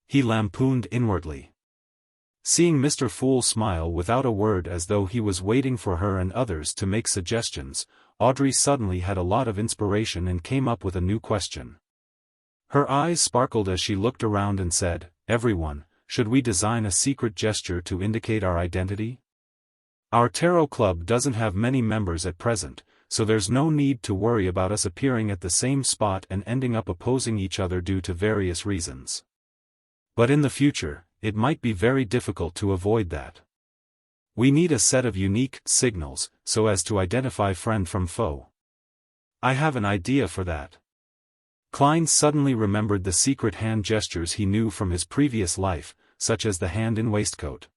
He lampooned inwardly. Seeing Mr. Fool smile without a word as though he was waiting for her and others to make suggestions, Audrey suddenly had a lot of inspiration and came up with a new question. Her eyes sparkled as she looked around and said, "Everyone, should we design a secret gesture to indicate our identity? Our tarot club doesn't have many members at present, so there's no need to worry about us appearing at the same spot and ending up opposing each other due to various reasons. But in the future, it might be very difficult to avoid that. We need a set of unique signals, so as to identify friend from foe. I have an idea for that." Klein suddenly remembered the secret hand gestures he knew from his previous life, such as the hand in waistcoat.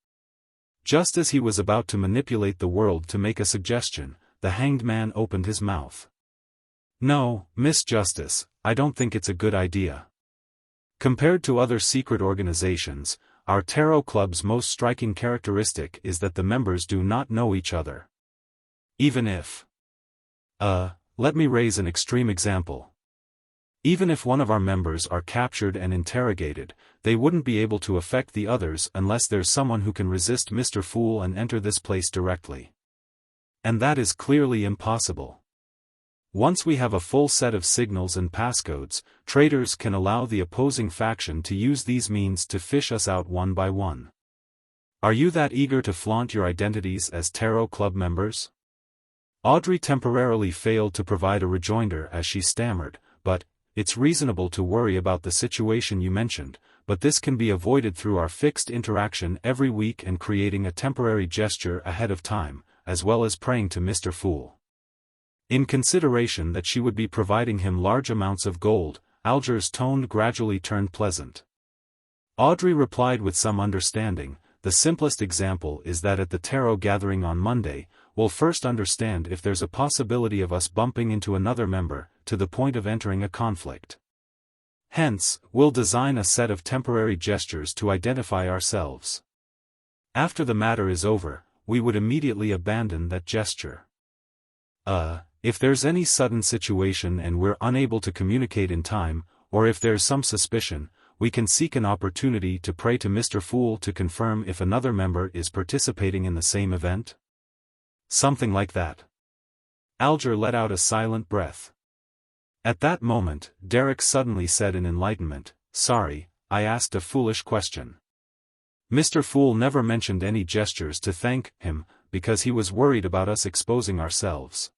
Just as he was about to manipulate the world to make a suggestion, the hanged man opened his mouth. "No, Miss Justice, I don't think it's a good idea. Compared to other secret organizations, our tarot club's most striking characteristic is that the members do not know each other. Even if... let me raise an extreme example. Even if one of our members are captured and interrogated, they wouldn't be able to affect the others unless there's someone who can resist Mr. Fool and enter this place directly. And that is clearly impossible. Once we have a full set of signals and passcodes, traitors can allow the opposing faction to use these means to fish us out one by one. Are you that eager to flaunt your identities as Tarot Club members?" Audrey temporarily failed to provide a rejoinder as she stammered, "But, it's reasonable to worry about the situation you mentioned, but this can be avoided through our fixed interaction every week and creating a temporary gesture ahead of time, as well as praying to Mr. Fool." In consideration that she would be providing him large amounts of gold, Alger's tone gradually turned pleasant. Audrey replied with some understanding, "The simplest example is that at the tarot gathering on Monday, we'll first understand if there's a possibility of us bumping into another member, to the point of entering a conflict. Hence, we'll design a set of temporary gestures to identify ourselves. After the matter is over, we would immediately abandon that gesture. If there's any sudden situation and we're unable to communicate in time, or if there's some suspicion, we can seek an opportunity to pray to Mr. Fool to confirm if another member is participating in the same event? Something like that. Alger let out a silent breath. At that moment, Derek suddenly said in enlightenment, "Sorry, I asked a foolish question." Mr. Fool never mentioned any gestures to thank him, because he was worried about us exposing ourselves.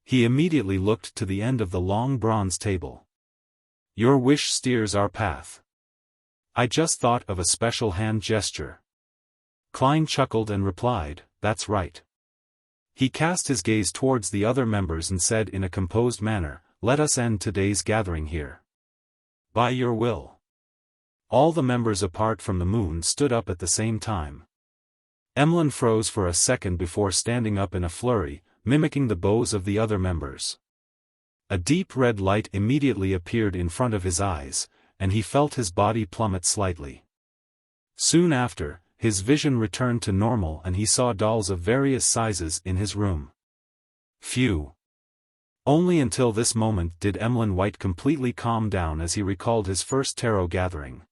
He immediately looked to the end of the long bronze table. "Your wish steers our path. I just thought of a special hand gesture." Klein chuckled and replied, "That's right." He cast his gaze towards the other members and said in a composed manner, "Let us end today's gathering here. By your will." All the members apart from the moon stood up at the same time. Emlyn froze for a second before standing up in a flurry, mimicking the bows of the other members. A deep red light immediately appeared in front of his eyes, and he felt his body plummet slightly. Soon after, his vision returned to normal and he saw dolls of various sizes in his room. Phew! Only until this moment did Emlyn White completely calm down as he recalled his first tarot gathering.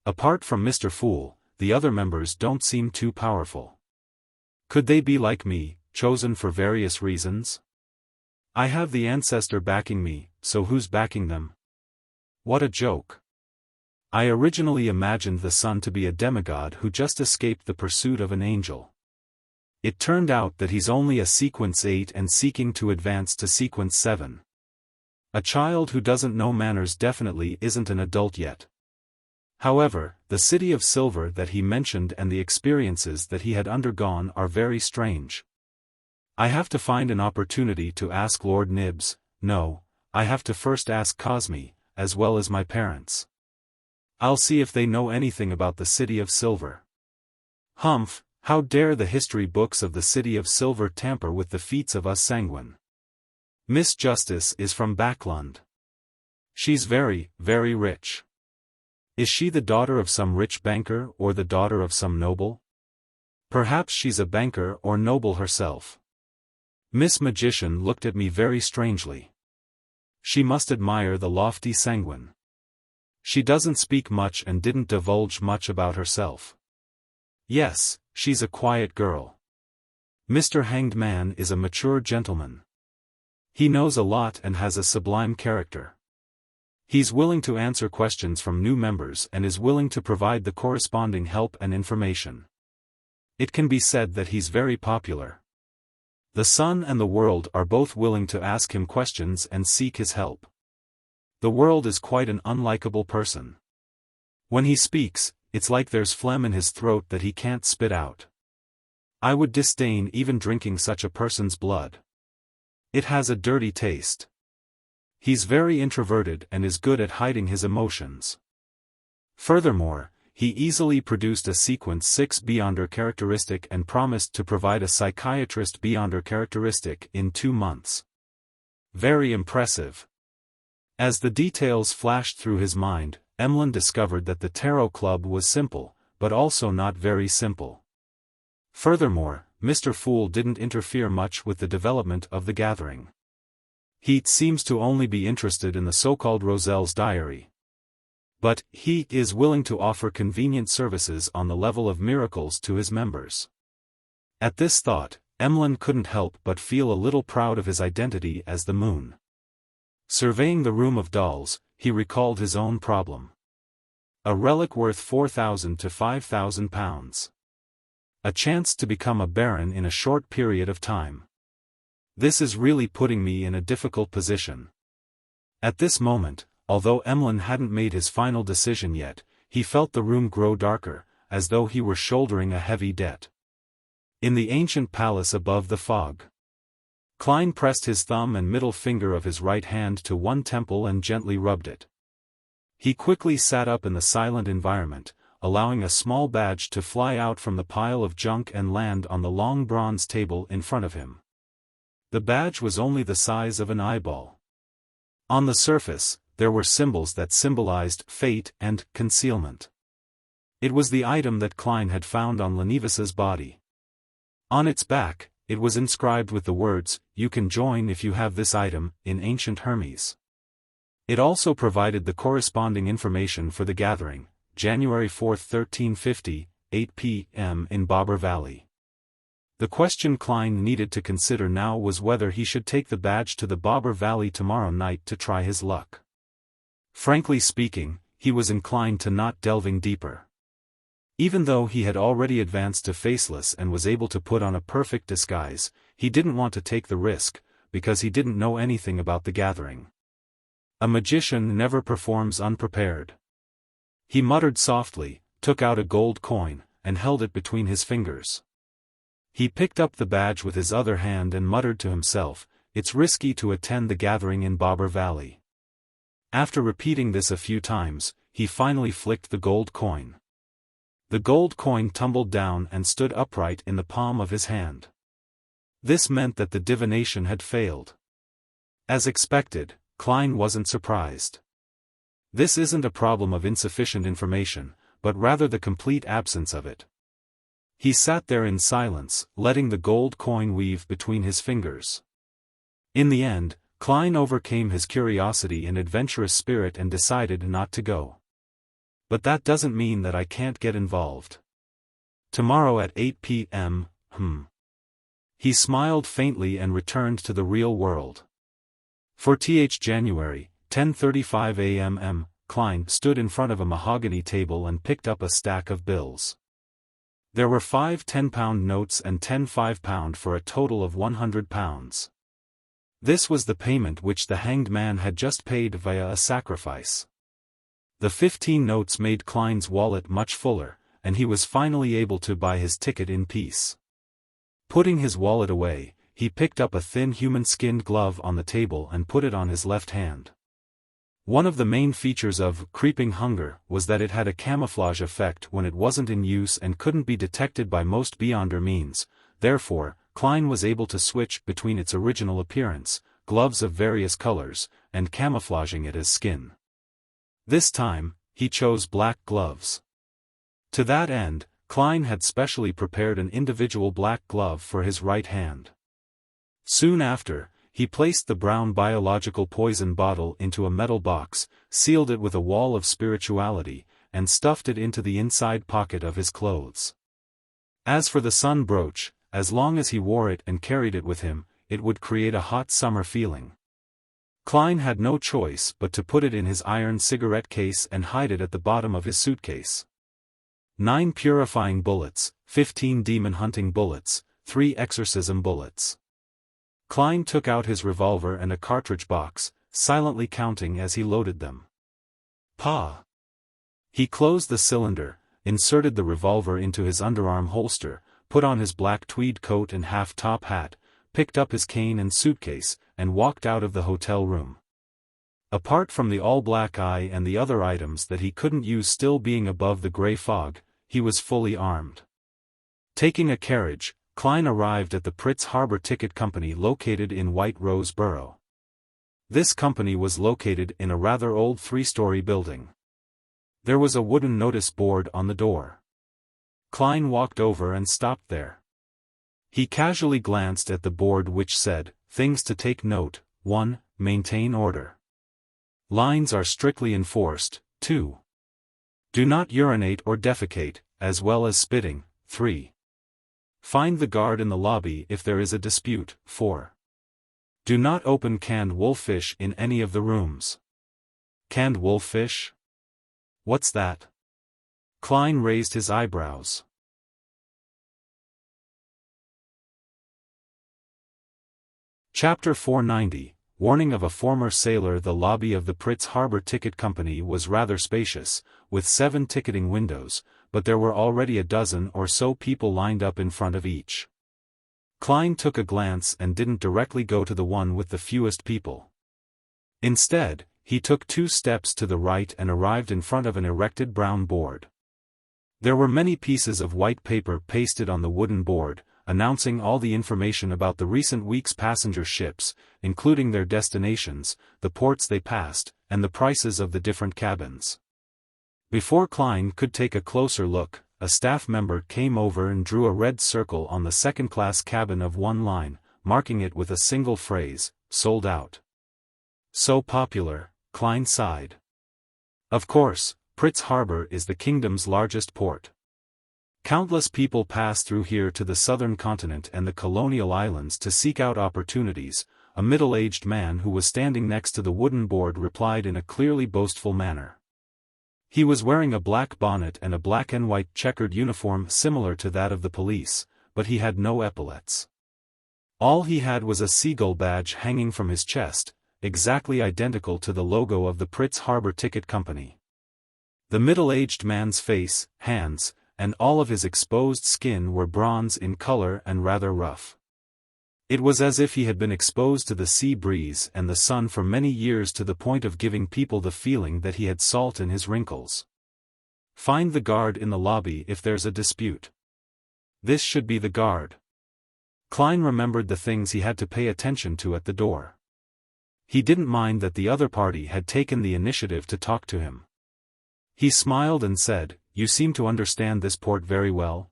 Apart from Mr. Fool, the other members don't seem too powerful. Could they be like me, chosen for various reasons? I have the ancestor backing me, so who's backing them? What a joke. I originally imagined the sun to be a demigod who just escaped the pursuit of an angel. It turned out that he's only a sequence 8 and seeking to advance to sequence 7. A child who doesn't know manners definitely isn't an adult yet. However, the city of silver that he mentioned and the experiences that he had undergone are very strange. I have to find an opportunity to ask Lord Nibs. No, I have to first ask Cosme, as well as my parents. I'll see if they know anything about the City of Silver. Humph, how dare the history books of the City of Silver tamper with the feats of us sanguine. Miss Justice is from Backlund. She's very, very rich. Is she the daughter of some rich banker or the daughter of some noble? Perhaps she's a banker or noble herself. Miss Magician looked at me very strangely. She must admire the lofty sanguine. She doesn't speak much and didn't divulge much about herself. Yes, she's a quiet girl. Mr. Hanged Man is a mature gentleman. He knows a lot and has a sublime character. He's willing to answer questions from new members and is willing to provide the corresponding help and information. It can be said that he's very popular. The sun and the world are both willing to ask him questions and seek his help. The world is quite an unlikable person. When he speaks, it's like there's phlegm in his throat that he can't spit out. I would disdain even drinking such a person's blood. It has a dirty taste. He's very introverted and is good at hiding his emotions. Furthermore, he easily produced a sequence 6 Beyonder characteristic and promised to provide a psychiatrist Beyonder characteristic in 2 months. Very impressive. As the details flashed through his mind, Emlyn discovered that the Tarot Club was simple, but also not very simple. Furthermore, Mr. Fool didn't interfere much with the development of the gathering. He seems to only be interested in the so-called Roselle's diary. But he is willing to offer convenient services on the level of miracles to his members. At this thought, Emlyn couldn't help but feel a little proud of his identity as the moon. Surveying the room of dolls, he recalled his own problem. A relic worth 4,000 to 5,000 pounds. A chance to become a baron in a short period of time. This is really putting me in a difficult position. At this moment, although Emlyn hadn't made his final decision yet, he felt the room grow darker, as though he were shouldering a heavy debt. In the ancient palace above the fog. Klein pressed his thumb and middle finger of his right hand to one temple and gently rubbed it. He quickly sat up in the silent environment, allowing a small badge to fly out from the pile of junk and land on the long bronze table in front of him. The badge was only the size of an eyeball. On the surface, there were symbols that symbolized fate and concealment. It was the item that Klein had found on Lenivis's body. On its back, it was inscribed with the words, "You can join if you have this item," in ancient Hermes. It also provided the corresponding information for the gathering, January 4, 1350, 8 p.m. in Bobber Valley. The question Klein needed to consider now was whether he should take the badge to the Bobber Valley tomorrow night to try his luck. Frankly speaking, he was inclined to not delving deeper. Even though he had already advanced to Faceless and was able to put on a perfect disguise, he didn't want to take the risk, because he didn't know anything about the gathering. A magician never performs unprepared. He muttered softly, took out a gold coin, and held it between his fingers. He picked up the badge with his other hand and muttered to himself, "It's risky to attend the gathering in Bobber Valley." After repeating this a few times, he finally flicked the gold coin. The gold coin tumbled down and stood upright in the palm of his hand. This meant that the divination had failed. As expected, Klein wasn't surprised. This isn't a problem of insufficient information, but rather the complete absence of it. He sat there in silence, letting the gold coin weave between his fingers. In the end, Klein overcame his curiosity and adventurous spirit and decided not to go. But that doesn't mean that I can't get involved. Tomorrow at 8 p.m., He smiled faintly and returned to the real world. For January, 10:35 a.m. Klein stood in front of a mahogany table and picked up a stack of bills. There were 5 10-pound notes and 10 5-pound for a total of £100. This was the payment which the hanged man had just paid via a sacrifice. The 15 notes made Klein's wallet much fuller, and he was finally able to buy his ticket in peace. Putting his wallet away, he picked up a thin human-skinned glove on the table and put it on his left hand. One of the main features of Creeping Hunger was that it had a camouflage effect when it wasn't in use and couldn't be detected by most Beyonder means. Therefore, Klein was able to switch between its original appearance, gloves of various colors, and camouflaging it as skin. This time, he chose black gloves. To that end, Klein had specially prepared an individual black glove for his right hand. Soon after, he placed the brown biological poison bottle into a metal box, sealed it with a wall of spirituality, and stuffed it into the inside pocket of his clothes. As for the sun brooch, as long as he wore it and carried it with him, it would create a hot summer feeling. Klein had no choice but to put it in his iron cigarette case and hide it at the bottom of his suitcase. 9 purifying bullets, 15 demon-hunting bullets, 3 exorcism bullets. Klein took out his revolver and a cartridge box, silently counting as he loaded them. Pa! He closed the cylinder, inserted the revolver into his underarm holster, put on his black tweed coat and half-top hat, picked up his cane and suitcase, and walked out of the hotel room. Apart from the all-black eye and the other items that he couldn't use still being above the gray fog, he was fully armed. Taking a carriage, Klein arrived at the Pritz Harbor Ticket Company located in White Rose Borough. This company was located in a rather old 3-story building. There was a wooden notice board on the door. Klein walked over and stopped there. He casually glanced at the board which said, "Things to take note, 1. Maintain order. Lines are strictly enforced, 2. Do not urinate or defecate, as well as spitting, 3. Find the guard in the lobby if there is a dispute, 4. Do not open canned wolffish in any of the rooms." Canned wolffish? What's that? Klein raised his eyebrows. Chapter 490, Warning of a Former Sailor. The lobby of the Pritz Harbor Ticket Company was rather spacious, with 7 ticketing windows, but there were already a dozen or so people lined up in front of each. Klein took a glance and didn't directly go to the one with the fewest people. Instead, he took 2 steps to the right and arrived in front of an erected brown board. There were many pieces of white paper pasted on the wooden board, announcing all the information about the recent week's passenger ships, including their destinations, the ports they passed, and the prices of the different cabins. Before Klein could take a closer look, a staff member came over and drew a red circle on the second-class cabin of one line, marking it with a single phrase, "Sold out." So popular, Klein sighed. Of course, Pritz Harbor is the kingdom's largest port. Countless people pass through here to the southern continent and the colonial islands to seek out opportunities. A middle-aged man who was standing next to the wooden board replied in a clearly boastful manner. He was wearing a black bonnet and a black and white checkered uniform similar to that of the police, but he had no epaulets. All he had was a seagull badge hanging from his chest, exactly identical to the logo of the Pritz Harbor Ticket Company. The middle-aged man's face, hands, and all of his exposed skin were bronze in color and rather rough. It was as if he had been exposed to the sea breeze and the sun for many years to the point of giving people the feeling that he had salt in his wrinkles. Find the guard in the lobby if there's a dispute. This should be the guard. Klein remembered the things he had to pay attention to at the door. He didn't mind that the other party had taken the initiative to talk to him. He smiled and said, "You seem to understand this port very well?"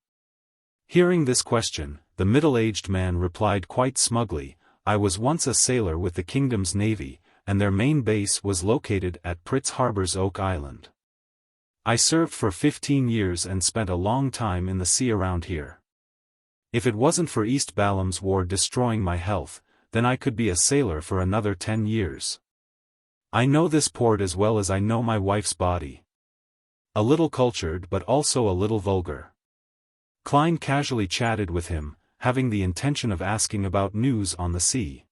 Hearing this question, the middle-aged man replied quite smugly, "I was once a sailor with the kingdom's navy, and their main base was located at Pritz Harbor's Oak Island. I served for 15 years and spent a long time in the sea around here. If it wasn't for East Balam's war destroying my health, then I could be a sailor for another 10 years. I know this port as well as I know my wife's body. A little cultured but also a little vulgar." Klein casually chatted with him, having the intention of asking about news on the sea.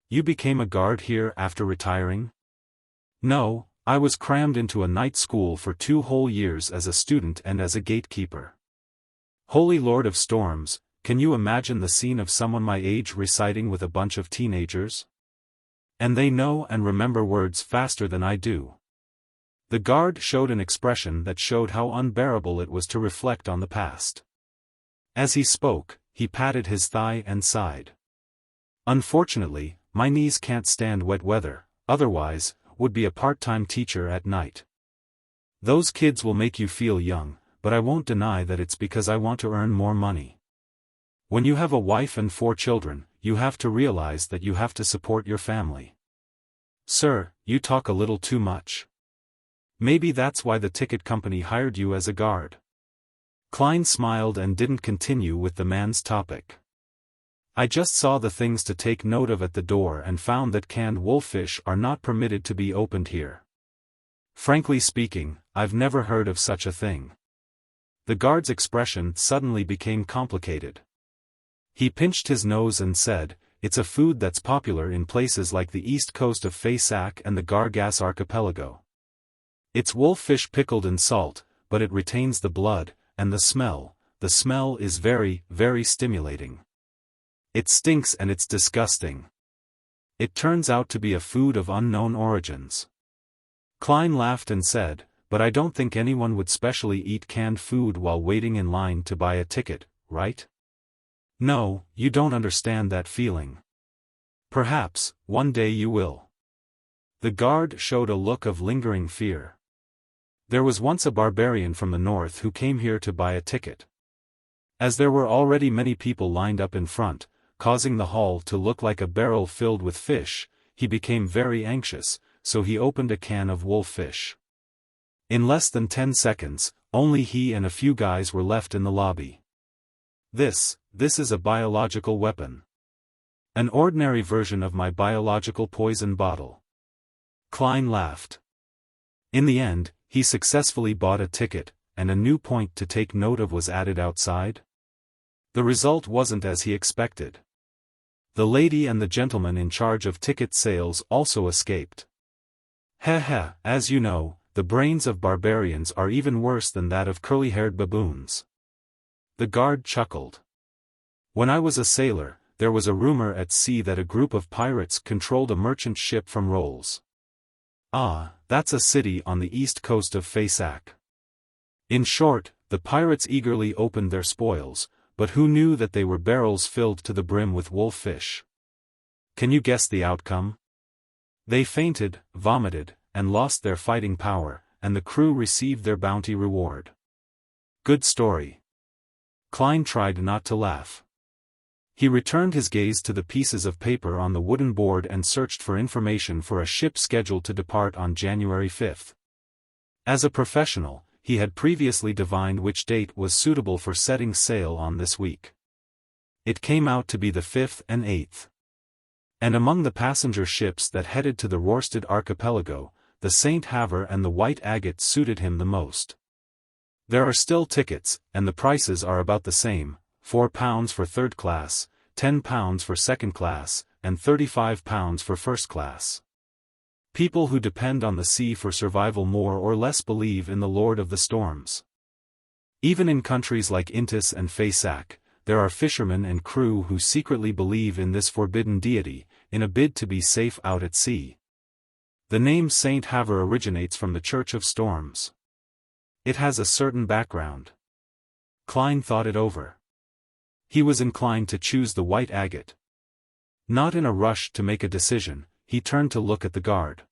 "You became a guard here after retiring?" "No, I was crammed into a night school for 2 whole years as a student and as a gatekeeper. Holy Lord of Storms, can you imagine the scene of someone my age reciting with a bunch of teenagers? And they know and remember words faster than I do." The guard showed an expression that showed how unbearable it was to reflect on the past. As he spoke, he patted his thigh and sighed. "Unfortunately, my knees can't stand wet weather, otherwise, would be a part-time teacher at night. Those kids will make you feel young, but I won't deny that it's because I want to earn more money. When you have a wife and 4 children, you have to realize that you have to support your family." "Sir, you talk a little too much. Maybe that's why the ticket company hired you as a guard." Klein smiled and didn't continue with the man's topic. "I just saw the things to take note of at the door and found that canned wolffish are not permitted to be opened here. Frankly speaking, I've never heard of such a thing." The guard's expression suddenly became complicated. He pinched his nose and said, "It's a food that's popular in places like the east coast of Fay-Sac and the Gargas archipelago. It's wolffish pickled in salt, but it retains the blood, and the smell is very, very stimulating. It stinks and it's disgusting. It turns out to be a food of unknown origins." Klein laughed and said, "But I don't think anyone would specially eat canned food while waiting in line to buy a ticket, right? No, you don't understand that feeling. Perhaps, one day you will." The guard showed a look of lingering fear. "There was once a barbarian from the north who came here to buy a ticket. As there were already many people lined up in front, causing the hall to look like a barrel filled with fish, he became very anxious, so he opened a can of wolffish. In less than 10 seconds, only he and a few guys were left in the lobby. This is a biological weapon. An ordinary version of my biological poison bottle." Klein laughed. In the end, he successfully bought a ticket, and a new point to take note of was added outside. The result wasn't as he expected. The lady and the gentleman in charge of ticket sales also escaped. Heh, as you know, the brains of barbarians are even worse than that of curly-haired baboons." The guard chuckled. "When I was a sailor, there was a rumor at sea that a group of pirates controlled a merchant ship from Rolls. That's a city on the east coast of Fay-Sac. In short, the pirates eagerly opened their spoils, but who knew that they were barrels filled to the brim with wolffish? Can you guess the outcome? They fainted, vomited, and lost their fighting power, and the crew received their bounty reward. Good story. Klein tried not to laugh. He returned his gaze to the pieces of paper on the wooden board and searched for information for a ship scheduled to depart on January 5th. As a professional, he had previously divined which date was suitable for setting sail on this week. It came out to be the 5th and 8th. And among the passenger ships that headed to the Rørsted archipelago, the St. Havre and the White Agate suited him the most. There are still tickets, and the prices are about the same, £4 for third class, £10 for second class, and £35 for first class. People who depend on the sea for survival more or less believe in the Lord of the Storms. Even in countries like Intis and Faysac, there are fishermen and crew who secretly believe in this forbidden deity, in a bid to be safe out at sea. The name St. Havre originates from the Church of Storms. It has a certain background. Klein thought it over. He was inclined to choose the White Agate. Not in a rush to make a decision, he turned to look at the guard.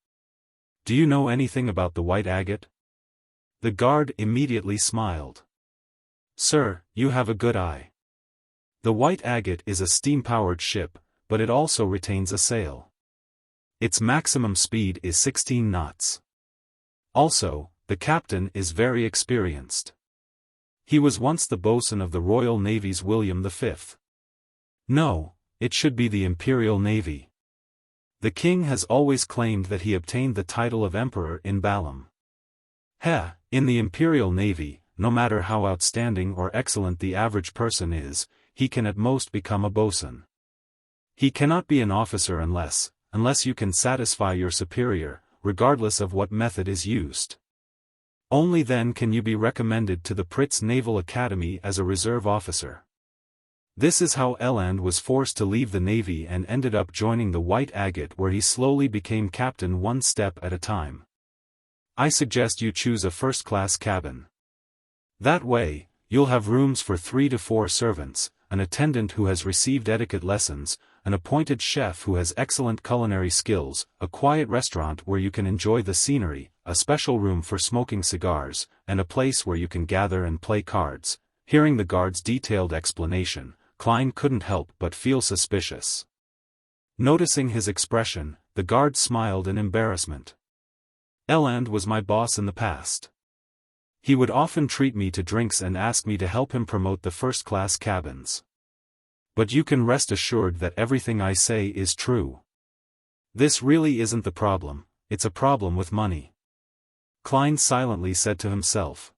Do you know anything about the White Agate? The guard immediately smiled. Sir, you have a good eye. The White Agate is a steam-powered ship, but it also retains a sail. Its maximum speed is 16 knots. Also, the captain is very experienced. He was once the boatswain of the Royal Navy's William V. No, it should be the Imperial Navy. The king has always claimed that he obtained the title of Emperor in Balam. In the Imperial Navy, no matter how outstanding or excellent the average person is, he can at most become a boatswain. He cannot be an officer unless you can satisfy your superior, regardless of what method is used. Only then can you be recommended to the Pritz Naval Academy as a reserve officer. This is how Eland was forced to leave the Navy and ended up joining the White Agate, where he slowly became captain one step at a time. I suggest you choose a first-class cabin. That way, you'll have rooms for 3 to 4 servants, an attendant who has received etiquette lessons, an appointed chef who has excellent culinary skills, a quiet restaurant where you can enjoy the scenery, a special room for smoking cigars, and a place where you can gather and play cards. Hearing the guard's detailed explanation, Klein couldn't help but feel suspicious. Noticing his expression, the guard smiled in embarrassment. Eland was my boss in the past. He would often treat me to drinks and ask me to help him promote the first-class cabins. But you can rest assured that everything I say is true. This really isn't the problem, it's a problem with money. Klein silently said to himself.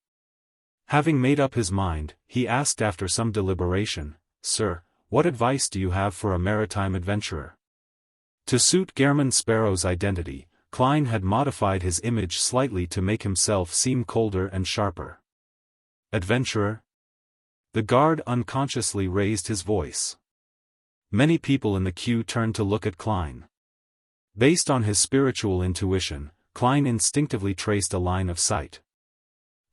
Having made up his mind, he asked after some deliberation, Sir, what advice do you have for a maritime adventurer? To suit Gehrman Sparrow's identity, Klein had modified his image slightly to make himself seem colder and sharper. Adventurer? The guard unconsciously raised his voice. Many people in the queue turned to look at Klein. Based on his spiritual intuition, Klein instinctively traced a line of sight.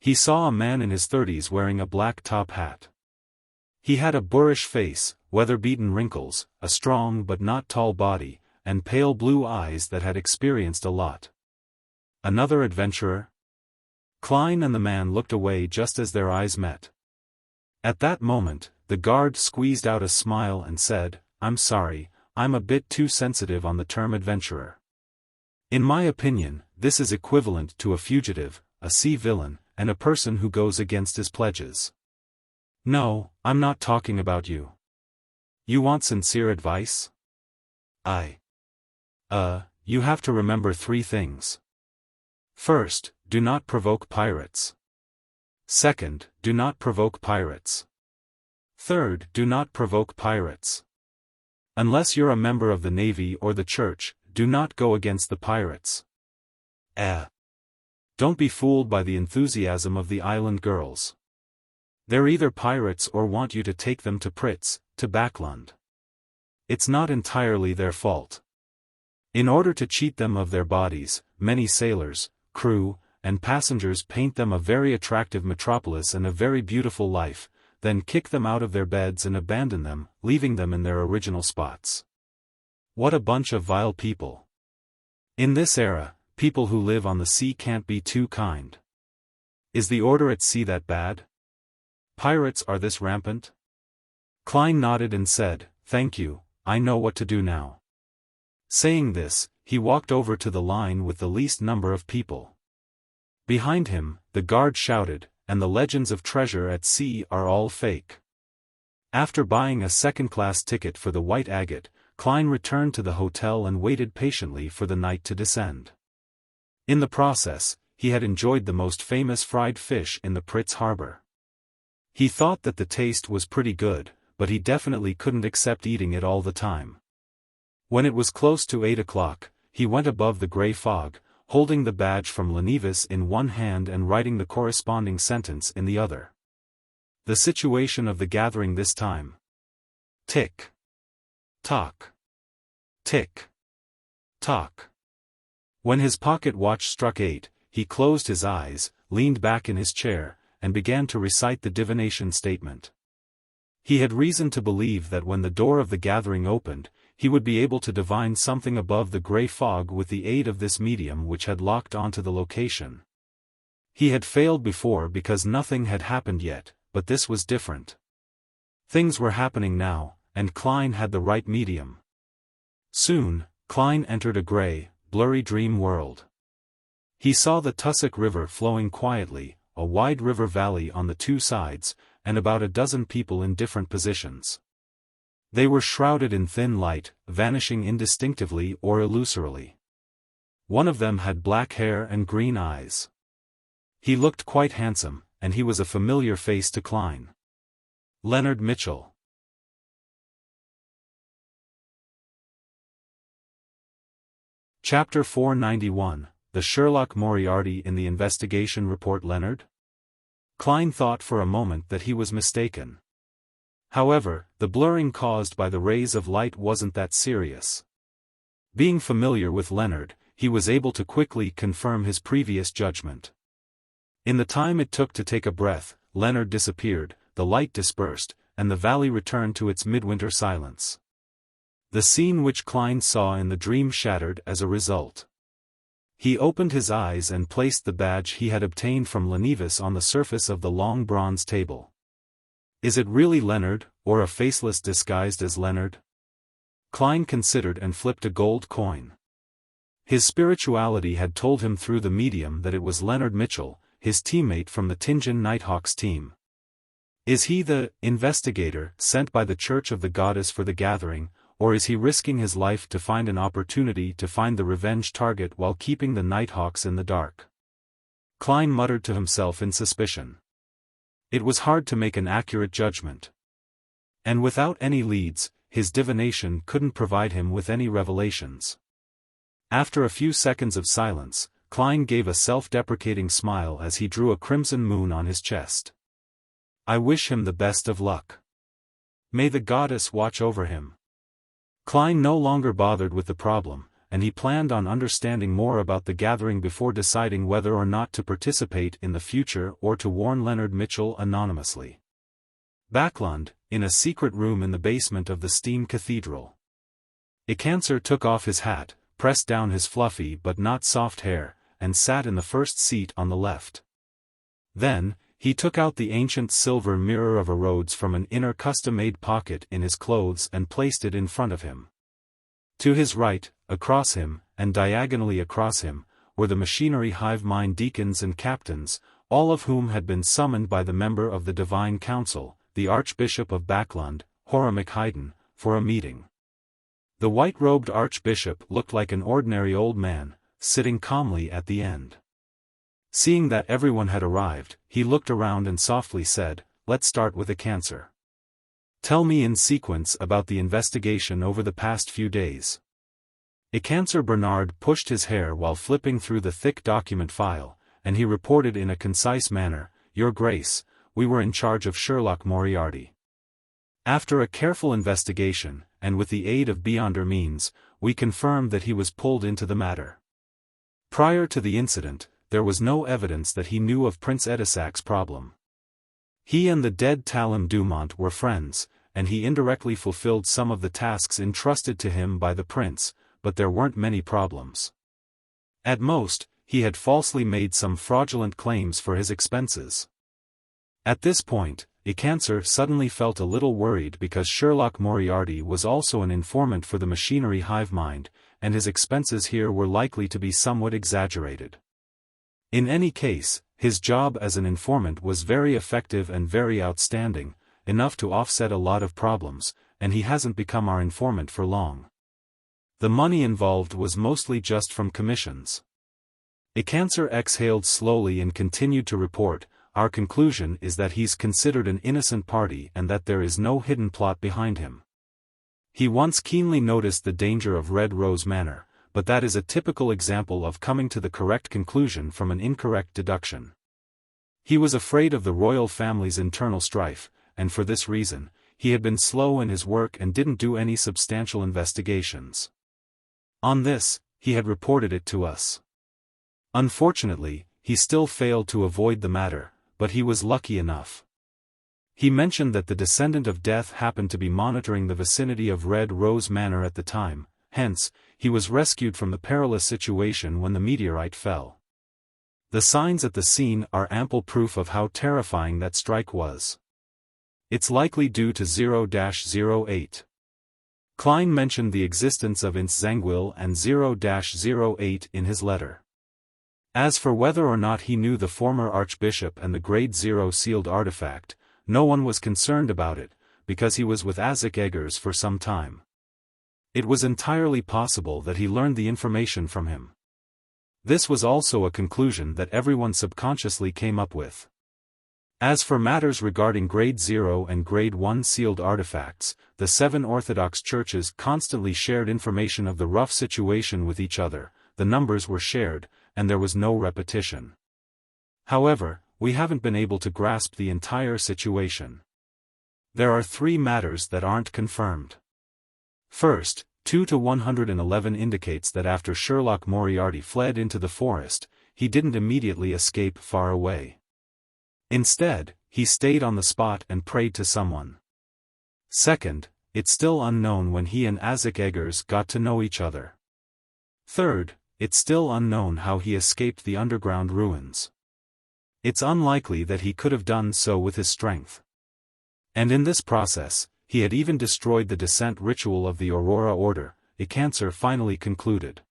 He saw a man in his 30s wearing a black top hat. He had a boorish face, weather-beaten wrinkles, a strong but not tall body, and pale blue eyes that had experienced a lot. Another adventurer? Klein and the man looked away just as their eyes met. At that moment, the guard squeezed out a smile and said, I'm sorry, I'm a bit too sensitive on the term adventurer. In my opinion, this is equivalent to a fugitive, a sea villain, and a person who goes against his pledges. No, I'm not talking about you. You want sincere advice? You have to remember 3 things. First, do not provoke pirates. Second, do not provoke pirates. Third, do not provoke pirates. Unless you're a member of the Navy or the Church, do not go against the pirates. Don't be fooled by the enthusiasm of the island girls. They're either pirates or want you to take them to Pritz, to Backlund. It's not entirely their fault. In order to cheat them of their bodies, many sailors, crew, and passengers paint them a very attractive metropolis and a very beautiful life, then kick them out of their beds and abandon them, leaving them in their original spots. What a bunch of vile people. In this era, people who live on the sea can't be too kind. Is the order at sea that bad? Pirates are this rampant? Klein nodded and said, "Thank you, I know what to do now." Saying this, he walked over to the line with the least number of people. Behind him, the guard shouted, "And the legends of treasure at sea are all fake." After buying a second-class ticket for the White Agate, Klein returned to the hotel and waited patiently for the night to descend. In the process, he had enjoyed the most famous fried fish in the Pritz harbor. He thought that the taste was pretty good, but he definitely couldn't accept eating it all the time. When it was close to 8 o'clock, he went above the grey fog, holding the badge from Lenevis in one hand and writing the corresponding sentence in the other. The situation of the gathering this time. Tick. Tock. Tick. Tock. When his pocket watch struck 8, he closed his eyes, leaned back in his chair, and began to recite the divination statement. He had reason to believe that when the door of the gathering opened, he would be able to divine something above the grey fog with the aid of this medium which had locked onto the location. He had failed before because nothing had happened yet, but this was different. Things were happening now, and Klein had the right medium. Soon, Klein entered a grey, blurry dream world. He saw the Tussock River flowing quietly, a wide river valley on the two sides, and about a dozen people in different positions. They were shrouded in thin light, vanishing indistinctively or illusorily. One of them had black hair and green eyes. He looked quite handsome, and he was a familiar face to Klein. Leonard Mitchell. Chapter 491, The Sherlock Moriarty in the Investigation Report. Leonard? Klein thought for a moment that he was mistaken. However, the blurring caused by the rays of light wasn't that serious. Being familiar with Leonard, he was able to quickly confirm his previous judgment. In the time it took to take a breath, Leonard disappeared, the light dispersed, and the valley returned to its midwinter silence. The scene which Klein saw in the dream shattered as a result. He opened his eyes and placed the badge he had obtained from Lenevis on the surface of the long bronze table. Is it really Leonard, or a faceless disguised as Leonard? Klein considered and flipped a gold coin. His spirituality had told him through the medium that it was Leonard Mitchell, his teammate from the Tinjin Nighthawks team. Is he the investigator sent by the Church of the Goddess for the gathering, or is he risking his life to find an opportunity to find the revenge target while keeping the Nighthawks in the dark? Klein muttered to himself in suspicion. It was hard to make an accurate judgment. And without any leads, his divination couldn't provide him with any revelations. After a few seconds of silence, Klein gave a self-deprecating smile as he drew a crimson moon on his chest. I wish him the best of luck. May the goddess watch over him. Klein no longer bothered with the problem, and he planned on understanding more about the gathering before deciding whether or not to participate in the future or to warn Leonard Mitchell anonymously. Backlund, in a secret room in the basement of the Steam Cathedral. Icancer took off his hat, pressed down his fluffy but not soft hair, and sat in the first seat on the left. Then, he took out the ancient silver mirror of a Rhodes from an inner custom-made pocket in his clothes and placed it in front of him. To his right, across him, and diagonally across him, were the machinery hive mind deacons and captains, all of whom had been summoned by the member of the Divine Council, the Archbishop of Backlund, Horace Haydn, for a meeting. The white-robed archbishop looked like an ordinary old man, sitting calmly at the end. Seeing that everyone had arrived, he looked around and softly said, "Let's start with Icancer. Tell me in sequence about the investigation over the past few days." Icancer Bernard pushed his hair while flipping through the thick document file, and he reported in a concise manner, "Your Grace, we were in charge of Sherlock Moriarty. After a careful investigation, and with the aid of Beyonder means, we confirmed that he was pulled into the matter. Prior to the incident, there was no evidence that he knew of Prince Edisac's problem. He and the dead Talon Dumont were friends, and he indirectly fulfilled some of the tasks entrusted to him by the prince, but there weren't many problems. At most, he had falsely made some fraudulent claims for his expenses. At this point, Cancer suddenly felt a little worried because Sherlock Moriarty was also an informant for the machinery hive mind, and his expenses here were likely to be somewhat exaggerated. In any case, his job as an informant was very effective and very outstanding, enough to offset a lot of problems, and he hasn't become our informant for long. The money involved was mostly just from commissions. Cancer exhaled slowly and continued to report, "Our conclusion is that he's considered an innocent party and that there is no hidden plot behind him. He once keenly noticed the danger of Red Rose Manor, but that is a typical example of coming to the correct conclusion from an incorrect deduction. He was afraid of the royal family's internal strife, and for this reason, he had been slow in his work and didn't do any substantial investigations. On this, he had reported it to us. Unfortunately, he still failed to avoid the matter, but he was lucky enough. He mentioned that the descendant of death happened to be monitoring the vicinity of Red Rose Manor at the time, hence, he was rescued from the perilous situation when the meteorite fell. The signs at the scene are ample proof of how terrifying that strike was. It's likely due to 0-08. Klein mentioned the existence of Ints Zangwil and 0-08 in his letter. As for whether or not he knew the former archbishop and the Grade 0 sealed artifact, no one was concerned about it, because he was with Isaac Eggers for some time. It was entirely possible that he learned the information from him. This was also a conclusion that everyone subconsciously came up with. As for matters regarding Grade 0 and Grade 1 sealed artifacts, the 7 Orthodox churches constantly shared information of the rough situation with each other, the numbers were shared, and there was no repetition. However, we haven't been able to grasp the entire situation. There are 3 matters that aren't confirmed. First, 2-111 indicates that after Sherlock Moriarty fled into the forest, he didn't immediately escape far away. Instead, he stayed on the spot and prayed to someone. Second, it's still unknown when he and Isaac Eggers got to know each other. Third, it's still unknown how he escaped the underground ruins. It's unlikely that he could have done so with his strength. And in this process, he had even destroyed the descent ritual of the Aurora Order, Cancer finally concluded.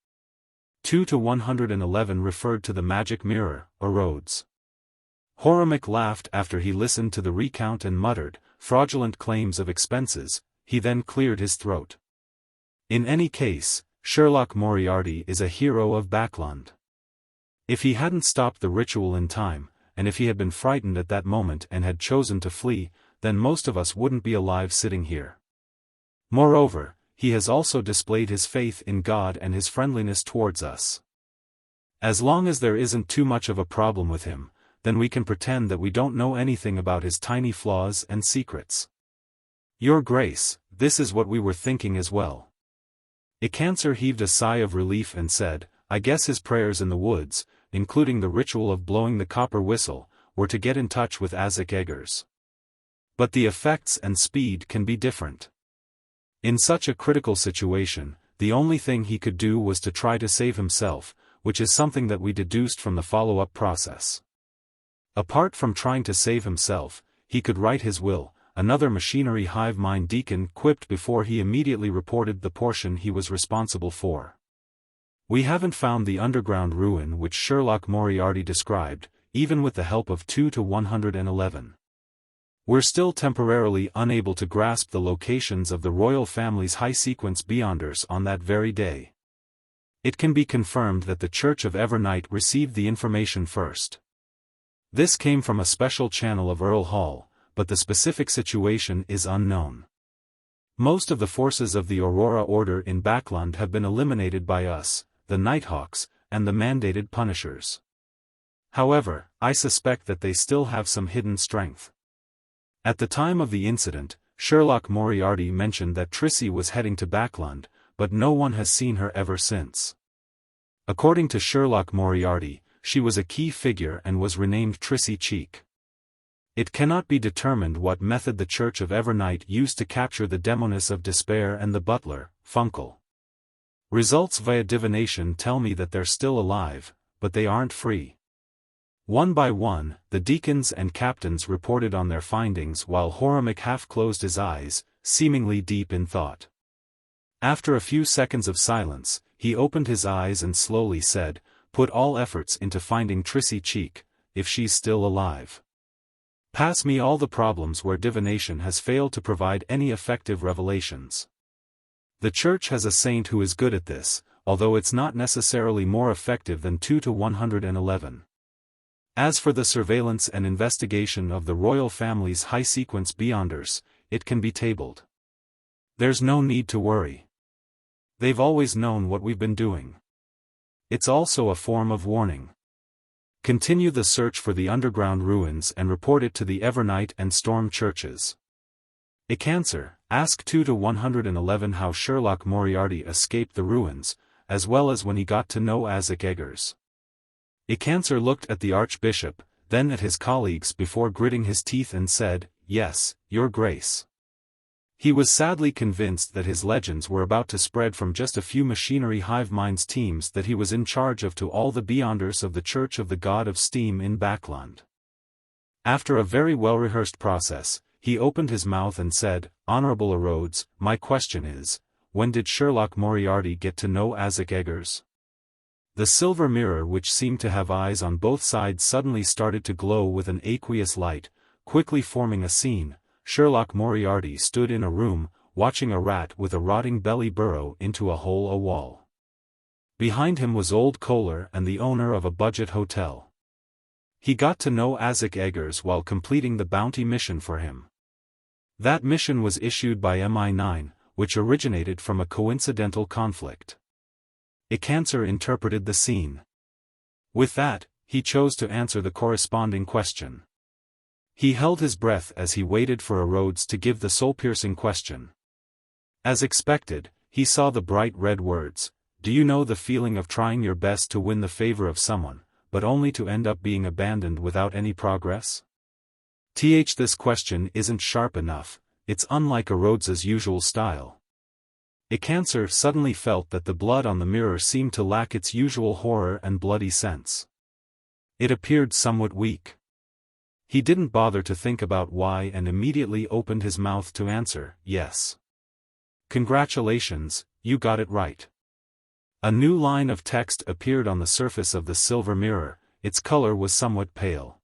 2-111 referred to the magic mirror, or Rhodes. Horomic laughed after he listened to the recount and muttered, "Fraudulent claims of expenses," he then cleared his throat. In any case, Sherlock Moriarty is a hero of Backlund. If he hadn't stopped the ritual in time, and if he had been frightened at that moment and had chosen to flee, then most of us wouldn't be alive sitting here. Moreover, he has also displayed his faith in God and his friendliness towards us. As long as there isn't too much of a problem with him, then we can pretend that we don't know anything about his tiny flaws and secrets. Your Grace, this is what we were thinking as well. Cancer heaved a sigh of relief and said, "I guess his prayers in the woods, including the ritual of blowing the copper whistle, were to get in touch with Isaac Eggers. But the effects and speed can be different. In such a critical situation, the only thing he could do was to try to save himself, which is something that we deduced from the follow-up process. Apart from trying to save himself, he could write his will," another machinery hive mind deacon quipped before he immediately reported the portion he was responsible for. "We haven't found the underground ruin which Sherlock Moriarty described, even with the help of 2-111. We're still temporarily unable to grasp the locations of the royal family's high-sequence beyonders on that very day. It can be confirmed that the Church of Evernight received the information first. This came from a special channel of Earl Hall, but the specific situation is unknown. Most of the forces of the Aurora Order in Backlund have been eliminated by us, the Nighthawks, and the mandated Punishers. However, I suspect that they still have some hidden strength. At the time of the incident, Sherlock Moriarty mentioned that Trissy was heading to Backlund, but no one has seen her ever since. According to Sherlock Moriarty, she was a key figure and was renamed Trissy Cheek. It cannot be determined what method the Church of Evernight used to capture the Demoness of Despair and the butler, Funkel. Results via divination tell me that they're still alive, but they aren't free. One by one, the deacons and captains reported on their findings while Horamic half closed his eyes, seemingly deep in thought. After a few seconds of silence, he opened his eyes and slowly said, "Put all efforts into finding Trissy Cheek, if she's still alive. Pass me all the problems where divination has failed to provide any effective revelations. The Church has a saint who is good at this, although it's not necessarily more effective than 2 to 111. As for the surveillance and investigation of the royal family's high-sequence beyonders, it can be tabled. There's no need to worry. They've always known what we've been doing. It's also a form of warning. Continue the search for the underground ruins and report it to the Evernight and Storm churches. A cancer, ask 2 to 111 how Sherlock Moriarty escaped the ruins, as well as when he got to know Isaac Eggers. A cancer looked at the Archbishop, then at his colleagues before gritting his teeth and said, "Yes, Your Grace." He was sadly convinced that his legends were about to spread from just a few machinery hive minds teams that he was in charge of to all the beyonders of the Church of the God of Steam in Backland. After a very well-rehearsed process, he opened his mouth and said, "Honorable Rhodes, my question is, when did Sherlock Moriarty get to know Isaac Eggers?" The silver mirror, which seemed to have eyes on both sides, suddenly started to glow with an aqueous light, quickly forming a scene. Sherlock Moriarty stood in a room, watching a rat with a rotting belly burrow into a hole in a wall. Behind him was old Kohler and the owner of a budget hotel. He got to know Isaac Eggers while completing the bounty mission for him. That mission was issued by MI9, which originated from a coincidental conflict. A cancer interpreted the scene. With that, he chose to answer the corresponding question. He held his breath as he waited for Rhodes to give the soul-piercing question. As expected, he saw the bright red words, "Do you know the feeling of trying your best to win the favor of someone, but only to end up being abandoned without any progress?" This question isn't sharp enough, it's unlike Rhodes's usual style. A cancer suddenly felt that the blood on the mirror seemed to lack its usual horror and bloody sense. It appeared somewhat weak. He didn't bother to think about why and immediately opened his mouth to answer, "Yes. Congratulations, you got it right." A new line of text appeared on the surface of the silver mirror, its color was somewhat pale.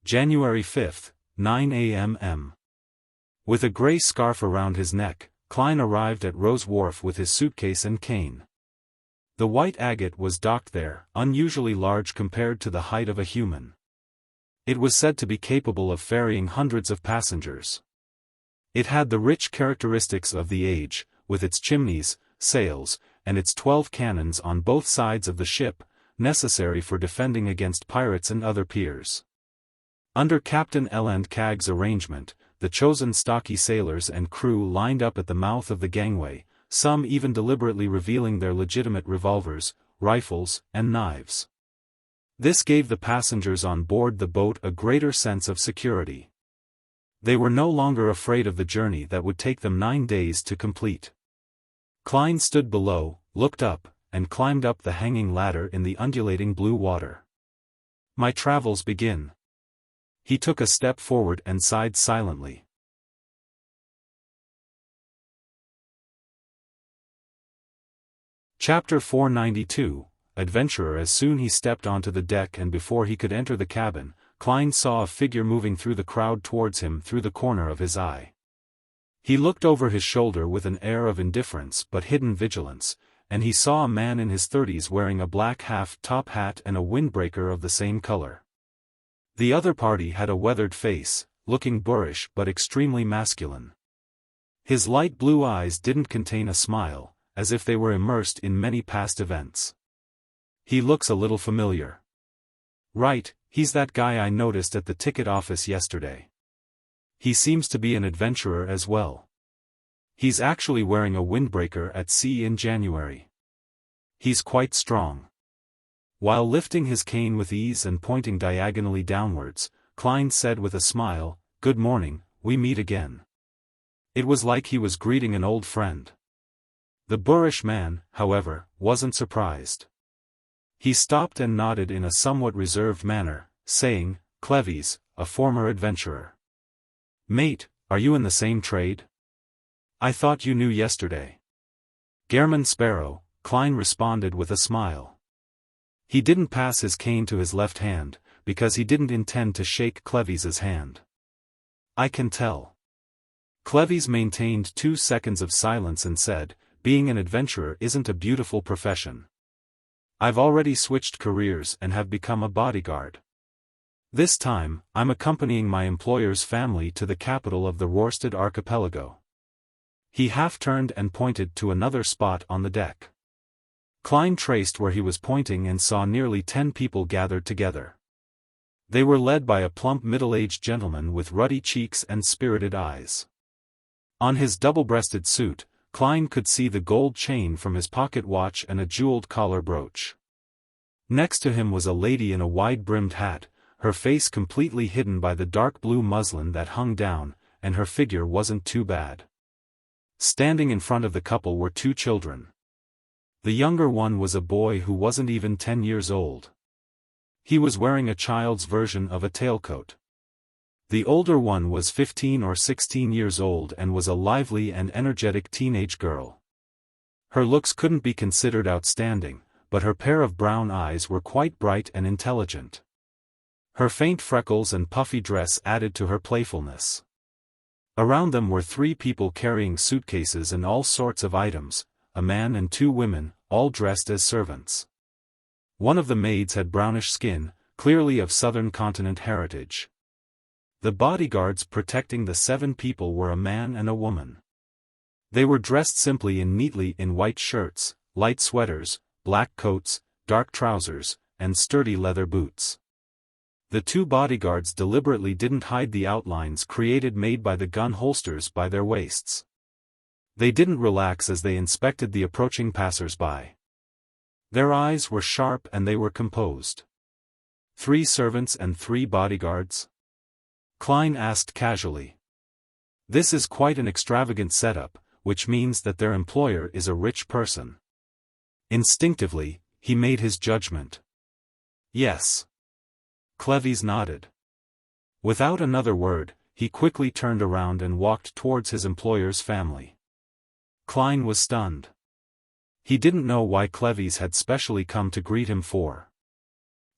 January 5, 9 a.m. With a gray scarf around his neck, Klein arrived at Rose Wharf with his suitcase and cane. The white agate was docked there, unusually large compared to the height of a human. It was said to be capable of ferrying hundreds of passengers. It had the rich characteristics of the age, with its chimneys, sails, and its 12 cannons on both sides of the ship, necessary for defending against pirates and other piers. Under Captain Eland Cagg's arrangement, the chosen stocky sailors and crew lined up at the mouth of the gangway, some even deliberately revealing their legitimate revolvers, rifles, and knives. This gave the passengers on board the boat a greater sense of security. They were no longer afraid of the journey that would take them 9 days to complete. Klein stood below, looked up, and climbed up the hanging ladder in the undulating blue water. "My travels begin." He took a step forward and sighed silently. Chapter 492, Adventurer. As soon he stepped onto the deck and before he could enter the cabin, Klein saw a figure moving through the crowd towards him through the corner of his eye. He looked over his shoulder with an air of indifference but hidden vigilance, and he saw a man in his 30s wearing a black half-top hat and a windbreaker of the same color. The other party had a weathered face, looking boorish but extremely masculine. His light blue eyes didn't contain a smile, as if they were immersed in many past events. "He looks a little familiar." "Right, he's that guy I noticed at the ticket office yesterday. He seems to be an adventurer as well. He's actually wearing a windbreaker at sea in January. He's quite strong." While lifting his cane with ease and pointing diagonally downwards, Klein said with a smile, "Good morning, we meet again." It was like he was greeting an old friend. The boorish man, however, wasn't surprised. He stopped and nodded in a somewhat reserved manner, saying, "Cleves, a former adventurer. Mate, are you in the same trade? I thought you knew yesterday." "Gairman Sparrow," Klein responded with a smile. He didn't pass his cane to his left hand, because he didn't intend to shake Cleves's hand. "I can tell." Cleves maintained 2 seconds of silence and said, "Being an adventurer isn't a beautiful profession. I've already switched careers and have become a bodyguard. This time, I'm accompanying my employer's family to the capital of the Worsted Archipelago." He half-turned and pointed to another spot on the deck. Klein traced where he was pointing and saw nearly 10 people gathered together. They were led by a plump middle-aged gentleman with ruddy cheeks and spirited eyes. On his double-breasted suit, Klein could see the gold chain from his pocket watch and a jeweled collar brooch. Next to him was a lady in a wide-brimmed hat, her face completely hidden by the dark blue muslin that hung down, and her figure wasn't too bad. Standing in front of the couple were 2 children. The younger one was a boy who wasn't even 10 years old. He was wearing a child's version of a tailcoat. The older one was 15 or 16 years old and was a lively and energetic teenage girl. Her looks couldn't be considered outstanding, but her pair of brown eyes were quite bright and intelligent. Her faint freckles and puffy dress added to her playfulness. Around them were 3 people carrying suitcases and all sorts of items, a man and 2 women, all dressed as servants. One of the maids had brownish skin, clearly of southern continent heritage. The bodyguards protecting the 7 people were a man and a woman. They were dressed simply and neatly in white shirts, light sweaters, black coats, dark trousers, and sturdy leather boots. The 2 bodyguards deliberately didn't hide the outlines made by the gun holsters by their waists. They didn't relax as they inspected the approaching passers-by. Their eyes were sharp and they were composed. 3 servants and 3 bodyguards? Klein asked casually. This is quite an extravagant setup, which means that their employer is a rich person. Instinctively, he made his judgment. Yes. Cleves nodded. Without another word, he quickly turned around and walked towards his employer's family. Klein was stunned. He didn't know why Cleves had specially come to greet him for.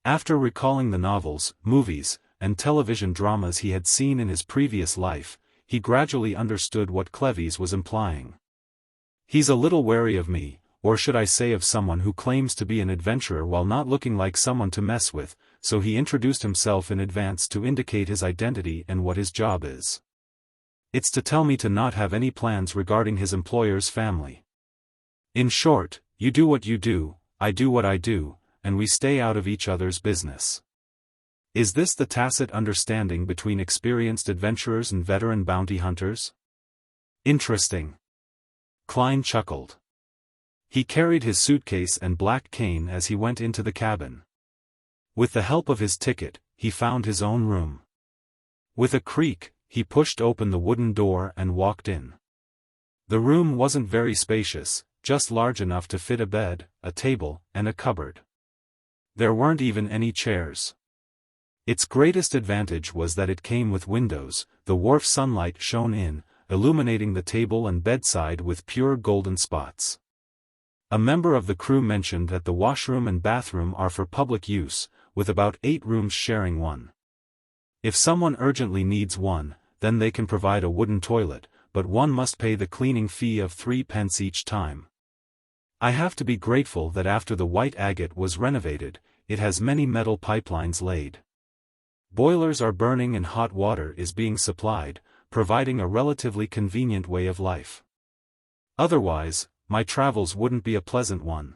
After recalling the novels, movies, and television dramas he had seen in his previous life, he gradually understood what Cleves was implying. "He's a little wary of me, or should I say of someone who claims to be an adventurer while not looking like someone to mess with, so he introduced himself in advance to indicate his identity and what his job is. It's to tell me to not have any plans regarding his employer's family. In short, you do what you do, I do what I do, and we stay out of each other's business." Is this the tacit understanding between experienced adventurers and veteran bounty hunters? Interesting. Klein chuckled. He carried his suitcase and black cane as he went into the cabin. With the help of his ticket, he found his own room. With a creak, he pushed open the wooden door and walked in. The room wasn't very spacious, just large enough to fit a bed, a table, and a cupboard. There weren't even any chairs. Its greatest advantage was that it came with windows. The wharf sunlight shone in, illuminating the table and bedside with pure golden spots. A member of the crew mentioned that the washroom and bathroom are for public use, with about 8 rooms sharing one. If someone urgently needs one, then they can provide a wooden toilet, but one must pay the cleaning fee of 3 pence each time. I have to be grateful that after the white agate was renovated, it has many metal pipelines laid. Boilers are burning and hot water is being supplied, providing a relatively convenient way of life. Otherwise, my travels wouldn't be a pleasant one.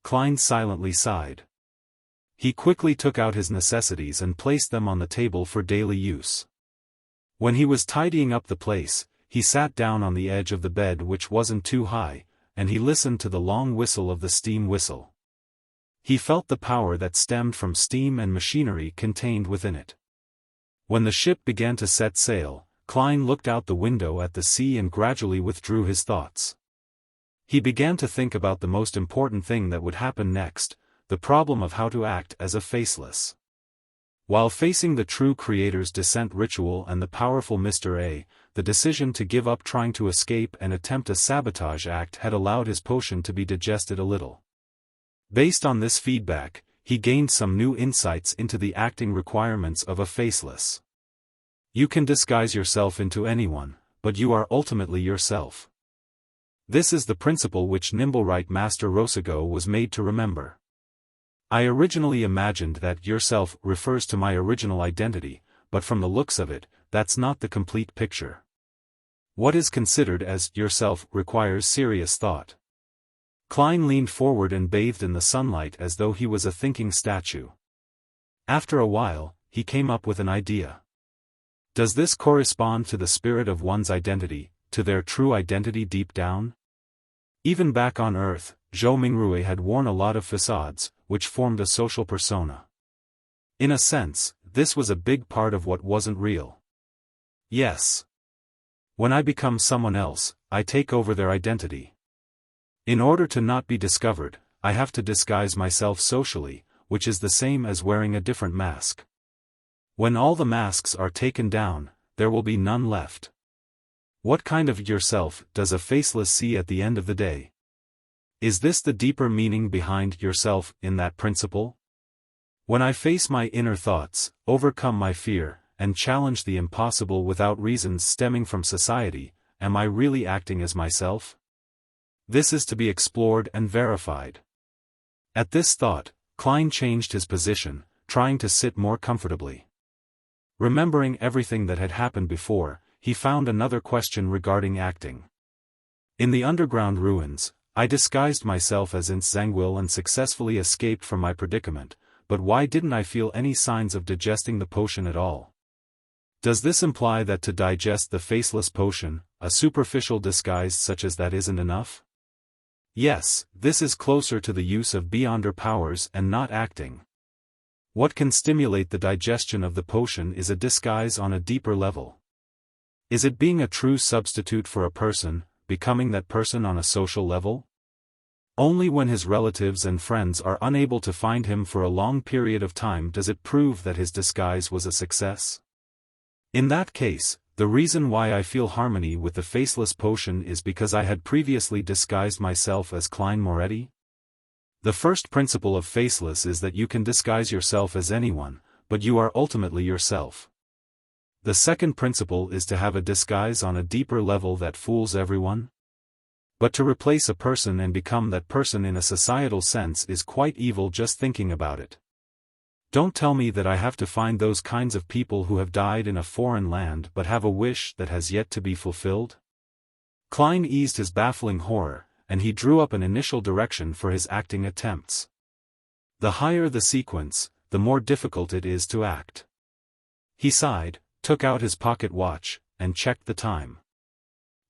Klein silently sighed. He quickly took out his necessities and placed them on the table for daily use. When he was tidying up the place, he sat down on the edge of the bed, which wasn't too high, and he listened to the long whistle of the steam whistle. He felt the power that stemmed from steam and machinery contained within it. When the ship began to set sail, Klein looked out the window at the sea and gradually withdrew his thoughts. He began to think about the most important thing that would happen next, the problem of how to act as a faceless While facing the true creator's descent ritual and the powerful Mr. A, the decision to give up trying to escape and attempt a sabotage act had allowed his potion to be digested a little. Based on this feedback, he gained some new insights into the acting requirements of a faceless. You can disguise yourself into anyone, but you are ultimately yourself. This is the principle which Nimblewright Master Rosago was made to remember. I originally imagined that yourself refers to my original identity, but from the looks of it, that's not the complete picture. What is considered as yourself requires serious thought. Klein leaned forward and bathed in the sunlight as though he was a thinking statue. After a while, he came up with an idea. Does this correspond to the spirit of one's identity, to their true identity deep down? Even back on Earth, Zhou Mingrui had worn a lot of facades, which formed a social persona. In a sense, this was a big part of what wasn't real. Yes. When I become someone else, I take over their identity. In order to not be discovered, I have to disguise myself socially, which is the same as wearing a different mask. When all the masks are taken down, there will be none left. What kind of yourself does a faceless see at the end of the day? Is this the deeper meaning behind yourself in that principle? When I face my inner thoughts, overcome my fear, and challenge the impossible without reasons stemming from society, am I really acting as myself? This is to be explored and verified. At this thought, Klein changed his position, trying to sit more comfortably. Remembering everything that had happened before, he found another question regarding acting. In the underground ruins, I disguised myself as Ins Zangwil and successfully escaped from my predicament, but why didn't I feel any signs of digesting the potion at all? Does this imply that to digest the faceless potion, a superficial disguise such as that isn't enough? Yes, this is closer to the use of beyonder powers and not acting. What can stimulate the digestion of the potion is a disguise on a deeper level. Is it being a true substitute for a person, becoming that person on a social level? Only when his relatives and friends are unable to find him for a long period of time does it prove that his disguise was a success. In that case, the reason why I feel harmony with the faceless potion is because I had previously disguised myself as Klein Moriarty. The first principle of faceless is that you can disguise yourself as anyone, but you are ultimately yourself. The second principle is to have a disguise on a deeper level that fools everyone. But to replace a person and become that person in a societal sense is quite evil just thinking about it. Don't tell me that I have to find those kinds of people who have died in a foreign land but have a wish that has yet to be fulfilled. Klein eased his baffling horror, and he drew up an initial direction for his acting attempts. The higher the sequence, the more difficult it is to act. He sighed, took out his pocket watch, and checked the time.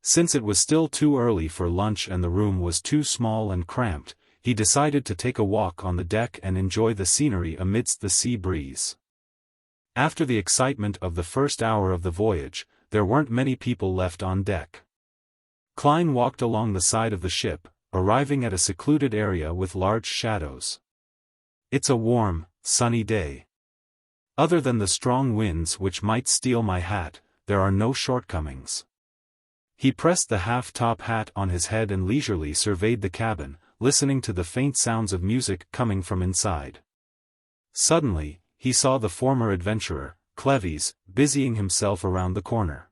Since it was still too early for lunch and the room was too small and cramped, he decided to take a walk on the deck and enjoy the scenery amidst the sea breeze. After the excitement of the first hour of the voyage, there weren't many people left on deck. Klein walked along the side of the ship, arriving at a secluded area with large shadows. It's a warm, sunny day. Other than the strong winds which might steal my hat, there are no shortcomings. He pressed the half-top hat on his head and leisurely surveyed the cabin, listening to the faint sounds of music coming from inside. Suddenly, he saw the former adventurer, Clevis, busying himself around the corner.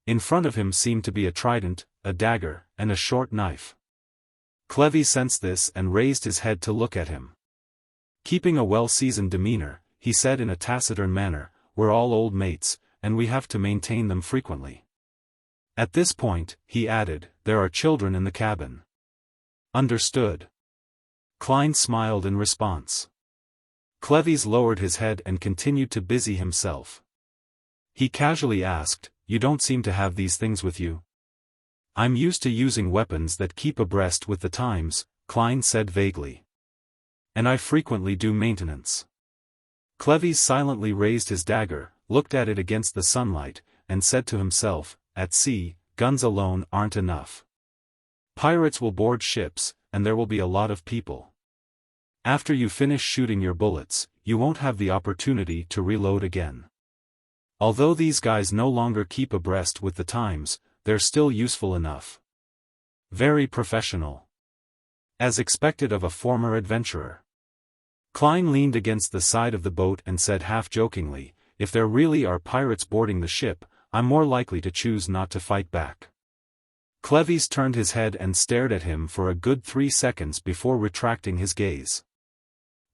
In front of him seemed to be a trident, a dagger, and a short knife. Clevis sensed this and raised his head to look at him. Keeping a well-seasoned demeanor, he said in a taciturn manner, "We're all old mates, and we have to maintain them frequently." At this point, he added, "There are children in the cabin." "Understood." Klein smiled in response. Clevis lowered his head and continued to busy himself. He casually asked, "You don't seem to have these things with you?" "I'm used to using weapons that keep abreast with the times," Klein said vaguely. "And I frequently do maintenance." Clevis silently raised his dagger, looked at it against the sunlight, and said to himself, "At sea, guns alone aren't enough. Pirates will board ships, and there will be a lot of people. After you finish shooting your bullets, you won't have the opportunity to reload again. Although these guys no longer keep abreast with the times, they're still useful enough. Very professional. As expected of a former adventurer. Klein leaned against the side of the boat and said half-jokingly, if there really are pirates boarding the ship, I'm more likely to choose not to fight back. Clevis turned his head and stared at him for a good 3 seconds before retracting his gaze.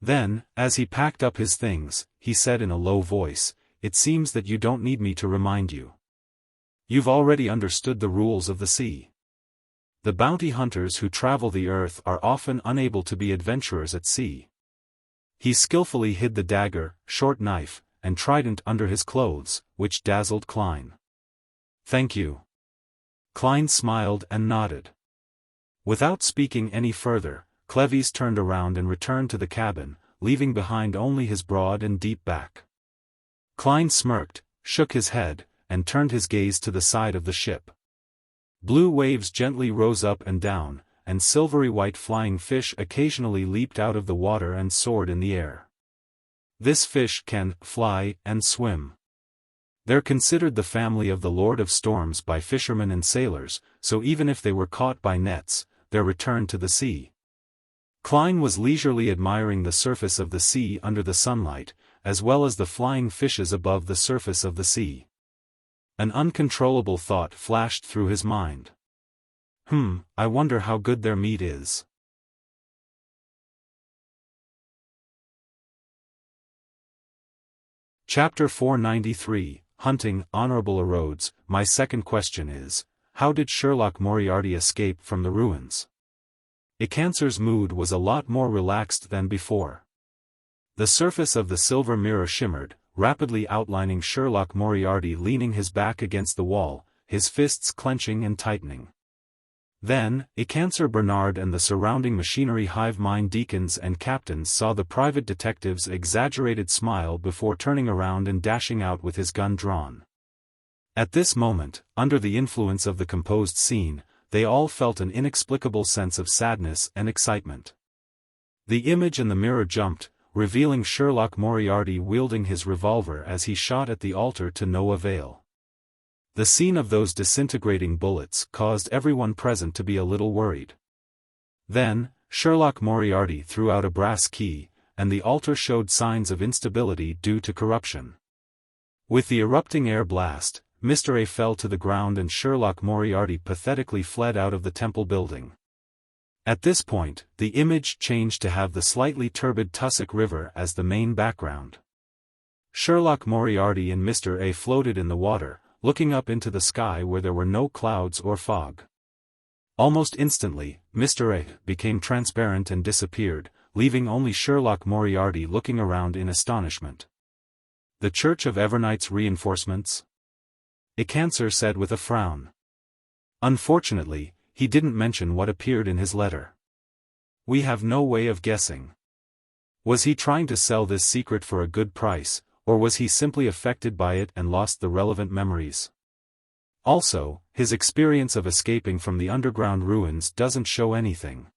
Then, as he packed up his things, he said in a low voice, it seems that you don't need me to remind you. You've already understood the rules of the sea. The bounty hunters who travel the earth are often unable to be adventurers at sea. He skillfully hid the dagger, short knife, and trident under his clothes, which dazzled Klein. Thank you. Klein smiled and nodded. Without speaking any further, Clevis turned around and returned to the cabin, leaving behind only his broad and deep back. Klein smirked, shook his head, and turned his gaze to the side of the ship. Blue waves gently rose up and down, and silvery white flying fish occasionally leaped out of the water and soared in the air. This fish can fly and swim. They're considered the family of the Lord of Storms by fishermen and sailors, so even if they were caught by nets, they're returned to the sea. Klein was leisurely admiring the surface of the sea under the sunlight, as well as the flying fishes above the surface of the sea. An uncontrollable thought flashed through his mind. I wonder how good their meat is. Chapter 493, Hunting, Honorable Erodes. My second question is, how did Sherlock Moriarty escape from the ruins? Icancer's mood was a lot more relaxed than before. The surface of the silver mirror shimmered, rapidly outlining Sherlock Moriarty leaning his back against the wall, his fists clenching and tightening. Then, Icancer Bernard and the surrounding machinery hive mind deacons and captains saw the private detective's exaggerated smile before turning around and dashing out with his gun drawn. At this moment, under the influence of the composed scene, they all felt an inexplicable sense of sadness and excitement. The image in the mirror jumped, revealing Sherlock Moriarty wielding his revolver as he shot at the altar to no avail. The scene of those disintegrating bullets caused everyone present to be a little worried. Then, Sherlock Moriarty threw out a brass key, and the altar showed signs of instability due to corruption. With the erupting air blast, Mr. A fell to the ground and Sherlock Moriarty pathetically fled out of the temple building. At this point, the image changed to have the slightly turbid Tussock River as the main background. Sherlock Moriarty and Mr. A floated in the water, looking up into the sky where there were no clouds or fog. Almost instantly, Mr. A became transparent and disappeared, leaving only Sherlock Moriarty looking around in astonishment. The Church of Evernight's reinforcements? Icancer said with a frown. Unfortunately, he didn't mention what appeared in his letter. We have no way of guessing. Was he trying to sell this secret for a good price, or was he simply affected by it and lost the relevant memories? Also, his experience of escaping from the underground ruins doesn't show anything.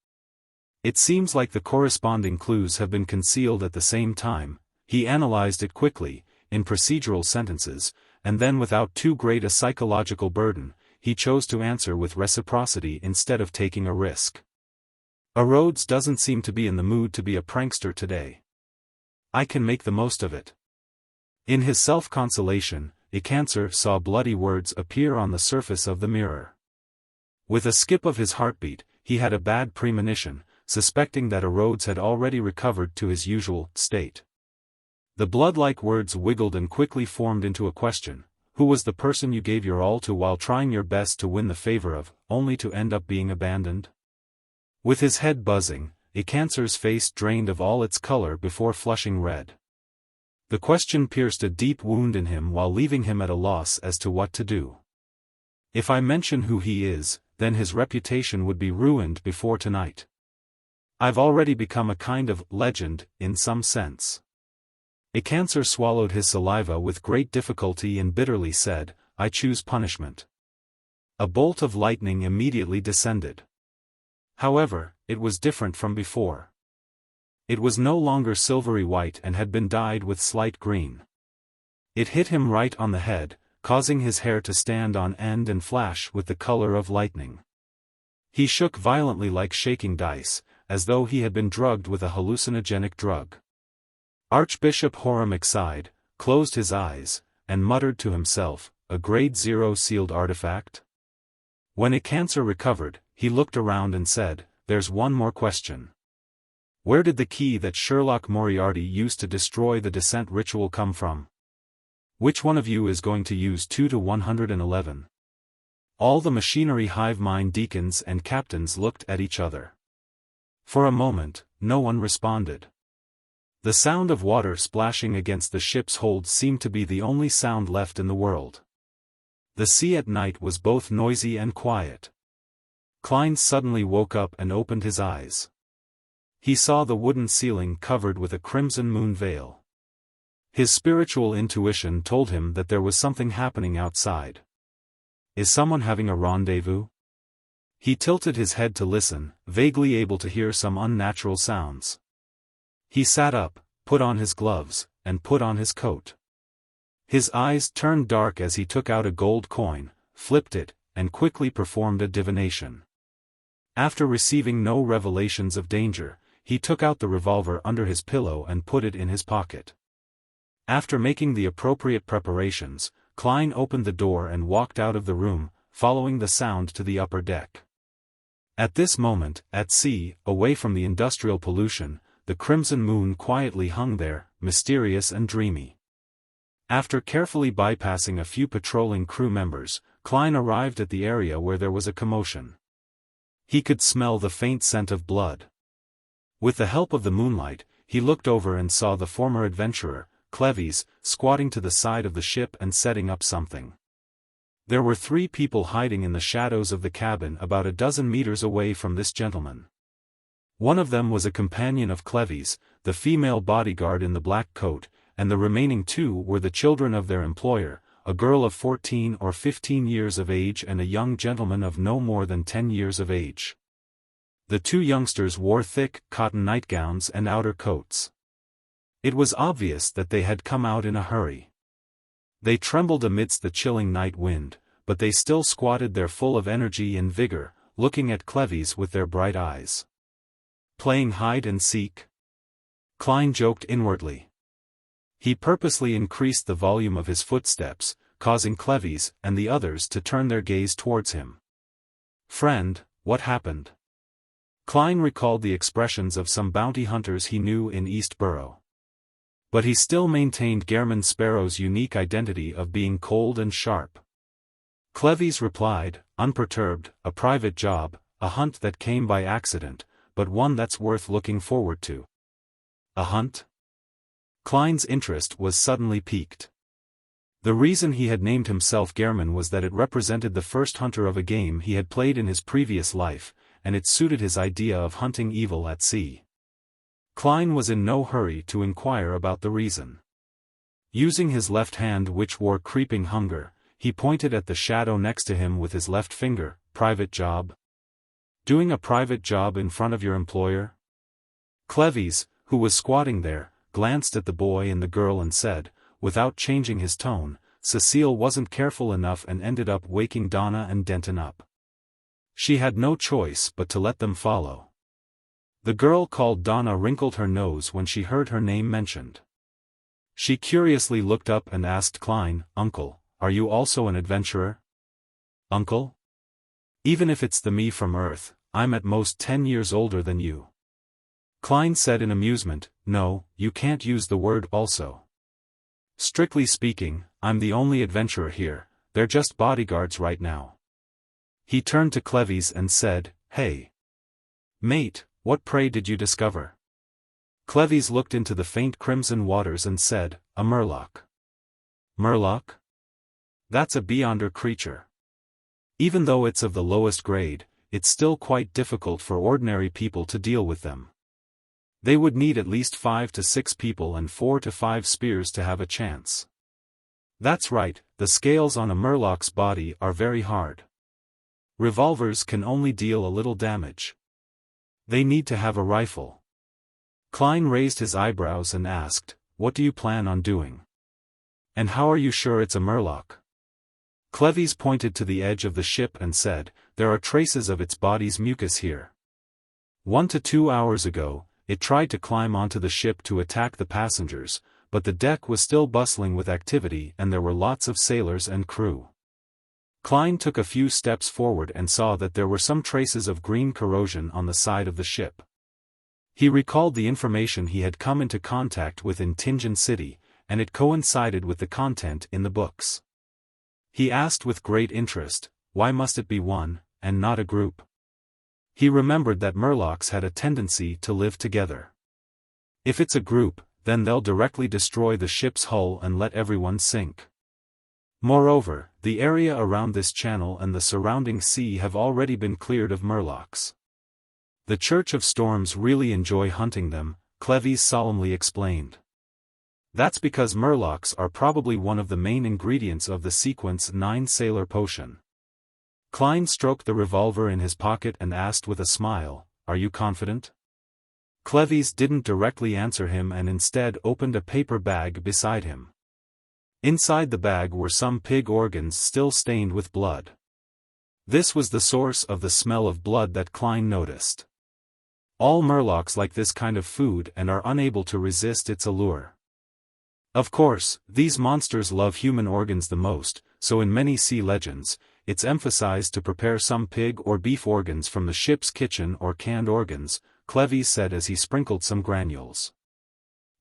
It seems like the corresponding clues have been concealed at the same time. He analyzed it quickly, in procedural sentences, and then without too great a psychological burden, he chose to answer with reciprocity instead of taking a risk. Erodes doesn't seem to be in the mood to be a prankster today. I can make the most of it. In his self-consolation, Icancer saw bloody words appear on the surface of the mirror. With a skip of his heartbeat, he had a bad premonition, suspecting that Erodes had already recovered to his usual state. The blood-like words wiggled and quickly formed into a question. Who was the person you gave your all to while trying your best to win the favor of, only to end up being abandoned? With his head buzzing, Icancer's face drained of all its color before flushing red. The question pierced a deep wound in him while leaving him at a loss as to what to do. If I mention who he is, then his reputation would be ruined before tonight. I've already become a kind of legend, in some sense. Icancer swallowed his saliva with great difficulty and bitterly said, I choose punishment. A bolt of lightning immediately descended. However, it was different from before. It was no longer silvery white and had been dyed with slight green. It hit him right on the head, causing his hair to stand on end and flash with the color of lightning. He shook violently like shaking dice, as though he had been drugged with a hallucinogenic drug. Archbishop Horamek sighed, closed his eyes, and muttered to himself, a grade 0 sealed artifact? When Ikancer recovered, he looked around and said, there's one more question. Where did the key that Sherlock Moriarty used to destroy the descent ritual come from? Which one of you is going to use 2 to 111? All the machinery hive mind deacons and captains looked at each other. For a moment, no one responded. The sound of water splashing against the ship's hold seemed to be the only sound left in the world. The sea at night was both noisy and quiet. Klein suddenly woke up and opened his eyes. He saw the wooden ceiling covered with a crimson moon veil. His spiritual intuition told him that there was something happening outside. Is someone having a rendezvous? He tilted his head to listen, vaguely able to hear some unnatural sounds. He sat up, put on his gloves, and put on his coat. His eyes turned dark as he took out a gold coin, flipped it, and quickly performed a divination. After receiving no revelations of danger, he took out the revolver under his pillow and put it in his pocket. After making the appropriate preparations, Klein opened the door and walked out of the room, following the sound to the upper deck. At this moment, at sea, away from the industrial pollution, the crimson moon quietly hung there, mysterious and dreamy. After carefully bypassing a few patrolling crew members, Klein arrived at the area where there was a commotion. He could smell the faint scent of blood. With the help of the moonlight, he looked over and saw the former adventurer, Cleves, squatting to the side of the ship and setting up something. There were 3 people hiding in the shadows of the cabin about a dozen meters away from this gentleman. One of them was a companion of Cleves, the female bodyguard in the black coat, and the remaining 2 were the children of their employer, a girl of 14 or 15 years of age and a young gentleman of no more than 10 years of age. The 2 youngsters wore thick, cotton nightgowns and outer coats. It was obvious that they had come out in a hurry. They trembled amidst the chilling night wind, but they still squatted there full of energy and vigor, looking at Cleves with their bright eyes. Playing hide and seek? Klein joked inwardly. He purposely increased the volume of his footsteps, causing Cleves and the others to turn their gaze towards him. Friend, what happened? Klein recalled the expressions of some bounty hunters he knew in Eastborough. But he still maintained Gehrman Sparrow's unique identity of being cold and sharp. Cleves replied, unperturbed, a private job, a hunt that came by accident, but one that's worth looking forward to. A hunt? Klein's interest was suddenly piqued. The reason he had named himself Gehrman was that it represented the first hunter of a game he had played in his previous life, and it suited his idea of hunting evil at sea. Klein was in no hurry to inquire about the reason. Using his left hand which wore creeping hunger, he pointed at the shadow next to him with his left finger. Private job? Doing a private job in front of your employer? Cleves, who was squatting there, glanced at the boy and the girl and said, without changing his tone, Cecile wasn't careful enough and ended up waking Donna and Denton up. She had no choice but to let them follow. The girl called Donna wrinkled her nose when she heard her name mentioned. She curiously looked up and asked Klein, Uncle, are you also an adventurer? Uncle? Even if it's the me from Earth, I'm at most 10 years older than you. Klein said in amusement, no, you can't use the word also. Strictly speaking, I'm the only adventurer here, they're just bodyguards right now. He turned to Cleves and said, hey. Mate, what prey did you discover? Cleves looked into the faint crimson waters and said, a Murloc. Murloc? That's a beyonder creature. Even though it's of the lowest grade, it's still quite difficult for ordinary people to deal with them. They would need at least 5 to 6 people and 4 to 5 spears to have a chance. That's right, the scales on a Murloc's body are very hard. Revolvers can only deal a little damage. They need to have a rifle. Klein raised his eyebrows and asked, "What do you plan on doing? And how are you sure it's a Murloc?" Cleves pointed to the edge of the ship and said, "There are traces of its body's mucus here. 1 to 2 hours ago, it tried to climb onto the ship to attack the passengers, but the deck was still bustling with activity and there were lots of sailors and crew." Klein took a few steps forward and saw that there were some traces of green corrosion on the side of the ship. He recalled the information he had come into contact with in Tinjin City, and it coincided with the content in the books. He asked with great interest, why must it be one, and not a group? He remembered that Murlocs had a tendency to live together. If it's a group, then they'll directly destroy the ship's hull and let everyone sink. Moreover, the area around this channel and the surrounding sea have already been cleared of Murlocs. The Church of Storms really enjoy hunting them, Cleves solemnly explained. That's because Murlocs are probably one of the main ingredients of the Sequence 9 Sailor Potion. Klein stroked the revolver in his pocket and asked with a smile, "Are you confident?" Cleves didn't directly answer him and instead opened a paper bag beside him. Inside the bag were some pig organs still stained with blood. This was the source of the smell of blood that Klein noticed. All Murlocs like this kind of food and are unable to resist its allure. Of course, these monsters love human organs the most, so in many sea legends, it's emphasized to prepare some pig or beef organs from the ship's kitchen or canned organs, Cleves said as he sprinkled some granules.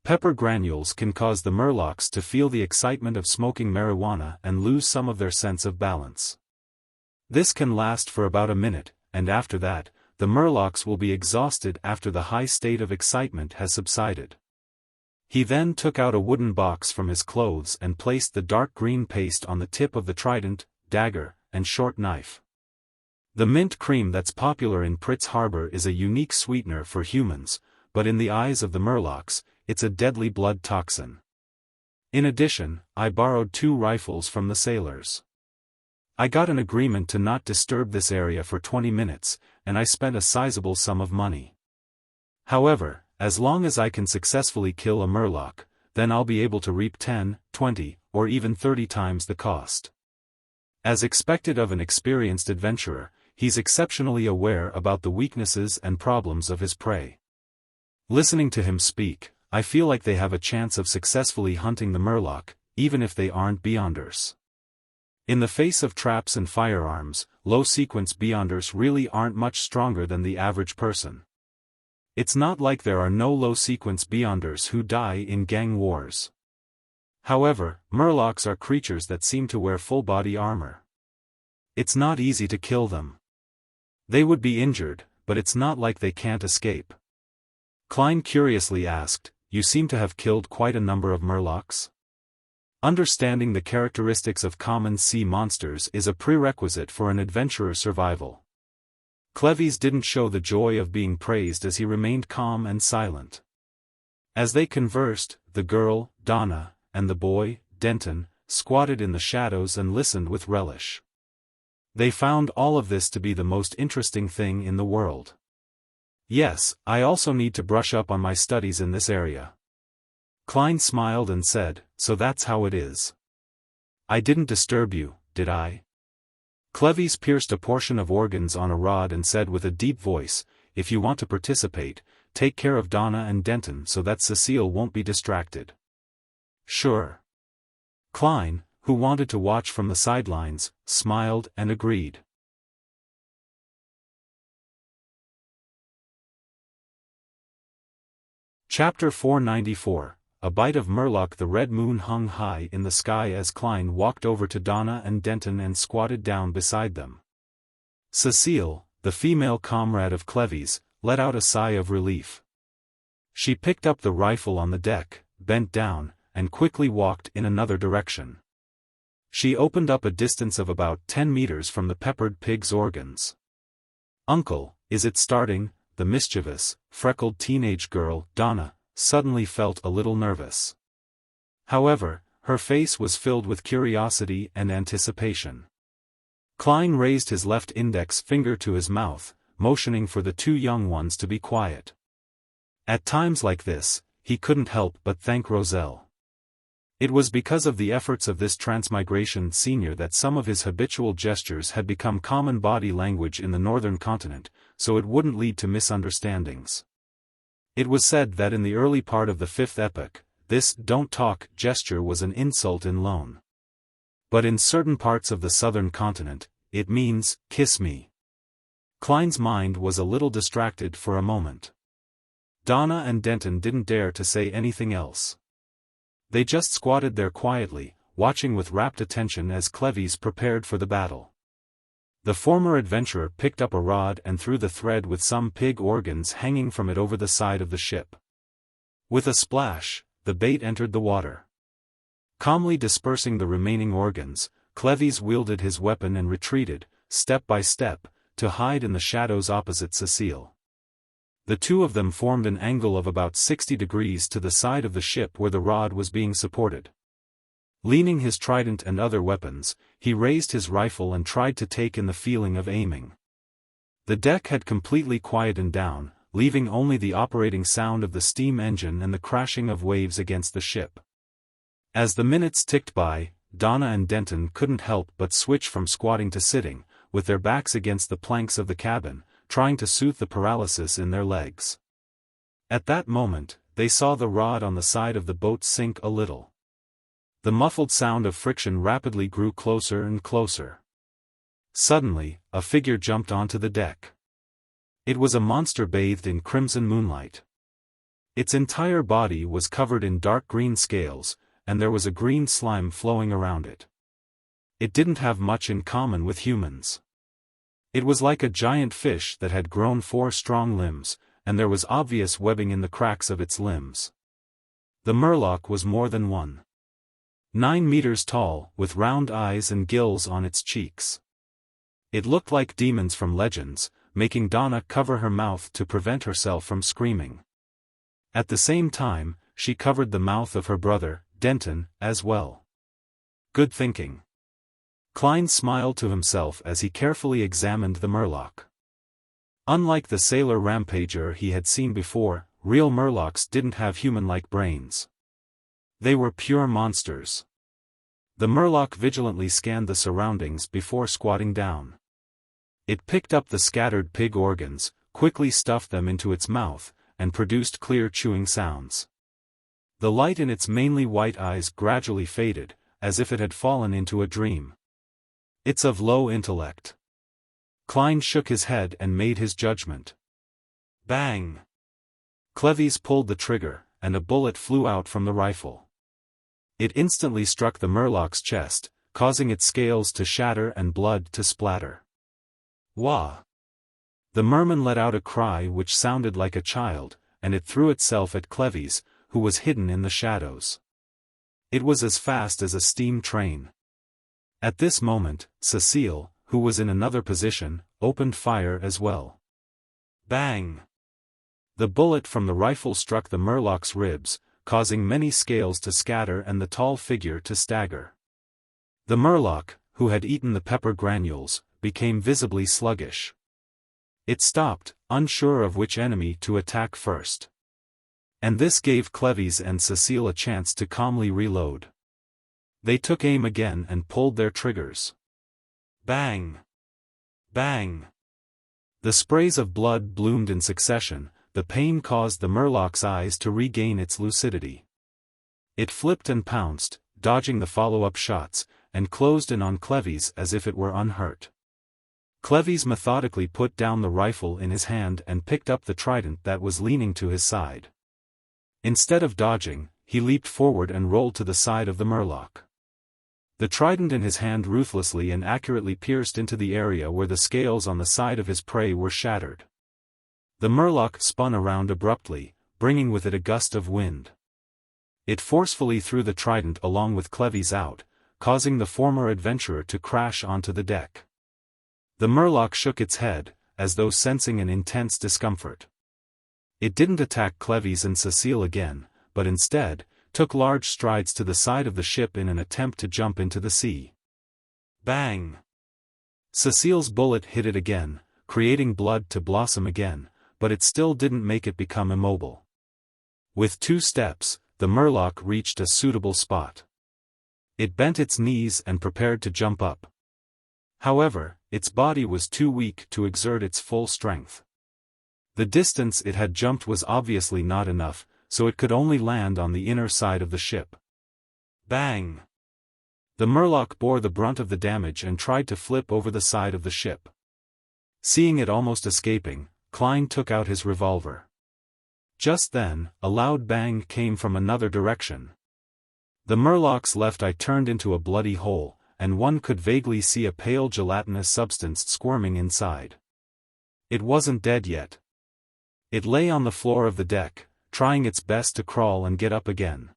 Pepper granules can cause the Murlocs to feel the excitement of smoking marijuana and lose some of their sense of balance. This can last for about a minute, and after that, the Murlocs will be exhausted after the high state of excitement has subsided. He then took out a wooden box from his clothes and placed the dark green paste on the tip of the trident, dagger, and short knife. The mint cream that's popular in Pritz Harbor is a unique sweetener for humans, but in the eyes of the Murlocs, it's a deadly blood toxin. In addition, I borrowed 2 rifles from the sailors. I got an agreement to not disturb this area for 20 minutes, and I spent a sizable sum of money. However, as long as I can successfully kill a Murloc, then I'll be able to reap 10, 20, or even 30 times the cost. As expected of an experienced adventurer, he's exceptionally aware about the weaknesses and problems of his prey. Listening to him speak, I feel like they have a chance of successfully hunting the Murloc, even if they aren't Beyonders. In the face of traps and firearms, low-sequence Beyonders really aren't much stronger than the average person. It's not like there are no low-sequence Beyonders who die in gang wars. However, Murlocs are creatures that seem to wear full-body armor. It's not easy to kill them. They would be injured, but it's not like they can't escape. Klein curiously asked, "You seem to have killed quite a number of Murlocs?" Understanding the characteristics of common sea monsters is a prerequisite for an adventurer's survival. Cleves didn't show the joy of being praised as he remained calm and silent. As they conversed, the girl, Donna, and the boy, Denton, squatted in the shadows and listened with relish. They found all of this to be the most interesting thing in the world. "Yes, I also need to brush up on my studies in this area." Klein smiled and said, "So that's how it is. I didn't disturb you, did I?" Cleves pierced a portion of organs on a rod and said with a deep voice, "If you want to participate, take care of Donna and Denton so that Cecile won't be distracted." "Sure." Klein, who wanted to watch from the sidelines, smiled and agreed. Chapter 494. A bite of Murloc. The red moon hung high in the sky as Klein walked over to Donna and Denton and squatted down beside them. Cecile, the female comrade of Cleves, let out a sigh of relief. She picked up the rifle on the deck, bent down, and quickly walked in another direction. She opened up a distance of about 10 meters from the peppered pig's organs. "Uncle, is it starting?" The mischievous, freckled teenage girl, Donna, suddenly felt a little nervous. However, her face was filled with curiosity and anticipation. Klein raised his left index finger to his mouth, motioning for the 2 young ones to be quiet. At times like this, he couldn't help but thank Roselle. It was because of the efforts of this transmigration senior that some of his habitual gestures had become common body language in the northern continent, so it wouldn't lead to misunderstandings. It was said that in the early part of the Fifth Epoch, this "don't talk" gesture was an insult in Loan. But in certain parts of the southern continent, it means, kiss me. Klein's mind was a little distracted for a moment. Donna and Denton didn't dare to say anything else. They just squatted there quietly, watching with rapt attention as Cleves prepared for the battle. The former adventurer picked up a rod and threw the thread with some pig organs hanging from it over the side of the ship. With a splash, the bait entered the water. Calmly dispersing the remaining organs, Cleves wielded his weapon and retreated, step by step, to hide in the shadows opposite Cecile. The two of them formed an angle of about 60 degrees to the side of the ship where the rod was being supported. Leaning his trident and other weapons, he raised his rifle and tried to take in the feeling of aiming. The deck had completely quietened down, leaving only the operating sound of the steam engine and the crashing of waves against the ship. As the minutes ticked by, Donna and Denton couldn't help but switch from squatting to sitting, with their backs against the planks of the cabin, trying to soothe the paralysis in their legs. At that moment, they saw the rod on the side of the boat sink a little. The muffled sound of friction rapidly grew closer and closer. Suddenly, a figure jumped onto the deck. It was a monster bathed in crimson moonlight. Its entire body was covered in dark green scales, and there was a green slime flowing around it. It didn't have much in common with humans. It was like a giant fish that had grown 4 strong limbs, and there was obvious webbing in the cracks of its limbs. The Murloc was more than 9 meters tall, with round eyes and gills on its cheeks. It looked like demons from legends, making Donna cover her mouth to prevent herself from screaming. At the same time, she covered the mouth of her brother, Denton, as well. Good thinking. Klein smiled to himself as he carefully examined the Murloc. Unlike the sailor rampager he had seen before, real Murlocs didn't have human-like brains. They were pure monsters. The Murloc vigilantly scanned the surroundings before squatting down. It picked up the scattered pig organs, quickly stuffed them into its mouth, and produced clear chewing sounds. The light in its mainly white eyes gradually faded, as if it had fallen into a dream. It's of low intellect. Klein shook his head and made his judgment. Bang! Cleves pulled the trigger, and a bullet flew out from the rifle. It instantly struck the Murloc's chest, causing its scales to shatter and blood to splatter. Wah! The merman let out a cry which sounded like a child, and it threw itself at Cleves, who was hidden in the shadows. It was as fast as a steam train. At this moment, Cecile, who was in another position, opened fire as well. Bang! The bullet from the rifle struck the Murloc's ribs, causing many scales to scatter and the tall figure to stagger. The Murloc, who had eaten the pepper granules, became visibly sluggish. It stopped, unsure of which enemy to attack first. And this gave Cleves and Cecile a chance to calmly reload. They took aim again and pulled their triggers. Bang! Bang! The sprays of blood bloomed in succession. The pain caused the Murloc's eyes to regain its lucidity. It flipped and pounced, dodging the follow-up shots, and closed in on Cleves as if it were unhurt. Cleves methodically put down the rifle in his hand and picked up the trident that was leaning to his side. Instead of dodging, he leaped forward and rolled to the side of the Murloc. The trident in his hand ruthlessly and accurately pierced into the area where the scales on the side of his prey were shattered. The Murloc spun around abruptly, bringing with it a gust of wind. It forcefully threw the trident along with Cleves out, causing the former adventurer to crash onto the deck. The Murloc shook its head, as though sensing an intense discomfort. It didn't attack Cleves and Cecile again, but instead, took large strides to the side of the ship in an attempt to jump into the sea. Bang! Cecile's bullet hit it again, creating blood to blossom again, but it still didn't make it become immobile. With 2 steps, the Murloc reached a suitable spot. It bent its knees and prepared to jump up. However, its body was too weak to exert its full strength. The distance it had jumped was obviously not enough, so it could only land on the inner side of the ship. Bang! The Murloc bore the brunt of the damage and tried to flip over the side of the ship. Seeing it almost escaping, Klein took out his revolver. Just then, a loud bang came from another direction. The Murloc's left eye turned into a bloody hole, and one could vaguely see a pale gelatinous substance squirming inside. It wasn't dead yet. It lay on the floor of the deck, trying its best to crawl and get up again.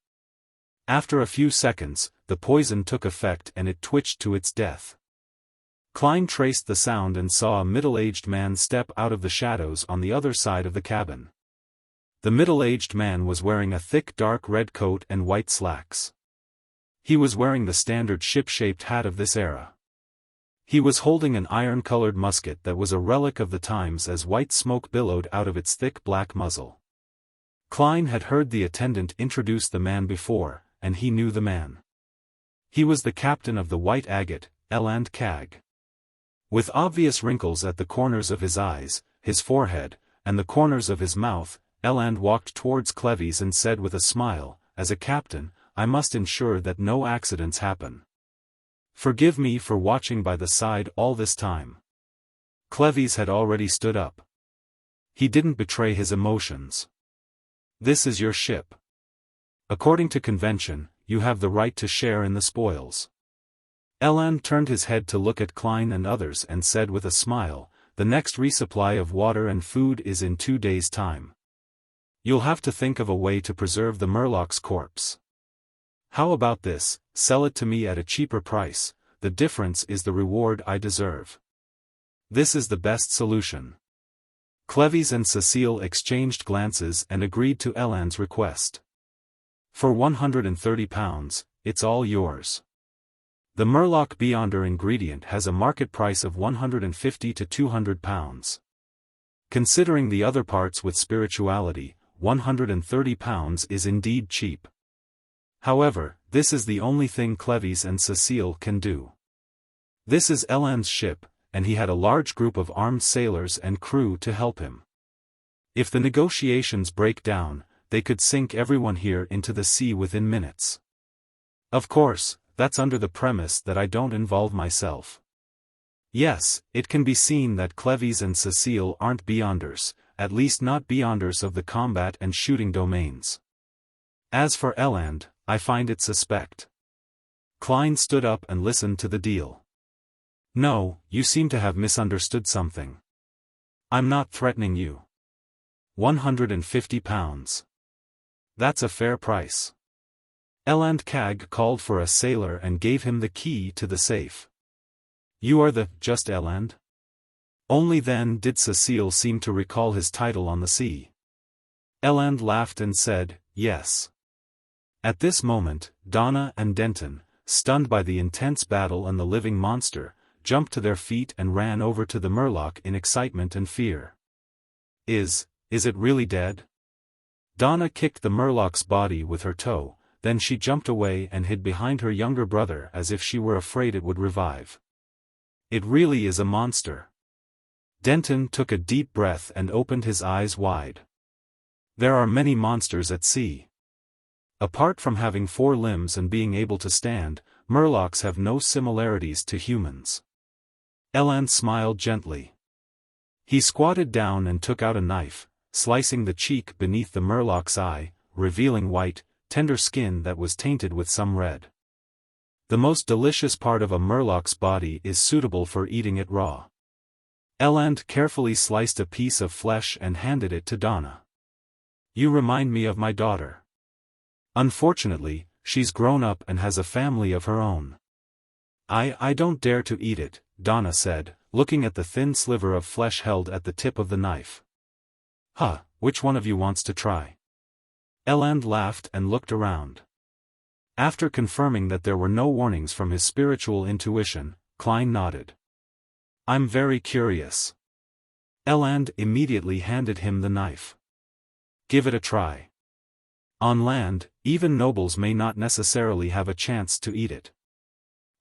After a few seconds, the poison took effect and it twitched to its death. Klein traced the sound and saw a middle-aged man step out of the shadows on the other side of the cabin. The middle-aged man was wearing a thick dark red coat and white slacks. He was wearing the standard ship-shaped hat of this era. He was holding an iron-colored musket that was a relic of the times as white smoke billowed out of its thick black muzzle. Klein had heard the attendant introduce the man before, and he knew the man. He was the captain of the White Agate, Eland Cag. With obvious wrinkles at the corners of his eyes, his forehead, and the corners of his mouth, Eland walked towards Cleves and said with a smile, "As a captain, I must ensure that no accidents happen. Forgive me for watching by the side all this time." Cleves had already stood up. He didn't betray his emotions. "This is your ship. According to convention, you have the right to share in the spoils." Eland turned his head to look at Klein and others and said with a smile, "The next resupply of water and food is in 2 days' time. You'll have to think of a way to preserve the Murloc's corpse. How about this, sell it to me at a cheaper price, the difference is the reward I deserve. This is the best solution." Cleves and Cecile exchanged glances and agreed to Eland's request. "For 130 pounds, it's all yours. The Murloc Beyonder ingredient has a market price of 150 to 200 pounds. Considering the other parts with spirituality, 130 pounds is indeed cheap. However, this is the only thing Cleves and Cecile can do. This is Eland's ship, and he had a large group of armed sailors and crew to help him. If the negotiations break down, they could sink everyone here into the sea within minutes. Of course, that's under the premise that I don't involve myself. Yes, it can be seen that Cleves and Cecile aren't Beyonders, at least not Beyonders of the combat and shooting domains. As for Eland, I find it suspect." Klein stood up and listened to the deal. "No, you seem to have misunderstood something. I'm not threatening you. 150 pounds. That's a fair price." Eland Cag called for a sailor and gave him the key to the safe. "You are the just Eland?" Only then did Cecile seem to recall his title on the sea. Eland laughed and said, "Yes." At this moment, Donna and Denton, stunned by the intense battle and the living monster, jumped to their feet and ran over to the Murloc in excitement and fear. Is it really dead?" Donna kicked the Murloc's body with her toe, then she jumped away and hid behind her younger brother as if she were afraid it would revive. "It really is a monster." Denton took a deep breath and opened his eyes wide. "There are many monsters at sea. Apart from having 4 limbs and being able to stand, Murlocs have no similarities to humans." Eland smiled gently. He squatted down and took out a knife, slicing the cheek beneath the Murloc's eye, revealing white, tender skin that was tainted with some red. The most delicious part of a Murloc's body is suitable for eating it raw. Eland carefully sliced a piece of flesh and handed it to Donna. "You remind me of my daughter. Unfortunately, she's grown up and has a family of her own." I don't dare to eat it," Donna said, looking at the thin sliver of flesh held at the tip of the knife. "Huh, which one of you wants to try?" Eland laughed and looked around. After confirming that there were no warnings from his spiritual intuition, Klein nodded. "I'm very curious." Eland immediately handed him the knife. "Give it a try." On land, even nobles may not necessarily have a chance to eat it.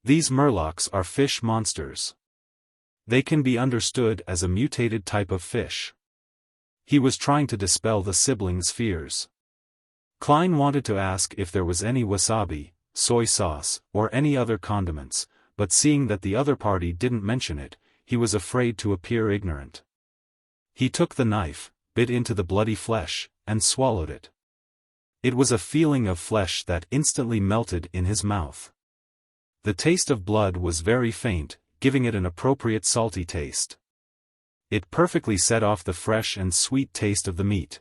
These Murlocs are fish monsters. They can be understood as a mutated type of fish. He was trying to dispel the siblings' fears. Klein wanted to ask if there was any wasabi, soy sauce, or any other condiments, but seeing that the other party didn't mention it, he was afraid to appear ignorant. He took the knife, bit into the bloody flesh, and swallowed it. It was a feeling of flesh that instantly melted in his mouth. The taste of blood was very faint, giving it an appropriate salty taste. It perfectly set off the fresh and sweet taste of the meat.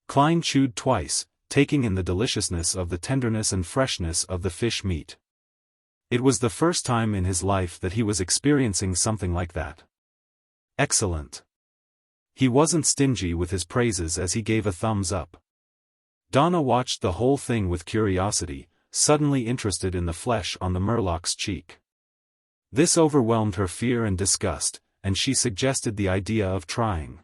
Klein chewed twice, taking in the deliciousness of the tenderness and freshness of the fish meat. It was the first time in his life that he was experiencing something like that. Excellent. He wasn't stingy with his praises as he gave a thumbs up. Donna watched the whole thing with curiosity, suddenly interested in the flesh on the Murloc's cheek. This overwhelmed her fear and disgust, and she suggested the idea of trying.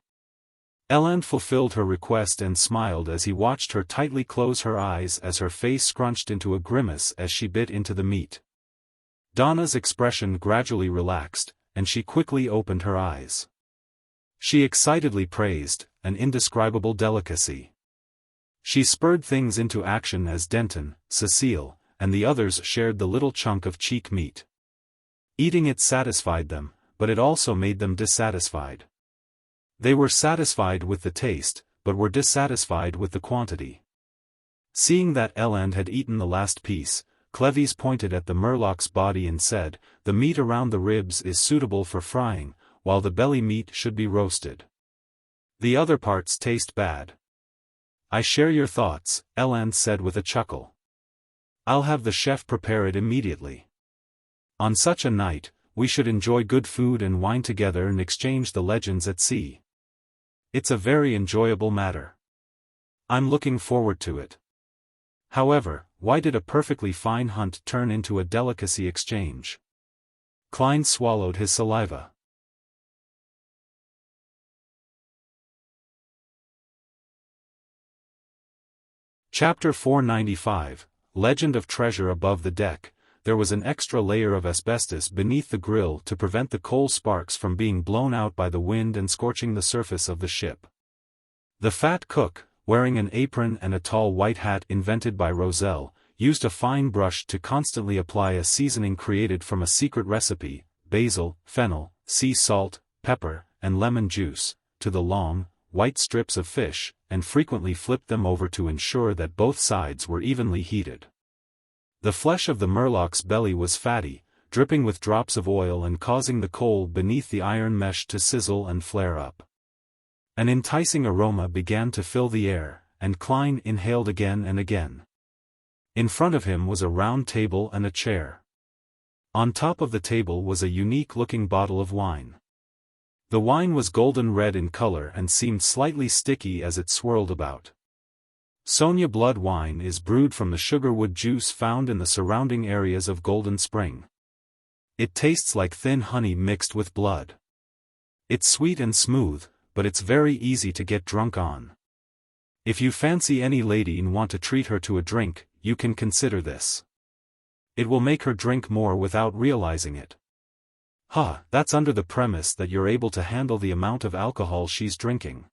Eland fulfilled her request and smiled as he watched her tightly close her eyes as her face scrunched into a grimace as she bit into the meat. Donna's expression gradually relaxed, and she quickly opened her eyes. She excitedly praised, an indescribable delicacy. She spurred things into action as Denton, Cecile, and the others shared the little chunk of cheek meat. Eating it satisfied them, but it also made them dissatisfied. They were satisfied with the taste, but were dissatisfied with the quantity. Seeing that Eland had eaten the last piece, Clevis pointed at the Murloc's body and said, "The meat around the ribs is suitable for frying, while the belly meat should be roasted. The other parts taste bad." "I share your thoughts," Eland said with a chuckle. "I'll have the chef prepare it immediately. On such a night, we should enjoy good food and wine together and exchange the legends at sea. It's a very enjoyable matter. I'm looking forward to it." However, why did a perfectly fine hunt turn into a delicacy exchange? Klein swallowed his saliva. Chapter 495, Legend of Treasure. Above the deck, there was an extra layer of asbestos beneath the grill to prevent the coal sparks from being blown out by the wind and scorching the surface of the ship. The fat cook, wearing an apron and a tall white hat invented by Roselle, used a fine brush to constantly apply a seasoning created from a secret recipe, basil, fennel, sea salt, pepper, and lemon juice, to the long, white strips of fish, and frequently flipped them over to ensure that both sides were evenly heated. The flesh of the Murloc's belly was fatty, dripping with drops of oil and causing the coal beneath the iron mesh to sizzle and flare up. An enticing aroma began to fill the air, and Klein inhaled again and again. In front of him was a round table and a chair. On top of the table was a unique-looking bottle of wine. The wine was golden red in color and seemed slightly sticky as it swirled about. Sonia blood wine is brewed from the sugarwood juice found in the surrounding areas of Golden Spring. It tastes like thin honey mixed with blood. It's sweet and smooth, but it's very easy to get drunk on. If you fancy any lady and want to treat her to a drink, you can consider this. It will make her drink more without realizing it. That's under the premise that you're able to handle the amount of alcohol she's drinking.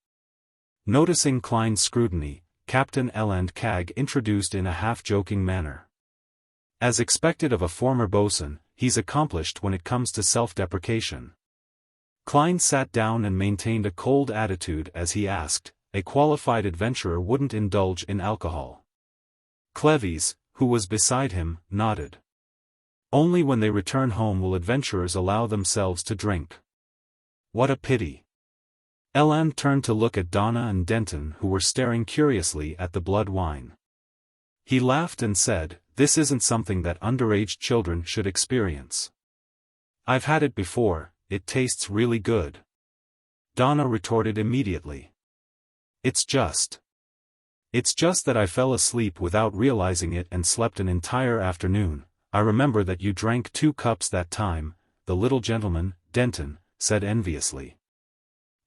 Noticing Klein's scrutiny, Captain Eland Kag introduced in a half-joking manner. As expected of a former bosun, he's accomplished when it comes to self-deprecation. Klein sat down and maintained a cold attitude as he asked, a qualified adventurer wouldn't indulge in alcohol. Clevis, who was beside him, nodded. Only when they return home will adventurers allow themselves to drink. What a pity. Eland turned to look at Donna and Denton, who were staring curiously at the blood wine. He laughed and said, "This isn't something that underage children should experience. I've had it before, it tastes really good." Donna retorted immediately. It's just that I fell asleep without realizing it and slept an entire afternoon. I remember that you drank 2 cups that time," the little gentleman, Denton, said enviously.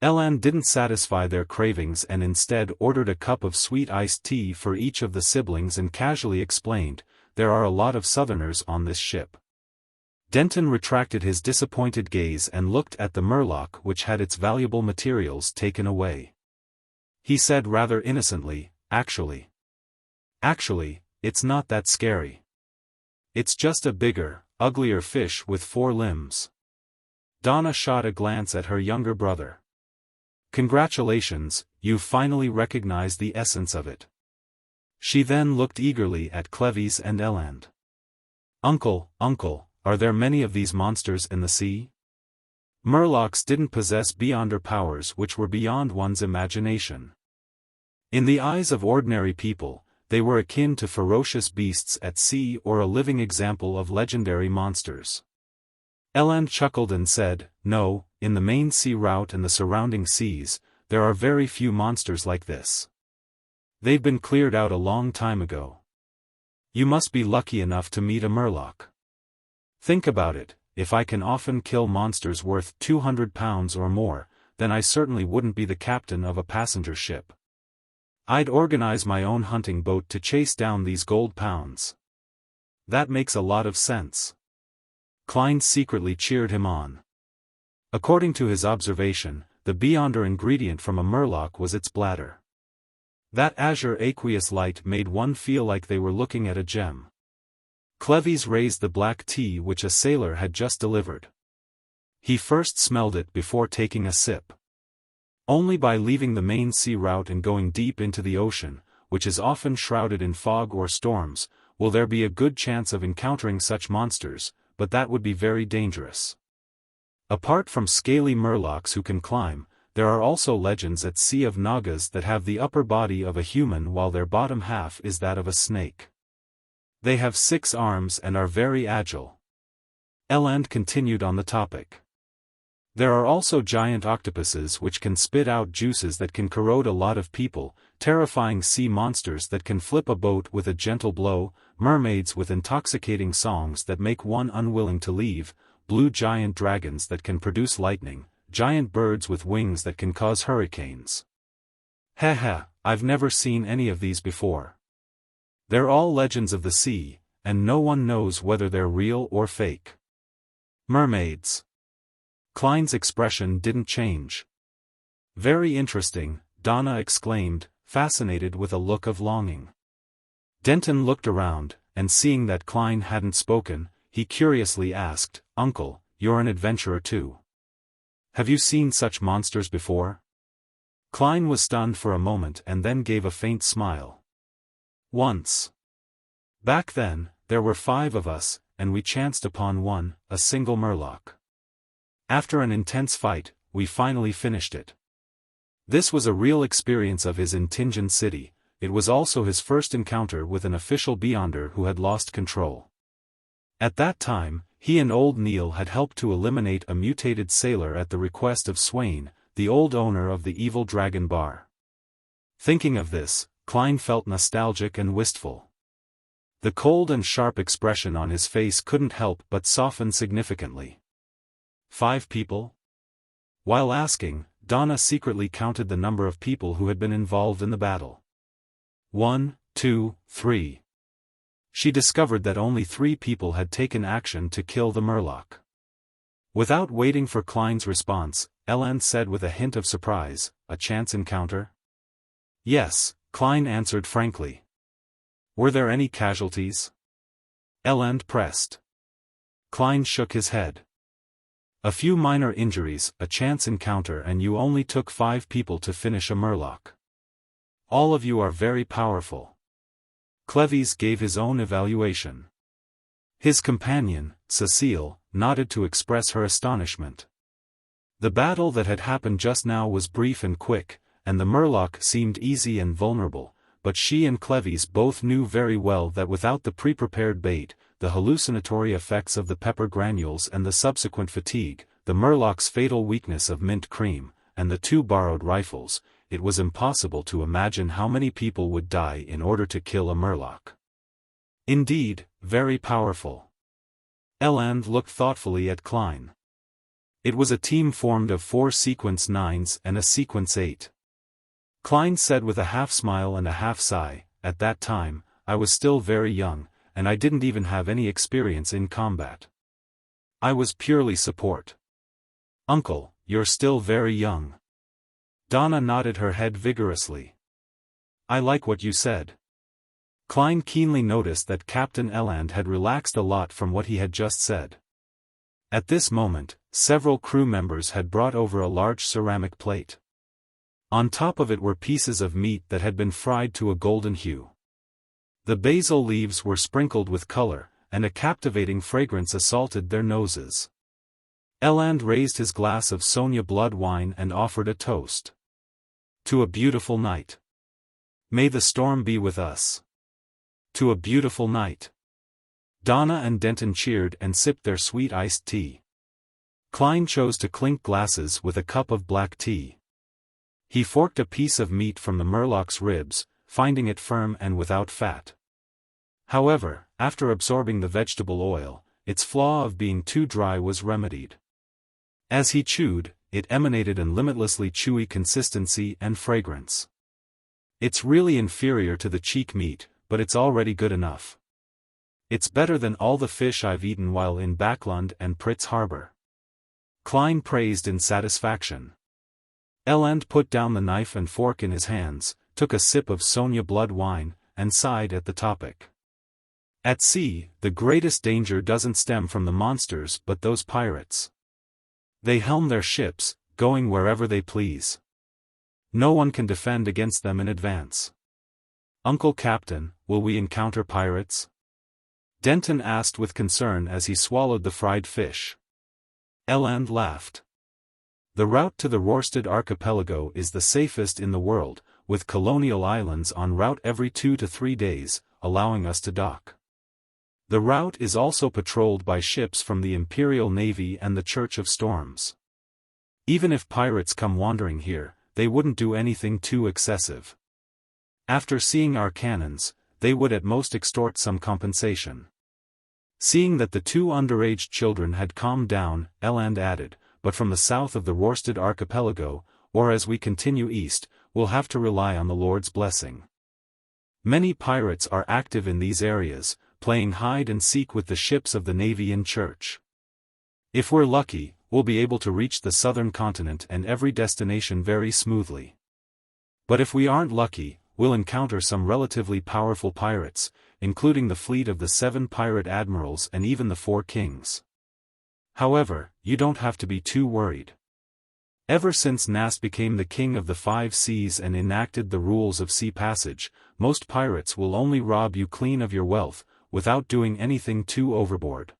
Elan didn't satisfy their cravings and instead ordered a cup of sweet iced tea for each of the siblings and casually explained, "There are a lot of Southerners on this ship." Denton retracted his disappointed gaze and looked at the Murloc, which had its valuable materials taken away. He said rather innocently, Actually, it's not that scary. It's just a bigger, uglier fish with 4 limbs." Donna shot a glance at her younger brother. "Congratulations, you've finally recognized the essence of it." She then looked eagerly at Clevis and Eland. Uncle, are there many of these monsters in the sea?" Murlocs didn't possess beyonder powers which were beyond one's imagination. In the eyes of ordinary people, they were akin to ferocious beasts at sea or a living example of legendary monsters. Eland chuckled and said, "No, in the main sea route and the surrounding seas, there are very few monsters like this. They've been cleared out a long time ago. You must be lucky enough to meet a Murloc. Think about it, if I can often kill monsters worth 200 pounds or more, then I certainly wouldn't be the captain of a passenger ship. I'd organize my own hunting boat to chase down these gold pounds." "That makes a lot of sense." Klein secretly cheered him on. According to his observation, the beyonder ingredient from a Murloc was its bladder. That azure aqueous light made one feel like they were looking at a gem. Clevis raised the black tea which a sailor had just delivered. He first smelled it before taking a sip. Only by leaving the main sea route and going deep into the ocean, which is often shrouded in fog or storms, will there be a good chance of encountering such monsters, but that would be very dangerous. Apart from scaly Murlocs who can climb, there are also legends at sea of Nagas that have the upper body of a human while their bottom half is that of a snake. They have 6 arms and are very agile. Eland continued on the topic. There are also giant octopuses which can spit out juices that can corrode a lot of people, terrifying sea monsters that can flip a boat with a gentle blow, mermaids with intoxicating songs that make one unwilling to leave, blue giant dragons that can produce lightning, giant birds with wings that can cause hurricanes. Haha, I've never seen any of these before. They're all legends of the sea, and no one knows whether they're real or fake. Mermaids. Klein's expression didn't change. "Very interesting," Donna exclaimed, fascinated with a look of longing. Denton looked around, and seeing that Klein hadn't spoken, he curiously asked, "Uncle, you're an adventurer too. Have you seen such monsters before?" Klein was stunned for a moment and then gave a faint smile. "Once. Back then, there were 5 of us, and we chanced upon one, a single Murloc. After an intense fight, we finally finished it." This was a real experience of his in Tingen City. It was also his first encounter with an official beyonder who had lost control. At that time, he and old Neil had helped to eliminate a mutated sailor at the request of Swain, the old owner of the evil dragon bar. Thinking of this, Klein felt nostalgic and wistful. The cold and sharp expression on his face couldn't help but soften significantly. 5 people? While asking, Donna secretly counted the number of people who had been involved in the battle. 1, 2, 3. She discovered that only 3 people had taken action to kill the Murloc. Without waiting for Klein's response, Eland said with a hint of surprise, "A chance encounter?" "Yes," Klein answered frankly. "Were there any casualties?" Eland pressed. Klein shook his head. "A few minor injuries, a chance encounter, and you only took 5 people to finish a Murloc. All of you are very powerful." Clevis gave his own evaluation. His companion, Cecile, nodded to express her astonishment. The battle that had happened just now was brief and quick, and the Murloc seemed easy and vulnerable, but she and Clevis both knew very well that without the pre-prepared bait, the hallucinatory effects of the pepper granules and the subsequent fatigue, the Murloc's fatal weakness of mint cream, and the 2 borrowed rifles, it was impossible to imagine how many people would die in order to kill a Murloc. Indeed, very powerful. Eland looked thoughtfully at Klein. It was a team formed of 4 sequence 9s and a sequence 8. Klein said with a half smile and a half sigh, "At that time, I was still very young, and I didn't even have any experience in combat. I was purely support." "Uncle, you're still very young." Donna nodded her head vigorously. "I like what you said." Klein keenly noticed that Captain Eland had relaxed a lot from what he had just said. At this moment, several crew members had brought over a large ceramic plate. On top of it were pieces of meat that had been fried to a golden hue. The basil leaves were sprinkled with color, and a captivating fragrance assaulted their noses. Eland raised his glass of Sonia blood wine and offered a toast. "To a beautiful night. May the storm be with us. To a beautiful night." Donna and Denton cheered and sipped their sweet iced tea. Klein chose to clink glasses with a cup of black tea. He forked a piece of meat from the Murloc's ribs, finding it firm and without fat. However, after absorbing the vegetable oil, its flaw of being too dry was remedied. As he chewed, it emanated a limitlessly chewy consistency and fragrance. "It's really inferior to the cheek meat, but it's already good enough. It's better than all the fish I've eaten while in Backlund and Pritz Harbor." Klein praised in satisfaction. Eland put down the knife and fork in his hands, took a sip of Sonia blood wine, and sighed at the topic. "At sea, the greatest danger doesn't stem from the monsters but those pirates. They helm their ships, going wherever they please. No one can defend against them in advance." "Uncle Captain, will we encounter pirates?" Denton asked with concern as he swallowed the fried fish. Eland laughed. "The route to the Rörsted archipelago is the safest in the world, with colonial islands en route every 2 to 3 days, allowing us to dock. The route is also patrolled by ships from the Imperial Navy and the Church of Storms. Even if pirates come wandering here, they wouldn't do anything too excessive. After seeing our cannons, they would at most extort some compensation." Seeing that the 2 underage children had calmed down, Eland added, "But from the south of the Rörsted archipelago, or as we continue east, we'll have to rely on the Lord's blessing. Many pirates are active in these areas, playing hide-and-seek with the ships of the Navy and Church. If we're lucky, we'll be able to reach the southern continent and every destination very smoothly. But if we aren't lucky, we'll encounter some relatively powerful pirates, including the fleet of the 7 pirate admirals and even the 4 kings. However, you don't have to be too worried. Ever since Nas became the king of the 5 seas and enacted the rules of sea passage, most pirates will only rob you clean of your wealth, without doing anything too overboard.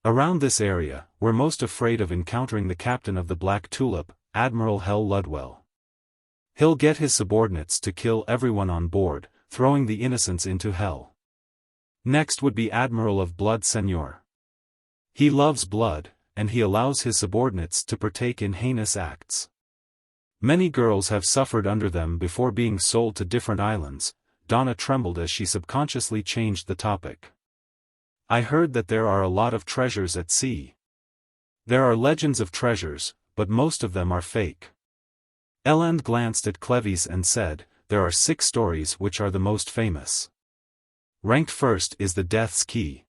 Around this area, we're most afraid of encountering the captain of the Black Tulip, Admiral Hell Ludwell. He'll get his subordinates to kill everyone on board, throwing the innocents into hell. Next would be Admiral of Blood Seigneur. He loves blood, and he allows his subordinates to partake in heinous acts. Many girls have suffered under them before being sold to different islands." Donna trembled as she subconsciously changed the topic. "I heard that there are a lot of treasures at sea." "There are legends of treasures, but most of them are fake." Eland glanced at Clevis and said, "There are 6 stories which are the most famous. Ranked first is the Death's Key.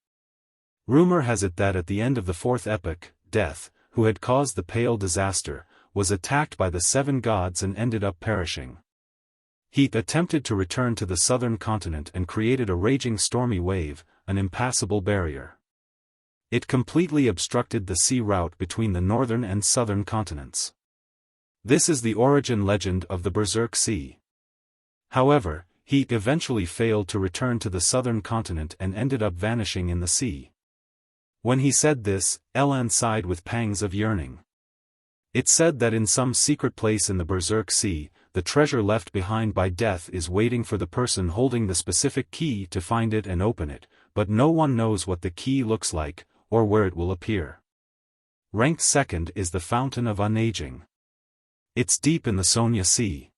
Rumor has it that at the end of the 4th epoch, Death, who had caused the Pale Disaster, was attacked by the 7 gods and ended up perishing. He attempted to return to the southern continent and created a raging stormy wave, an impassable barrier. It completely obstructed the sea route between the northern and southern continents. This is the origin legend of the Berserk Sea. However, he eventually failed to return to the southern continent and ended up vanishing in the sea." When he said this, Eland sighed with pangs of yearning. It's said that in some secret place in the Berserk Sea, the treasure left behind by Death is waiting for the person holding the specific key to find it and open it, but no one knows what the key looks like, or where it will appear. Ranked second is the Fountain of Unaging. It's deep in the Sonia Sea.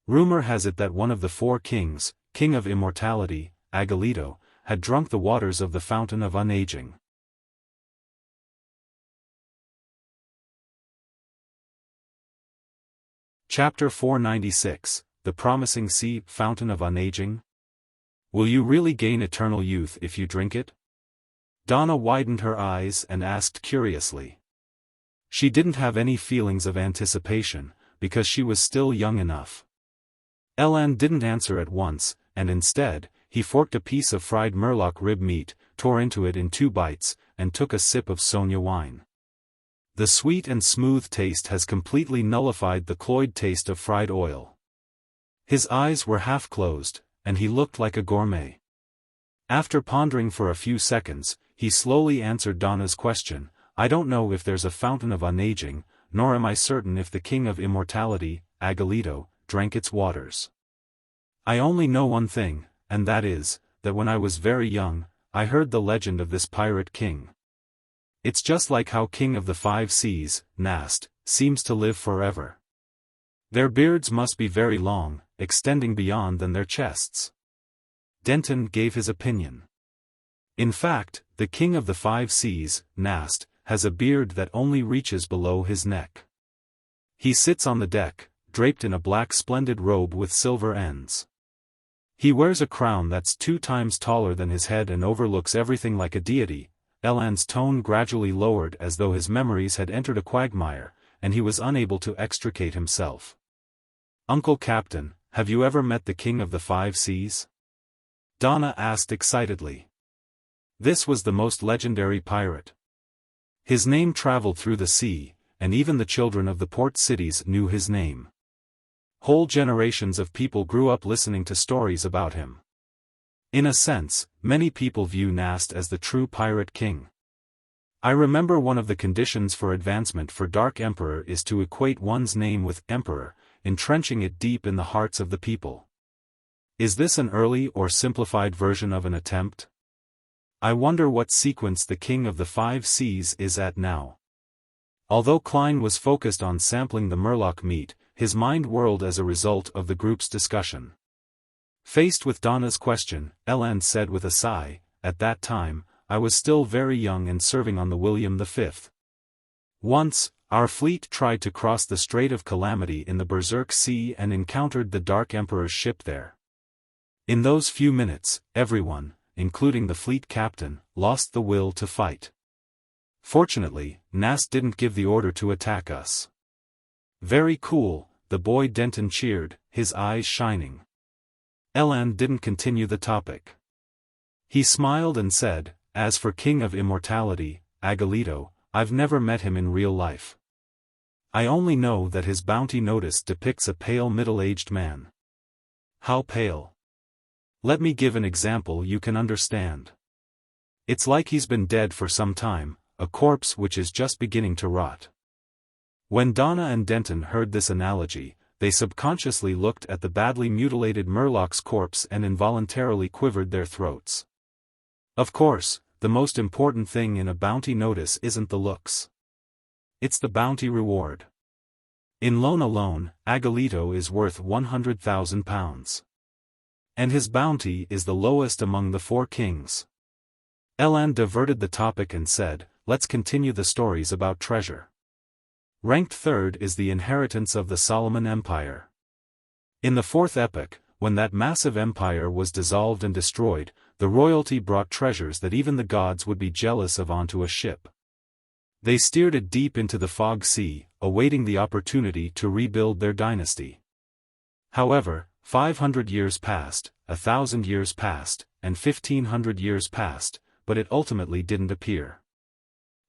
Rumor has it that one of the 4 kings, King of Immortality, Agalito, had drunk the waters of the Fountain of Unaging. Chapter 496, The Promising Sea, Fountain of Unaging? Will you really gain eternal youth if you drink it? Donna widened her eyes and asked curiously. She didn't have any feelings of anticipation, because she was still young enough. Elan didn't answer at once, and instead, he forked a piece of fried Murloc rib meat, tore into it in 2 bites, and took a sip of Sonia wine. The sweet and smooth taste has completely nullified the cloyed taste of fried oil. His eyes were half closed, and he looked like a gourmet. After pondering for a few seconds, he slowly answered Donna's question. I don't know if there's a fountain of unaging, nor am I certain if the king of immortality, Agalito, drank its waters. I only know one thing, and that is, that when I was very young, I heard the legend of this pirate king. It's just like how King of the 5 Seas, Nast, seems to live forever. Their beards must be very long, extending beyond than their chests. Denton gave his opinion. In fact, the King of the 5 Seas, Nast, has a beard that only reaches below his neck. He sits on the deck, draped in a black splendid robe with silver ends. He wears a crown that's 2 times taller than his head and overlooks everything like a deity. Elan's tone gradually lowered as though his memories had entered a quagmire, and he was unable to extricate himself. Uncle Captain, have you ever met the King of the 5 Seas? Donna asked excitedly. This was the most legendary pirate. His name traveled through the sea, and even the children of the port cities knew his name. Whole generations of people grew up listening to stories about him. In a sense, many people view Nast as the true pirate king. I remember one of the conditions for advancement for Dark Emperor is to equate one's name with Emperor, entrenching it deep in the hearts of the people. Is this an early or simplified version of an attempt? I wonder what sequence the King of the 5 Seas is at now. Although Klein was focused on sampling the Murloc meat, his mind whirled as a result of the group's discussion. Faced with Donna's question, Elan said with a sigh, at that time, I was still very young and serving on the William V. Once, our fleet tried to cross the Strait of Calamity in the Berserk Sea and encountered the Dark Emperor's ship there. In those few minutes, everyone, including the fleet captain, lost the will to fight. Fortunately, Nast didn't give the order to attack us. Very cool, the boy Denton cheered, his eyes shining. Elan didn't continue the topic. He smiled and said, as for King of Immortality, Agalito, I've never met him in real life. I only know that his bounty notice depicts a pale middle-aged man. How pale? Let me give an example you can understand. It's like he's been dead for some time, a corpse which is just beginning to rot. When Donna and Denton heard this analogy, they subconsciously looked at the badly mutilated Murloc's corpse and involuntarily quivered their throats. Of course, the most important thing in a bounty notice isn't the looks. It's the bounty reward. In loan alone, Agalito is worth 100,000 pounds. And his bounty is the lowest among the 4 kings. Elan diverted the topic and said, let's continue the stories about treasure. Ranked 3rd is the inheritance of the Solomon Empire. In the 4th epoch, when that massive empire was dissolved and destroyed, the royalty brought treasures that even the gods would be jealous of onto a ship. They steered it deep into the Fog Sea, awaiting the opportunity to rebuild their dynasty. However, 500 years passed, 1,000 years passed, and 1,500 years passed, but it ultimately didn't appear.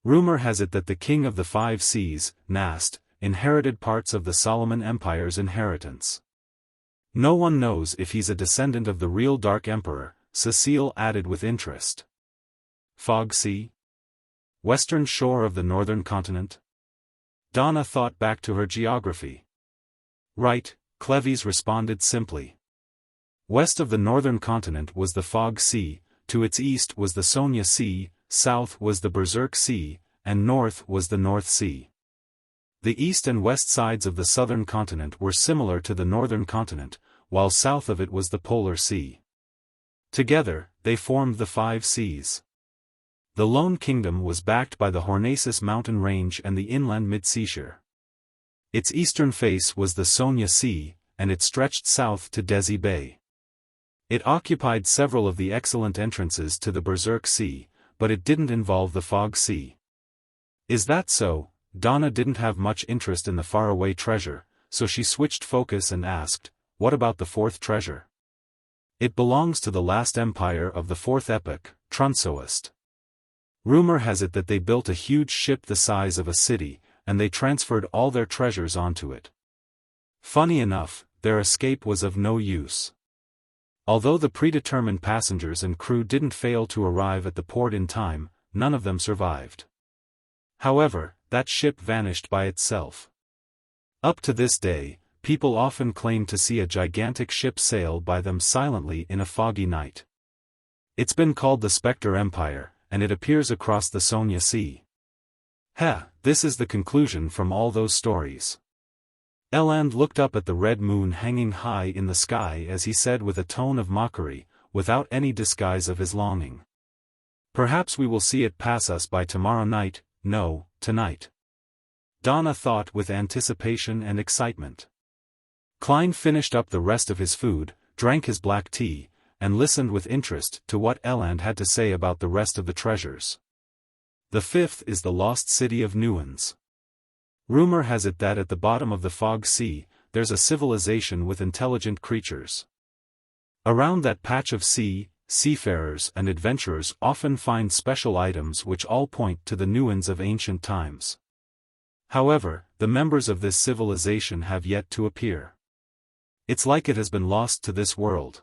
Rumor has it that the King of the 5 Seas, Nast, inherited parts of the Solomon Empire's inheritance. No one knows if he's a descendant of the real Dark Emperor, Cecile added with interest. Fog Sea? Western shore of the northern continent? Donna thought back to her geography. Right, Cleves responded simply. West of the northern continent was the Fog Sea, to its east was the Sonia Sea, south was the Berserk Sea, and north was the North Sea. The east and west sides of the southern continent were similar to the northern continent, while south of it was the Polar Sea. Together, they formed the 5 Seas. The Lone Kingdom was backed by the Hornacis mountain range and the inland mid-seashore. Its eastern face was the Sonia Sea, and it stretched south to Desi Bay. It occupied several of the excellent entrances to the Berserk Sea, but it didn't involve the Fog Sea. Is that so? Donna didn't have much interest in the faraway treasure, so she switched focus and asked, what about the fourth treasure? It belongs to the last empire of the fourth epoch, Trunsoist. Rumor has it that they built a huge ship the size of a city, and they transferred all their treasures onto it. Funny enough, their escape was of no use. Although the predetermined passengers and crew didn't fail to arrive at the port in time, none of them survived. However, that ship vanished by itself. Up to this day, people often claim to see a gigantic ship sail by them silently in a foggy night. It's been called the Spectre Empire, and it appears across the Sonia Sea. This is the conclusion from all those stories. Eland looked up at the red moon hanging high in the sky as he said with a tone of mockery, without any disguise of his longing. Perhaps we will see it pass us by tomorrow night. No, tonight. Donna thought with anticipation and excitement. Klein finished up the rest of his food, drank his black tea, and listened with interest to what Eland had to say about the rest of the treasures. The fifth is the lost city of Nuans. Rumor has it that at the bottom of the Fog Sea, there's a civilization with intelligent creatures. Around that patch of sea, seafarers and adventurers often find special items which all point to the Nuans of ancient times. However, the members of this civilization have yet to appear. It's like it has been lost to this world.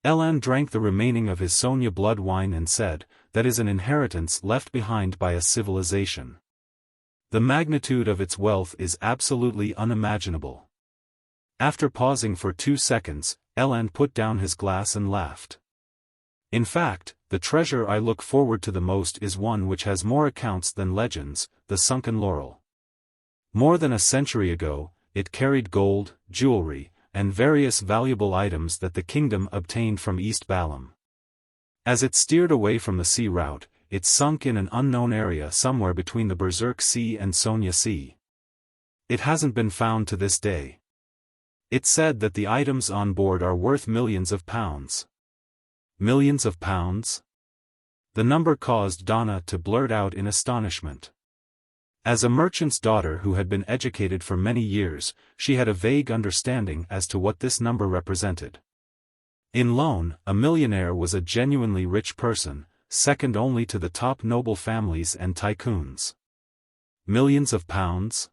Eland drank the remaining of his Sonia blood wine and said, that is an inheritance left behind by a civilization. The magnitude of its wealth is absolutely unimaginable. After pausing for 2 seconds, Eland put down his glass and laughed. In fact, the treasure I look forward to the most is one which has more accounts than legends, the sunken laurel. More than a century ago, it carried gold, jewelry, and various valuable items that the kingdom obtained from East Balam. As it steered away from the sea route, it sunk in an unknown area somewhere between the Berserk Sea and Sonia Sea. It hasn't been found to this day. It's said that the items on board are worth millions of pounds. Millions of pounds? The number caused Donna to blurt out in astonishment. As a merchant's daughter who had been educated for many years, she had a vague understanding as to what this number represented. In Lone, a millionaire was a genuinely rich person, second only to the top noble families and tycoons. Millions of pounds?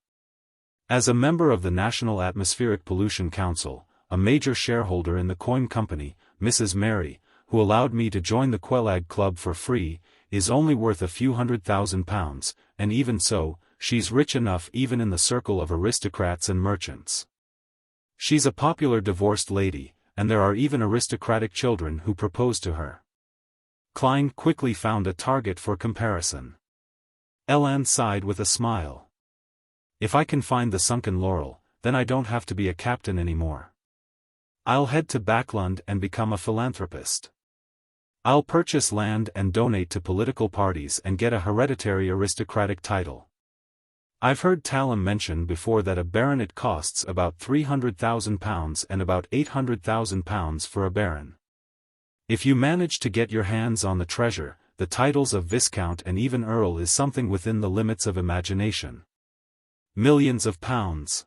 As a member of the National Atmospheric Pollution Council, a major shareholder in the coin company, Mrs. Mary, who allowed me to join the Quelag Club for free, is only worth a few £100,000, and even so, she's rich enough even in the circle of aristocrats and merchants. She's a popular divorced lady, and there are even aristocratic children who propose to her. Klein quickly found a target for comparison. Eland sighed with a smile. If I can find the sunken laurel, then I don't have to be a captain anymore. I'll head to Backlund and become a philanthropist. I'll purchase land and donate to political parties and get a hereditary aristocratic title. I've heard Talum mention before that a baronet costs about £300,000 and about £800,000 for a baron. If you manage to get your hands on the treasure, the titles of Viscount and even Earl is something within the limits of imagination. Millions of pounds.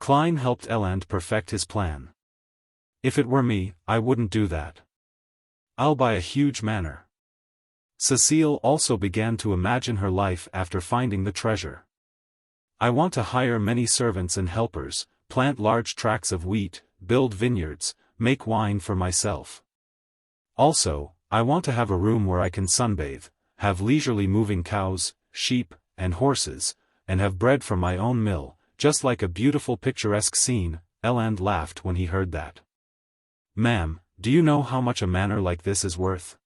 Klein helped Eland perfect his plan. If it were me, I wouldn't do that. I'll buy a huge manor. Cecile also began to imagine her life after finding the treasure. I want to hire many servants and helpers, plant large tracts of wheat, build vineyards, make wine for myself. Also, I want to have a room where I can sunbathe, have leisurely moving cows, sheep, and horses, and have bread from my own mill, just like a beautiful picturesque scene. Eland laughed when he heard that. Ma'am, do you know how much a manor like this is worth?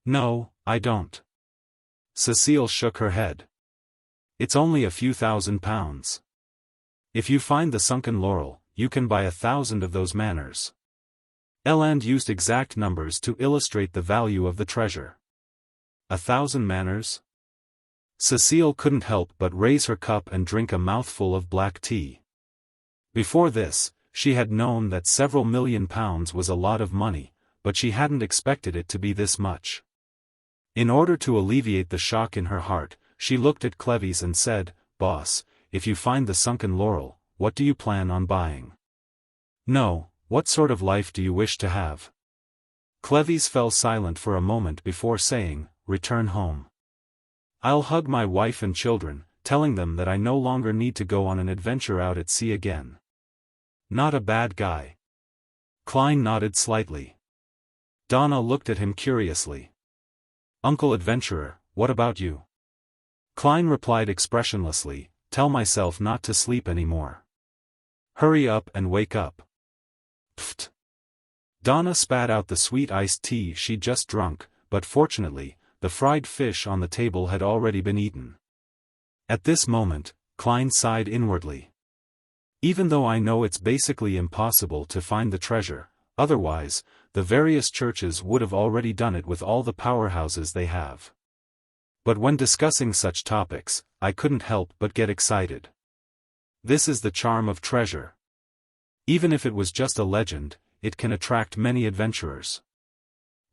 No, I don't. Cecile shook her head. It's only a few £1,000s. If you find the sunken laurel, you can buy 1,000 of those manors. Eland used exact numbers to illustrate the value of the treasure. 1,000 manors? Cecile couldn't help but raise her cup and drink a mouthful of black tea. Before this, she had known that several £1,000,000 was a lot of money, but she hadn't expected it to be this much. In order to alleviate the shock in her heart, she looked at Clevis and said, "Boss, if you find the sunken laurel, what do you plan on buying? No, what sort of life do you wish to have?" Clevis fell silent for a moment before saying, "Return home. I'll hug my wife and children, telling them that I no longer need to go on an adventure out at sea again." Not a bad guy. Klein nodded slightly. Donna looked at him curiously. "Uncle Adventurer, what about you?" Klein replied expressionlessly, "Tell myself not to sleep anymore. Hurry up and wake up." Pfft. Donna spat out the sweet iced tea she'd just drunk, but fortunately, the fried fish on the table had already been eaten. At this moment, Klein sighed inwardly. "Even though I know it's basically impossible to find the treasure, otherwise, the various churches would have already done it with all the powerhouses they have. But when discussing such topics, I couldn't help but get excited. This is the charm of treasure. Even if it was just a legend, it can attract many adventurers."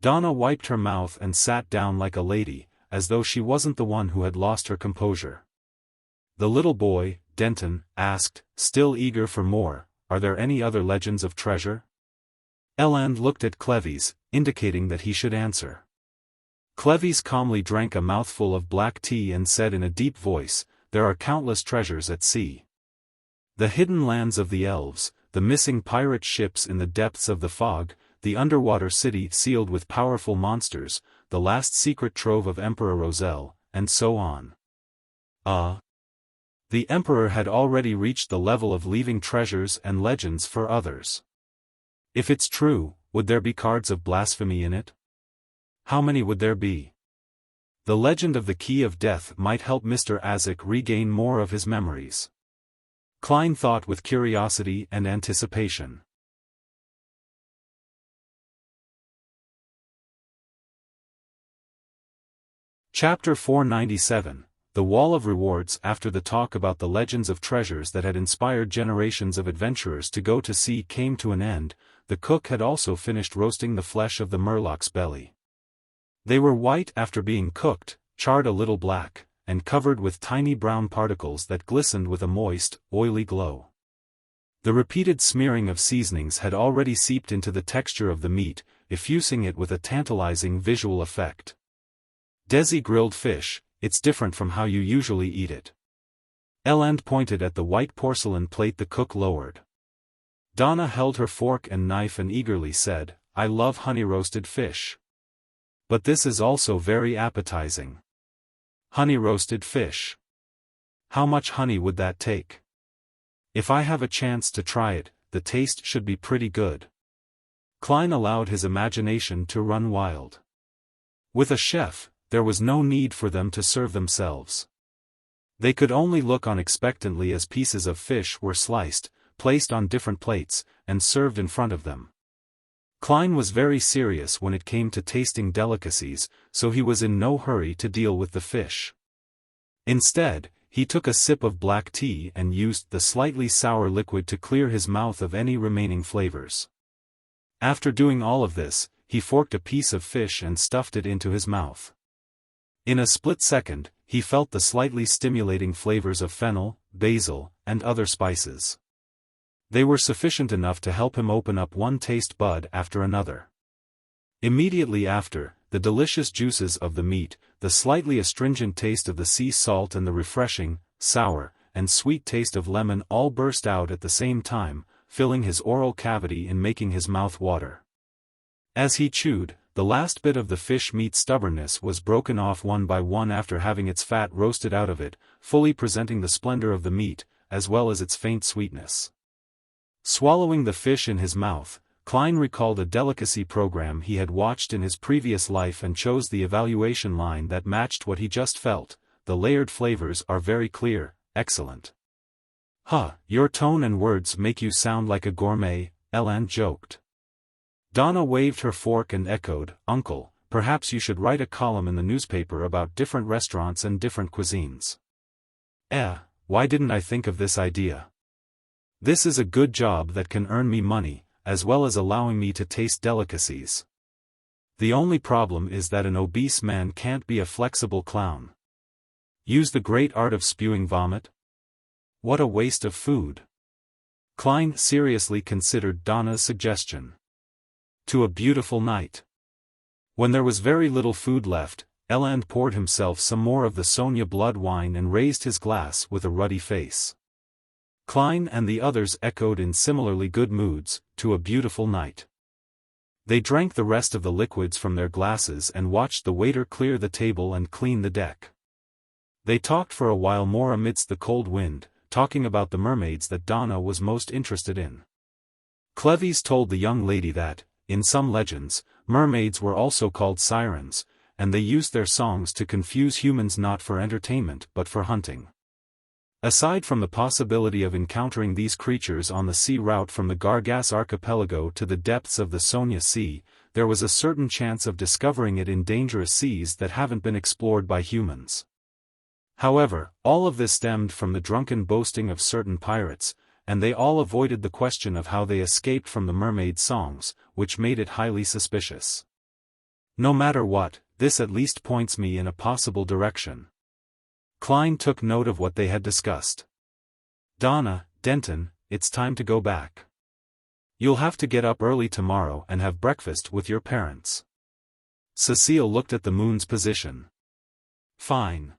Donna wiped her mouth and sat down like a lady, as though she wasn't the one who had lost her composure. The little boy, Denton, asked, still eager for more, "Are there any other legends of treasure?" Eland looked at Clevis, indicating that he should answer. Clevis calmly drank a mouthful of black tea and said in a deep voice, "There are countless treasures at sea. The hidden lands of the elves, the missing pirate ships in the depths of the fog, the underwater city sealed with powerful monsters, the last secret trove of Emperor Roselle, and so on." The Emperor had already reached the level of leaving treasures and legends for others. If it's true, would there be cards of blasphemy in it? How many would there be? The legend of the Key of Death might help Mr. Azek regain more of his memories. Klein thought with curiosity and anticipation. Chapter 497, The Wall of Rewards. After the talk about the legends of treasures that had inspired generations of adventurers to go to sea came to an end, the cook had also finished roasting the flesh of the Murloc's belly. They were white after being cooked, charred a little black, and covered with tiny brown particles that glistened with a moist, oily glow. The repeated smearing of seasonings had already seeped into the texture of the meat, effusing it with a tantalizing visual effect. "Desi grilled fish, it's different from how you usually eat it." Eland pointed at the white porcelain plate the cook lowered. Donna held her fork and knife and eagerly said, "I love honey-roasted fish. But this is also very appetizing." Honey-roasted fish. How much honey would that take? If I have a chance to try it, the taste should be pretty good. Klein allowed his imagination to run wild. With a chef, there was no need for them to serve themselves. They could only look on expectantly as pieces of fish were sliced, placed on different plates, and served in front of them. Klein was very serious when it came to tasting delicacies, so he was in no hurry to deal with the fish. Instead, he took a sip of black tea and used the slightly sour liquid to clear his mouth of any remaining flavors. After doing all of this, he forked a piece of fish and stuffed it into his mouth. In a split second, he felt the slightly stimulating flavors of fennel, basil, and other spices. They were sufficient enough to help him open up one taste bud after another. Immediately after, the delicious juices of the meat, the slightly astringent taste of the sea salt and the refreshing, sour, and sweet taste of lemon all burst out at the same time, filling his oral cavity and making his mouth water. As he chewed, the last bit of the fish meat stubbornness was broken off one by one after having its fat roasted out of it, fully presenting the splendor of the meat, as well as its faint sweetness. Swallowing the fish in his mouth, Klein recalled a delicacy program he had watched in his previous life and chose the evaluation line that matched what he just felt. "The layered flavors are very clear, excellent." Your tone and words make you sound like a gourmet," Eland joked. Donna waved her fork and echoed, "Uncle, perhaps you should write a column in the newspaper about different restaurants and different cuisines. Why didn't I think of this idea? This is a good job that can earn me money, as well as allowing me to taste delicacies. The only problem is that an obese man can't be a flexible clown. Use the great art of spewing vomit? What a waste of food. Klein seriously considered Donna's suggestion. To a beautiful night. When there was very little food left, Eland poured himself some more of the Sonia blood wine and raised his glass with a ruddy face. Klein and the others echoed in similarly good moods, to a beautiful night. They drank the rest of the liquids from their glasses and watched the waiter clear the table and clean the deck. They talked for a while more amidst the cold wind, talking about the mermaids that Donna was most interested in. Cleves told the young lady that, in some legends, mermaids were also called sirens, and they used their songs to confuse humans not for entertainment but for hunting. Aside from the possibility of encountering these creatures on the sea route from the Gargas archipelago to the depths of the Sonia Sea, there was a certain chance of discovering it in dangerous seas that haven't been explored by humans. However, all of this stemmed from the drunken boasting of certain pirates, and they all avoided the question of how they escaped from the mermaid songs, which made it highly suspicious. No matter what, this at least points me in a possible direction. Klein took note of what they had discussed. Donna, Denton, it's time to go back. You'll have to get up early tomorrow and have breakfast with your parents. Cecile looked at the moon's position. Fine.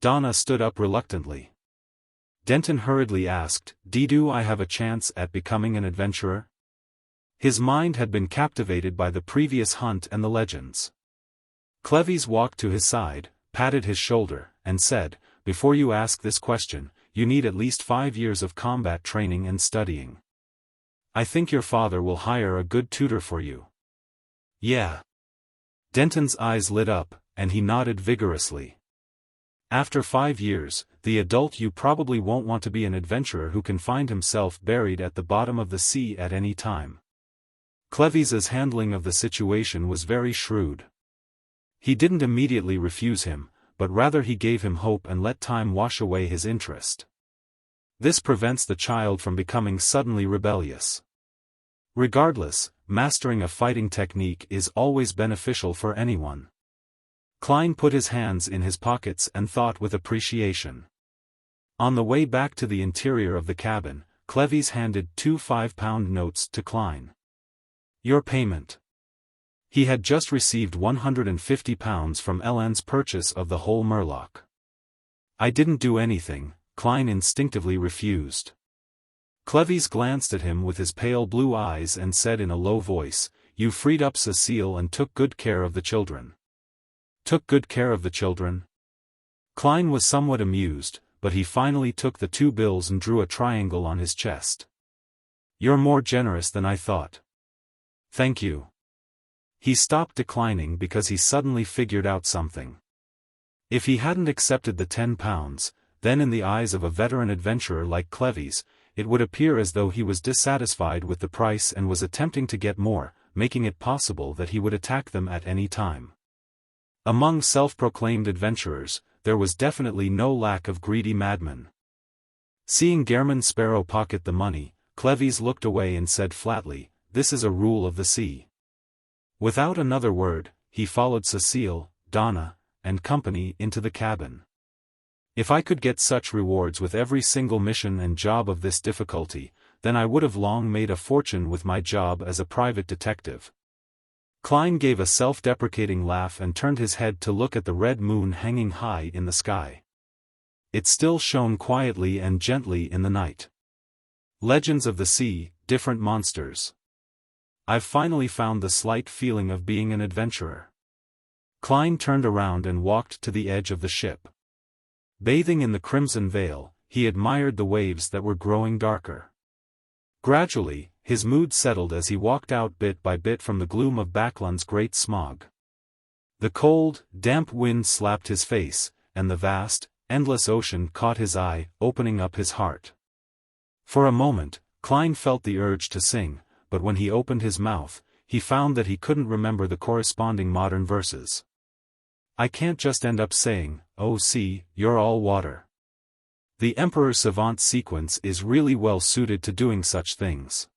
Donna stood up reluctantly. Denton hurriedly asked, Do I have a chance at becoming an adventurer? His mind had been captivated by the previous hunt and the legends. Cleves walked to his side, patted his shoulder, and said, Before you ask this question, you need at least 5 years of combat training and studying. I think your father will hire a good tutor for you. Yeah. Denton's eyes lit up, and he nodded vigorously. After 5 years, the adult you probably won't want to be an adventurer who can find himself buried at the bottom of the sea at any time. Cleves's handling of the situation was very shrewd. He didn't immediately refuse him, but rather he gave him hope and let time wash away his interest. This prevents the child from becoming suddenly rebellious. Regardless, mastering a fighting technique is always beneficial for anyone. Klein put his hands in his pockets and thought with appreciation. On the way back to the interior of the cabin, Cleves handed 2 5-pound notes to Klein. Your payment. He had just received £150 from Ellen's purchase of the whole Murloc. I didn't do anything, Klein instinctively refused. Cleves glanced at him with his pale blue eyes and said in a low voice, You freed up Cecile and took good care of the children. Took good care of the children? Klein was somewhat amused, but he finally took the 2 bills and drew a triangle on his chest. You're more generous than I thought. Thank you. He stopped declining because he suddenly figured out something. If he hadn't accepted the £10, then in the eyes of a veteran adventurer like Cleves, it would appear as though he was dissatisfied with the price and was attempting to get more, making it possible that he would attack them at any time. Among self-proclaimed adventurers, there was definitely no lack of greedy madmen. Seeing Gehrman Sparrow pocket the money, Cleves looked away and said flatly, This is a rule of the sea. Without another word, he followed Cecile, Donna, and company into the cabin. If I could get such rewards with every single mission and job of this difficulty, then I would have long made a fortune with my job as a private detective. Klein gave a self-deprecating laugh and turned his head to look at the red moon hanging high in the sky. It still shone quietly and gently in the night. Legends of the sea, different monsters. I've finally found the slight feeling of being an adventurer. Klein turned around and walked to the edge of the ship. Bathing in the crimson veil, he admired the waves that were growing darker. Gradually, his mood settled as he walked out bit by bit from the gloom of Backlund's great smog. The cold, damp wind slapped his face, and the vast, endless ocean caught his eye, opening up his heart. For a moment, Klein felt the urge to sing, but when he opened his mouth, he found that he couldn't remember the corresponding modern verses. I can't just end up saying, "Oh see, you're all water." The Emperor Savant sequence is really well suited to doing such things.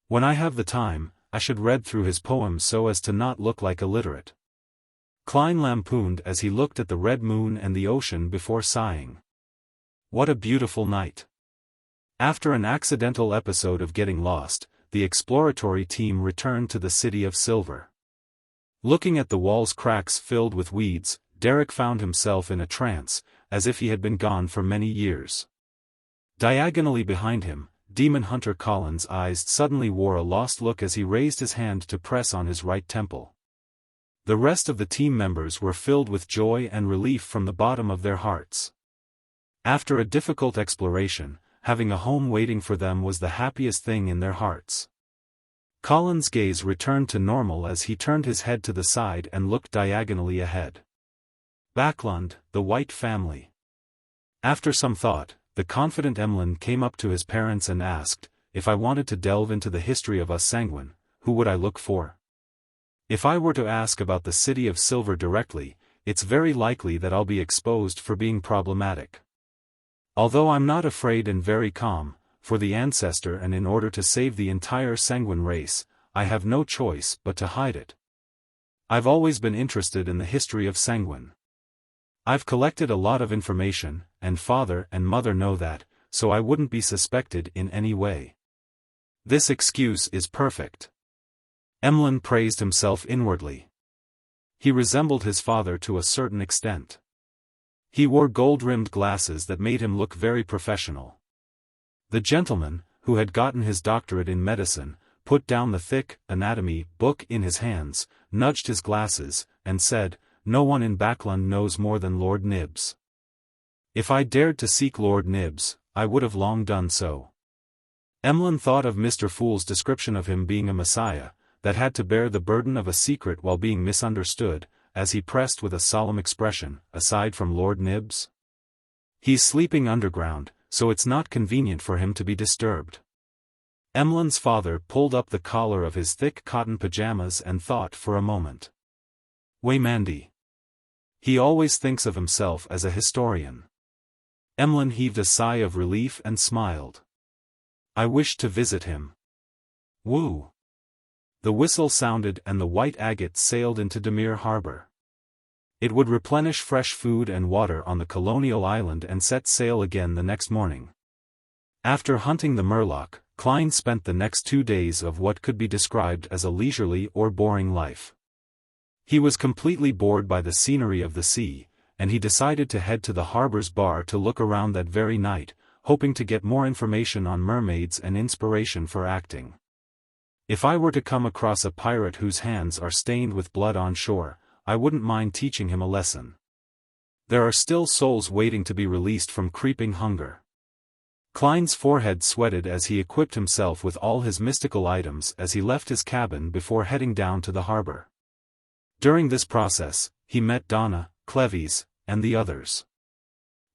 When I have the time, I should read through his poems so as to not look like illiterate. Klein lampooned as he looked at the red moon and the ocean before sighing. What a beautiful night. After an accidental episode of getting lost, the exploratory team returned to the City of Silver. Looking at the wall's cracks filled with weeds, Derek found himself in a trance, as if he had been gone for many years. Diagonally behind him, Demon Hunter Collins' eyes suddenly wore a lost look as he raised his hand to press on his right temple. The rest of the team members were filled with joy and relief from the bottom of their hearts. After a difficult exploration, having a home waiting for them was the happiest thing in their hearts. Collins' gaze returned to normal as he turned his head to the side and looked diagonally ahead. Backlund, the White family. After some thought, the confident Emlyn came up to his parents and asked, "If I wanted to delve into the history of us Sanguine, who would I look for? If I were to ask about the City of Silver directly, it's very likely that I'll be exposed for being problematic. Although I'm not afraid and very calm, for the ancestor and in order to save the entire Sanguine race, I have no choice but to hide it. I've always been interested in the history of Sanguine. I've collected a lot of information, and father and mother know that, so I wouldn't be suspected in any way. This excuse is perfect." Emlyn praised himself inwardly. He resembled his father to a certain extent. He wore gold-rimmed glasses that made him look very professional. The gentleman, who had gotten his doctorate in medicine, put down the thick anatomy book in his hands, nudged his glasses, and said, "No one in Backlund knows more than Lord Nibs. If I dared to seek Lord Nibs, I would have long done so." Emlyn thought of Mr. Fool's description of him being a messiah, that had to bear the burden of a secret while being misunderstood, as he pressed with a solemn expression, "Aside from Lord Nibs? He's sleeping underground, so it's not convenient for him to be disturbed." Emlyn's father pulled up the collar of his thick cotton pajamas and thought for a moment. Mandy. He always thinks of himself as a historian. Emlyn heaved a sigh of relief and smiled. "I wish to visit him." Woo! The whistle sounded and the white agate sailed into Demir Harbor. It would replenish fresh food and water on the colonial island and set sail again the next morning. After hunting the Murloc, Klein spent the next 2 days of what could be described as a leisurely or boring life. He was completely bored by the scenery of the sea, and he decided to head to the harbor's bar to look around that very night, hoping to get more information on mermaids and inspiration for acting. If I were to come across a pirate whose hands are stained with blood on shore, I wouldn't mind teaching him a lesson. There are still souls waiting to be released from creeping hunger. Klein's forehead sweated as he equipped himself with all his mystical items as he left his cabin before heading down to the harbor. During this process, he met Donna, Cleves, and the others.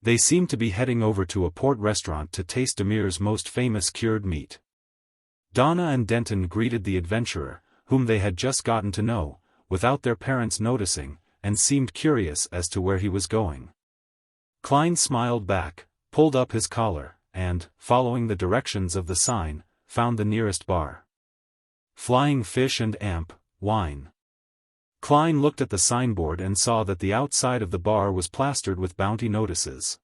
They seemed to be heading over to a port restaurant to taste Demir's most famous cured meat. Donna and Denton greeted the adventurer, whom they had just gotten to know, without their parents noticing, and seemed curious as to where he was going. Klein smiled back, pulled up his collar, and, following the directions of the sign, found the nearest bar. Flying Fish and Amp, Wine. Klein looked at the signboard and saw that the outside of the bar was plastered with bounty notices.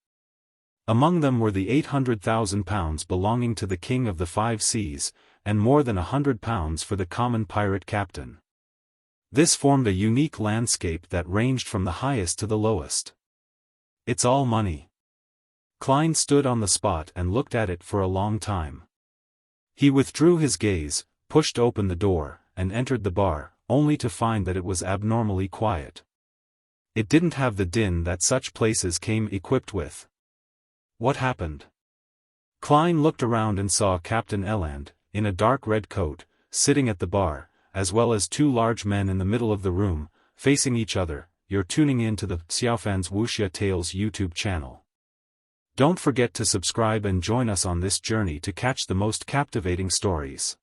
Among them were the £800,000 belonging to the King of the Five Seas, and more than £100 for the common pirate captain. This formed a unique landscape that ranged from the highest to the lowest. "It's all money." Klein stood on the spot and looked at it for a long time. He withdrew his gaze, pushed open the door, and entered the bar, only to find that it was abnormally quiet. It didn't have the din that such places came equipped with. What happened? Klein looked around and saw Captain Eland, in a dark red coat, sitting at the bar, as well as 2 large men in the middle of the room, facing each other. You're tuning in to the Xiaofan's Wuxia Tales YouTube channel. Don't forget to subscribe and join us on this journey to catch the most captivating stories.